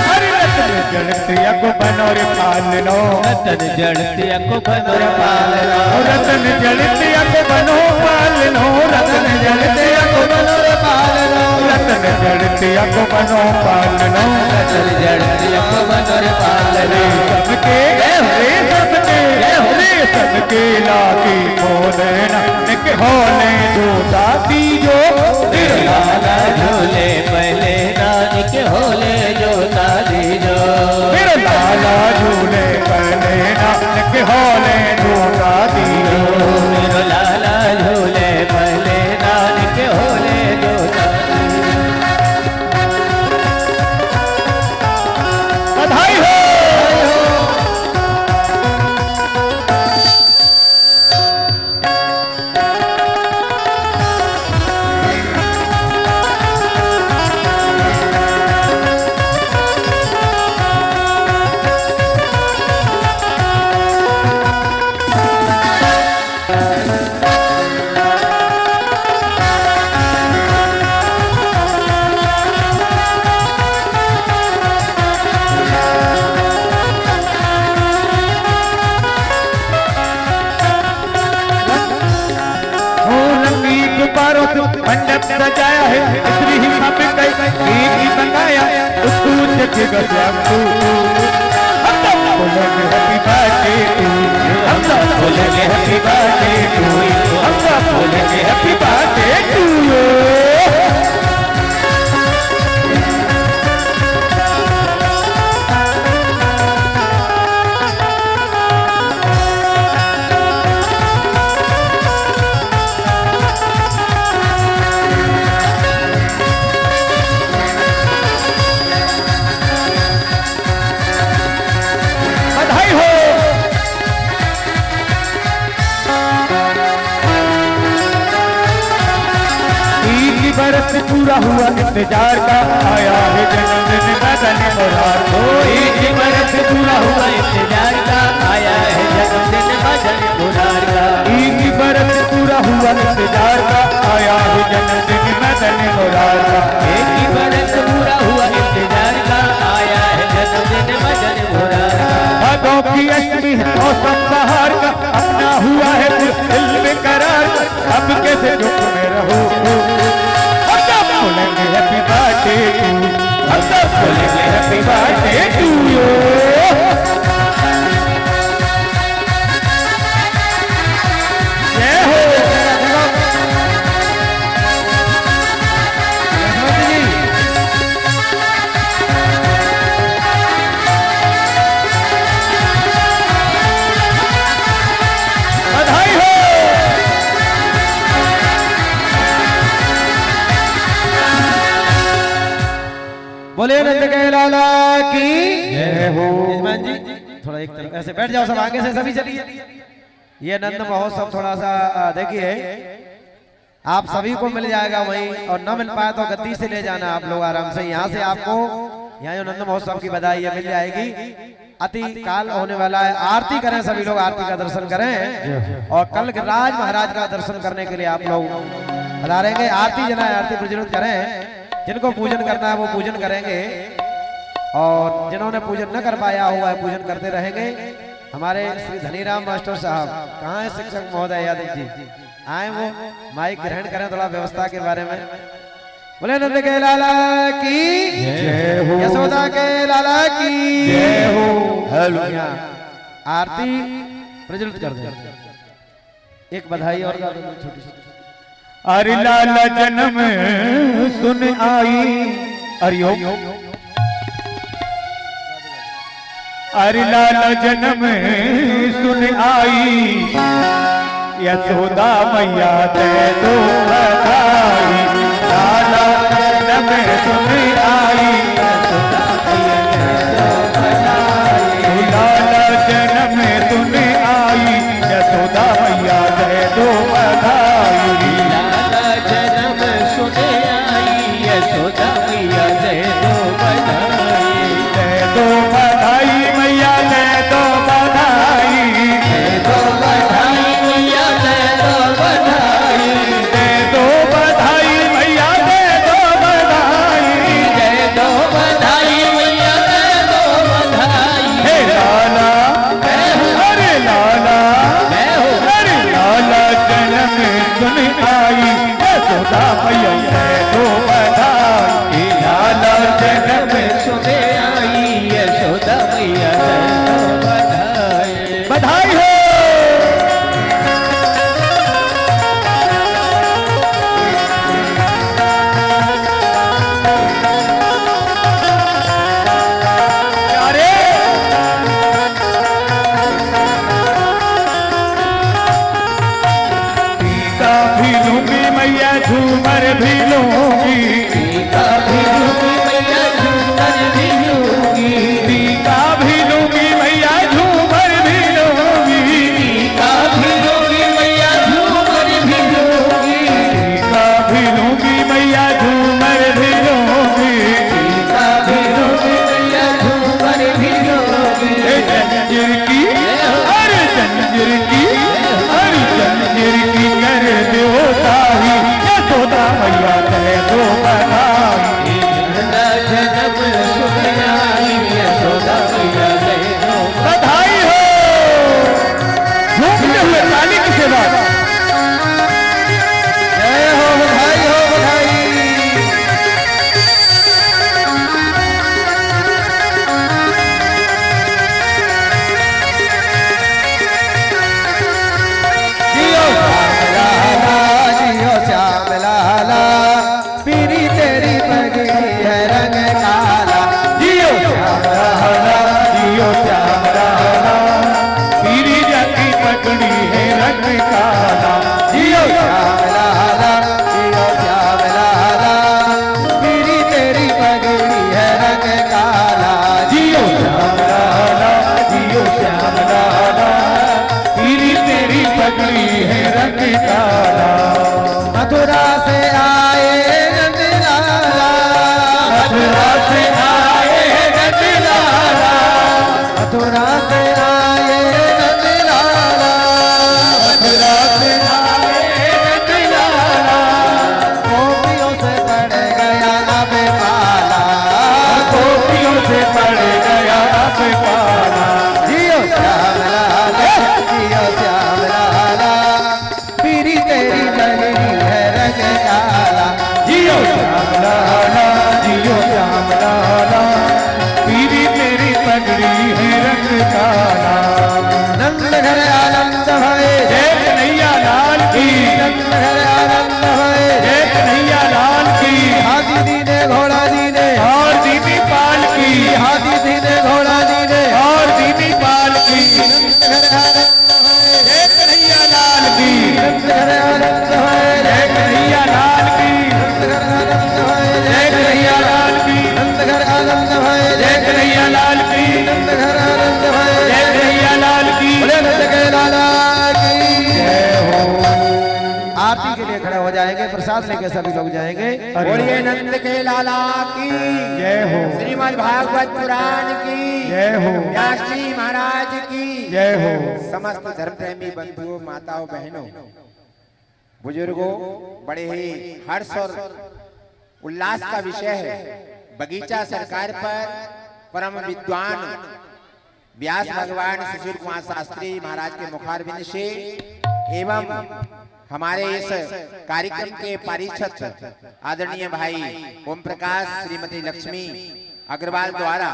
हरि रतन जड़ते अग बनोर पालनो, रतन जड़ते को बनो पालना, रतन जड़ते अग बनो पालनो, रतन जड़ते अग बनो पालनो, रतन जड़ते अग बनो पालनो, रतन जड़ते को बनो पालना। सबके सबके लागी बोलेना एक होले जोता दीजो, मेरो लाला झूले पहले नानिक होले जोता दीजो, मेरे लाला झूले पहले नानक होले जोता दीजो। मेरो लाला झूले पहले नानिक होले जोता दीजो। बधाई हो। मंडप सजाया है श्री सब कई बनाया उसको गजब हम सब बोलेंगे हैप्पी बर्थडे टू यू, हम सब बोलेंगे हैप्पी बर्थडे टू यू, हम सब बोलेंगे हैप्पी बर्थडे टू यू। पूरा हुआ इंतजार का, आया है जन्मदिन मदन मुरार को। एक बरस पूरा हुआ इंतजार का, आया है जन्मदिन मदन मुरार का। एक बरस पूरा हुआ इंतजार का, आया है जन्मदिन मदन मुरार का। एक बरस पूरा हुआ इंतजार का, आया है जन्मदिन मदन मुरार का। भादों की अष्टमी है मौसम बहार का, अपना हुआ है दिल में करार, अब कैसे दुख में रहो। हम सब बोलेंगे हैप्पी बर्थडे टू, हम सब बोलेंगे हैप्पी बर्थडे टू यू। जय हो बधाई हो। बोले नंद के लाला की जय हो। यजमान जी थोड़ा एक तरफ ऐसे बैठ जाओ, सब आगे से सभी चलिए। ये नंद महोत्सव थोड़ा सा देखिए, आप सभी को मिल जाएगा वहीं, और न मिल पाए तो गद्दी से ले जाना आप लोग आराम से। यहाँ से आपको यहाँ जो नंद महोत्सव की बधाई है मिल जाएगी। अति काल होने वाला है, आरती करें सभी लोग, आरती का दर्शन करें, और कल राज महाराज का दर्शन करने के लिए आप लोग पधारेंगे। आरती जना आरती प्रज्वलित करें, जिनको पूजन करना है वो पूजन करेंगे, और जिन्होंने पूजन न कर पाया हुआ है पूजन करते रहेंगे। हमारे श्री धनीराम मास्टर साहब कहाँ है, शिक्षक महोदय यादव जी आए, वो माइक ग्रहण करें थोड़ा व्यवस्था के बारे में। बोले नंद के लाला की जय हो, यशोदा के लाला की जय हो। हेलो, आरती प्रज्वलित कर दें। एक बधाई और गा दो छोटी सी। अरे लाला जन्म सुन आई, अरियो अरे लाला जन्म सुन आई, यशोदा मैया दे दो बधाई। लाला जन्म सुन आई, लाला जन्म सुन आई, यशोदा मैया दे दो बधाई। लाला जन्म सुने आई, यशोदा मैया दे दो बधाई। दे दो बधाई मैया दे दो बधाई, दे दो बधाई मैया दे दो बधाई। दे दो बधाई मैया दे दो बधाई। दे दो बधाई मैया दे दो बधाई। हे लाला अरे लाला अरे लाला जन्म सुन आई, यशोदा मैया दे दो बधाई। लाला जन्म सुने आई, यशोदा मैया दे दो बधाई। बधाई हो। अरे टीका भी लूंगी मैया, झूमर भी लूंगी। टीका भी लूंगी मैया, झूमर भी लूंगी। टीका भी लूंगी मैया, झूमर भी लूंगी। टीका भी लूंगी मैया, झूमर भी लूंगी। टीका भी लूंगी मैया, झूमर भी लूंगी। टीका भी लूंगी मैया, झूमर भी लूंगी। ए जंजीर की अरे जंजीर की अरे जंजीर की कर दो साही, यशोदा मैया दे दो बधाई। लाला जन्म सुने आई, यशोदा मैया दे दो बधाई हो। झूमते हुए ताली की सेवा। जय हो, बधाई हो, बधाई। जियो श्याम लाला, पीरी तेरी पगड़ी है रंग काला। जियो श्याम लाला, जियो श्याम लाला, पीरी जाती पगड़ी है रंग काला। जियो श्याम लाला, जियो श्याम लाला, पीरी तेरी पगड़ी है रंग काला। जियो श्याम लाला, जियो श्याम लाला, पीरी तेरी पगड़ी है रंग काला। मथुरा से आए नंद लाला, पगड़ी है रंग काला। नंद घर आनंद भय जय कन्हैया लाल की, नंद घर आनंद भय जय कन्हैया लाल की। हाथी दीने घोड़ा दीने और दीनी पाल की, हाथी दीने घोड़ा दीने और दीनी पाल की। नंद घर आनंद भय जय कन्हैया लाल की, नंद घर आनंद भय जय कन्हैया लाल की, नंद घर आनंद भय जय कन्हैया लाल की, नंद घर आनंद भय जय कन्हैया लाल की, नंद घर आनंद भय जय कन्हैया लाल की। बोले नंद के लाला की जय हो। आरती के लिए खड़े हो जाएंगे, प्रसाद लेके सभी लोग जाएंगे। बोलिए नंद के लाला की जय हो, श्रीमद् भागवत पुराण की जय हो, व्यास जी महाराज की जय हो। समस्त धर्म प्रेमी बंधुओं माताओं बहनों बुजुर्गों, बड़े ही हर्ष और उल्लास का विषय है। बगीचा सरकार पर परम विद्वान व्यास भगवान सुशील कुमार शास्त्री महाराज के मुखारबिंद से एवं हमारे इस कार्यक्रम के पारिषद आदरणीय भाई ओम प्रकाश श्रीमती लक्ष्मी अग्रवाल द्वारा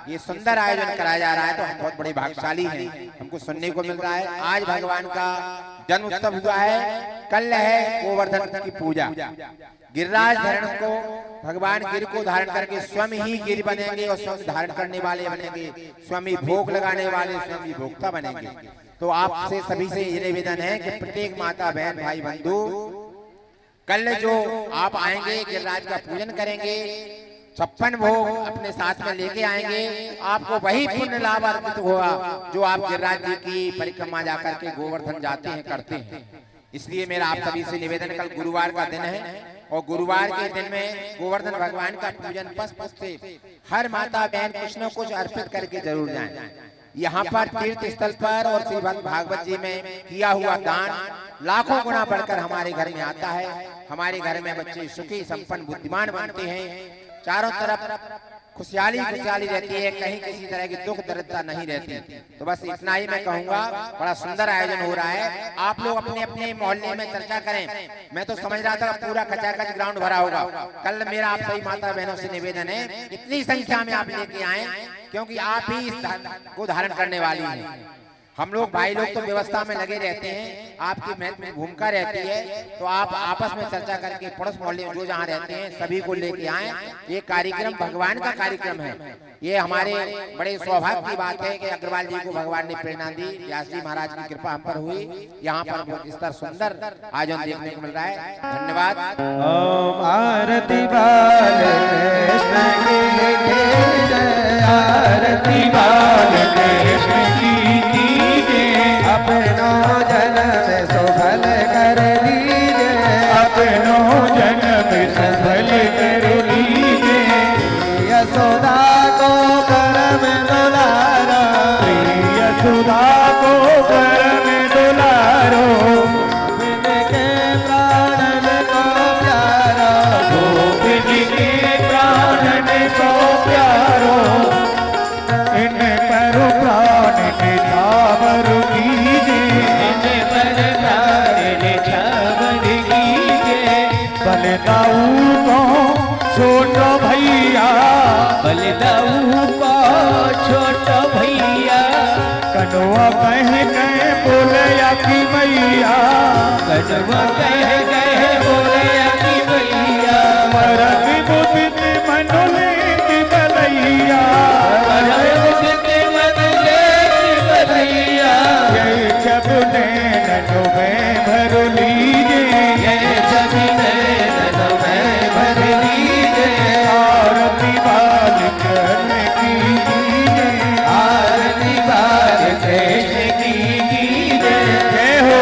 ये सुंदर आयोजन कराया जा रहा है, तो हम बहुत बड़े भाग्यशाली हैं, हमको सुनने को मिल रहा है। आज भगवान का जन्म उत्सव हुआ है, कल है गोवर्धन की पूजा। गिरिराज धारण को भगवान गिर को धारण करके स्वयं ही गिर बनेंगे और स्वयं धारण करने वाले बनेंगे, स्वयं ही भोग लगाने वाले स्वयं ही भोक्ता बनेंगे। तो आपसे सभी से ये निवेदन है कि प्रत्येक माता बहन भाई बंधु कल जो आप आएंगे गिरिराज का पूजन करेंगे, 56 भोग अपने साथ में लेके आएंगे, आपको वही पुण्य लाभ अर्पित होगा जो आप गिरिराज जी की परिक्रमा जाकर के गोवर्धन जाते हैं करते हैं। इसलिए मेरा आप सभी से निवेदन, कल गुरुवार का दिन है और गुरुवार के दिन में गोवर्धन भगवान का पूजन पुष्प से हर माता बहन कुछ न कुछ अर्पित करके जरूर जाएं। यहाँ पर तीर्थ स्थल पर और श्रीमद् भागवत जी में किया हुआ दान लाखों गुना बढ़कर हमारे घर में आता है। हमारे घर में बच्चे सुखी संपन्न बुद्धिमान बनते हैं, चारों तरफ खुशहाली खुशहाली रहती है, कहीं किसी तरह की दुख दरिद्रता नहीं रहती। तो बस इतना ही मैं कहूंगा, बड़ा सुंदर आयोजन हो रहा है। आप लोग अपने अपने मोहल्ले में चर्चा करें। मैं तो समझ रहा था पूरा खचाखच ग्राउंड भरा होगा। कल मेरा आप सभी माता बहनों से निवेदन है, इतनी संख्या में आप लेके आए, क्योंकि आप ही इस को धारण करने वाली हैं। हम लोग भाई लोग तो व्यवस्था में लगे रहते हैं, आपकी महत्वपूर्ण भूमिका रहती है, तो आप आपस में चर्चा करके पड़ोस मोहल्ले में जो जहाँ रहते हैं सभी को लेके आए। ये कार्यक्रम भगवान का कार्यक्रम है। ये हमारे बड़े सौभाग्य की बात है कि अग्रवाल जी को भगवान ने प्रेरणा दी, व्यास जी महाराज की कृपा हम पर हुई, यहाँ पर बहुत इस तरह सुंदर आयोजन देखने को मिल रहा है। धन्यवाद। ओम आरती बालकृष्ण की जय, आरती बालकृष्ण की अपनो जन्म सफल कर लीजिए, अपनो जन्म सफल कर लीजिए। यशोदा को करम दुलारो, यशोदा को करम दुलारो, गोविंद के प्राणन को प्यारो, गोविंद के प्राणन को प्यारो। इन पर प्राण निछावर बलदाऊ को छोटो भैया, बलदाऊ को छोटो भैया, कनवा कह गए बोले की मैया, कनवा कह गए बोले की मैया। मरद बुद्ध मनोलेत बलैया, मरद बुद्ध मनोलेत बलैया। ये जब नैनो में भर लीजिए, ये जब नैनो में भर लीजिए। आरती बालकृष्ण की कीजिए, आरती बालकृष्ण की कीजिए। जय हो।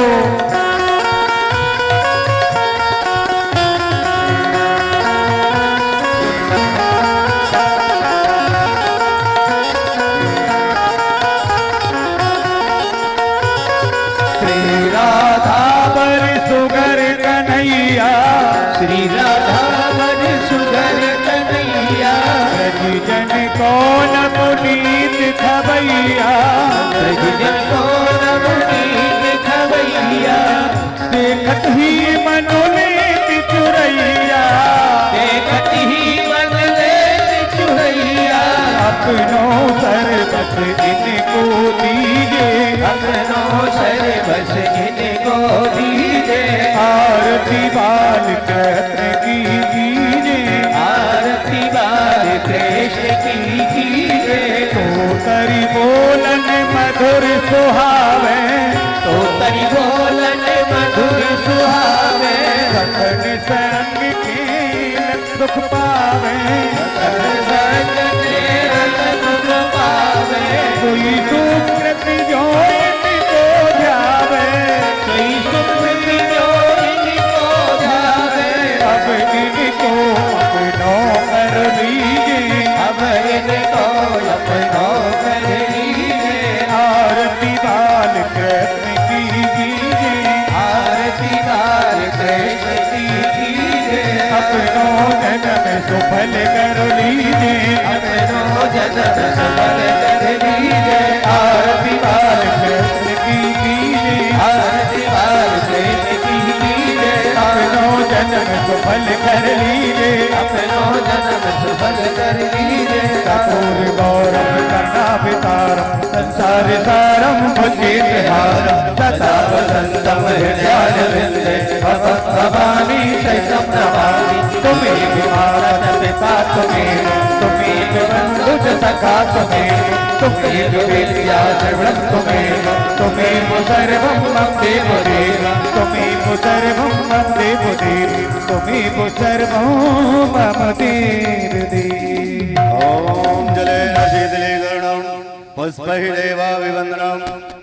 श्री राधा बर सुगर कन्हैया, श्री राधा बर सुगर कन्हैया। ब्रज जन कौन पुनीत खबैया, ब्रज जन कौन पुनीत खबैया। देखत ही मनोलेत चुरैया, देखत ही मनोलेत चुरैया। अपनो सर बस इनको दीजे, अपनों सर्वस इनको दीजे, आरती बाल कृष्ण की कीजे, आरती बाल कृष्ण की कीजे। तो तरी बोलन मधुर सुहावे, तो तरी बोलन मधुर सुहावे, सखन संग खेल सुख पावे, संग खेल सुख पावे, कोई सुकृत जो इनको ध्यावे, कोई सुकृति जो इनको ध्यावे। अब इनको अपनों कर लीजिए, अब इनको अपनों कर लीजिए, आरती बाल कृष्ण की कीजिए, आरती बाल कृष्ण की कीजिए। अपनों जन्म सुफल कर लीजिए, अपनों जन्म सफल कर लीजिए, आरती बाल कृष्ण की कीजिए, आरती बाल कृष्ण की कीजिए। अपनों जन्म सुफल कर लीजिए, अपनों जन्म सफल कर लीजिए। कपूर गौरव कर्णाभितारम संसार सारम भुजगेन्द्रहारम सदा वसंतम हृदयारविंदे भवानी शैशम नमामि। तुम्हें भारत पिता तुम्हें, तुम्हें बंधुज सखा तुम्हें, तुम्हें विद्या सर्वम तुम्हें, तुम्हें सर्वम मम देव देव, तुम्हें सर्वम मम देव देव, तुम्हें सर्वम मम देव देव। ओम जलेन शीतलीकरणं पुष्पैः देवाभिवन्दनं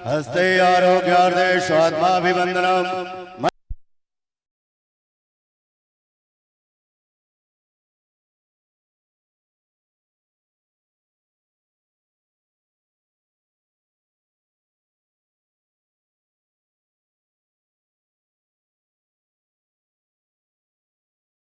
हस्ते आरोग्यार्थे स्वात्माभिवन्दनं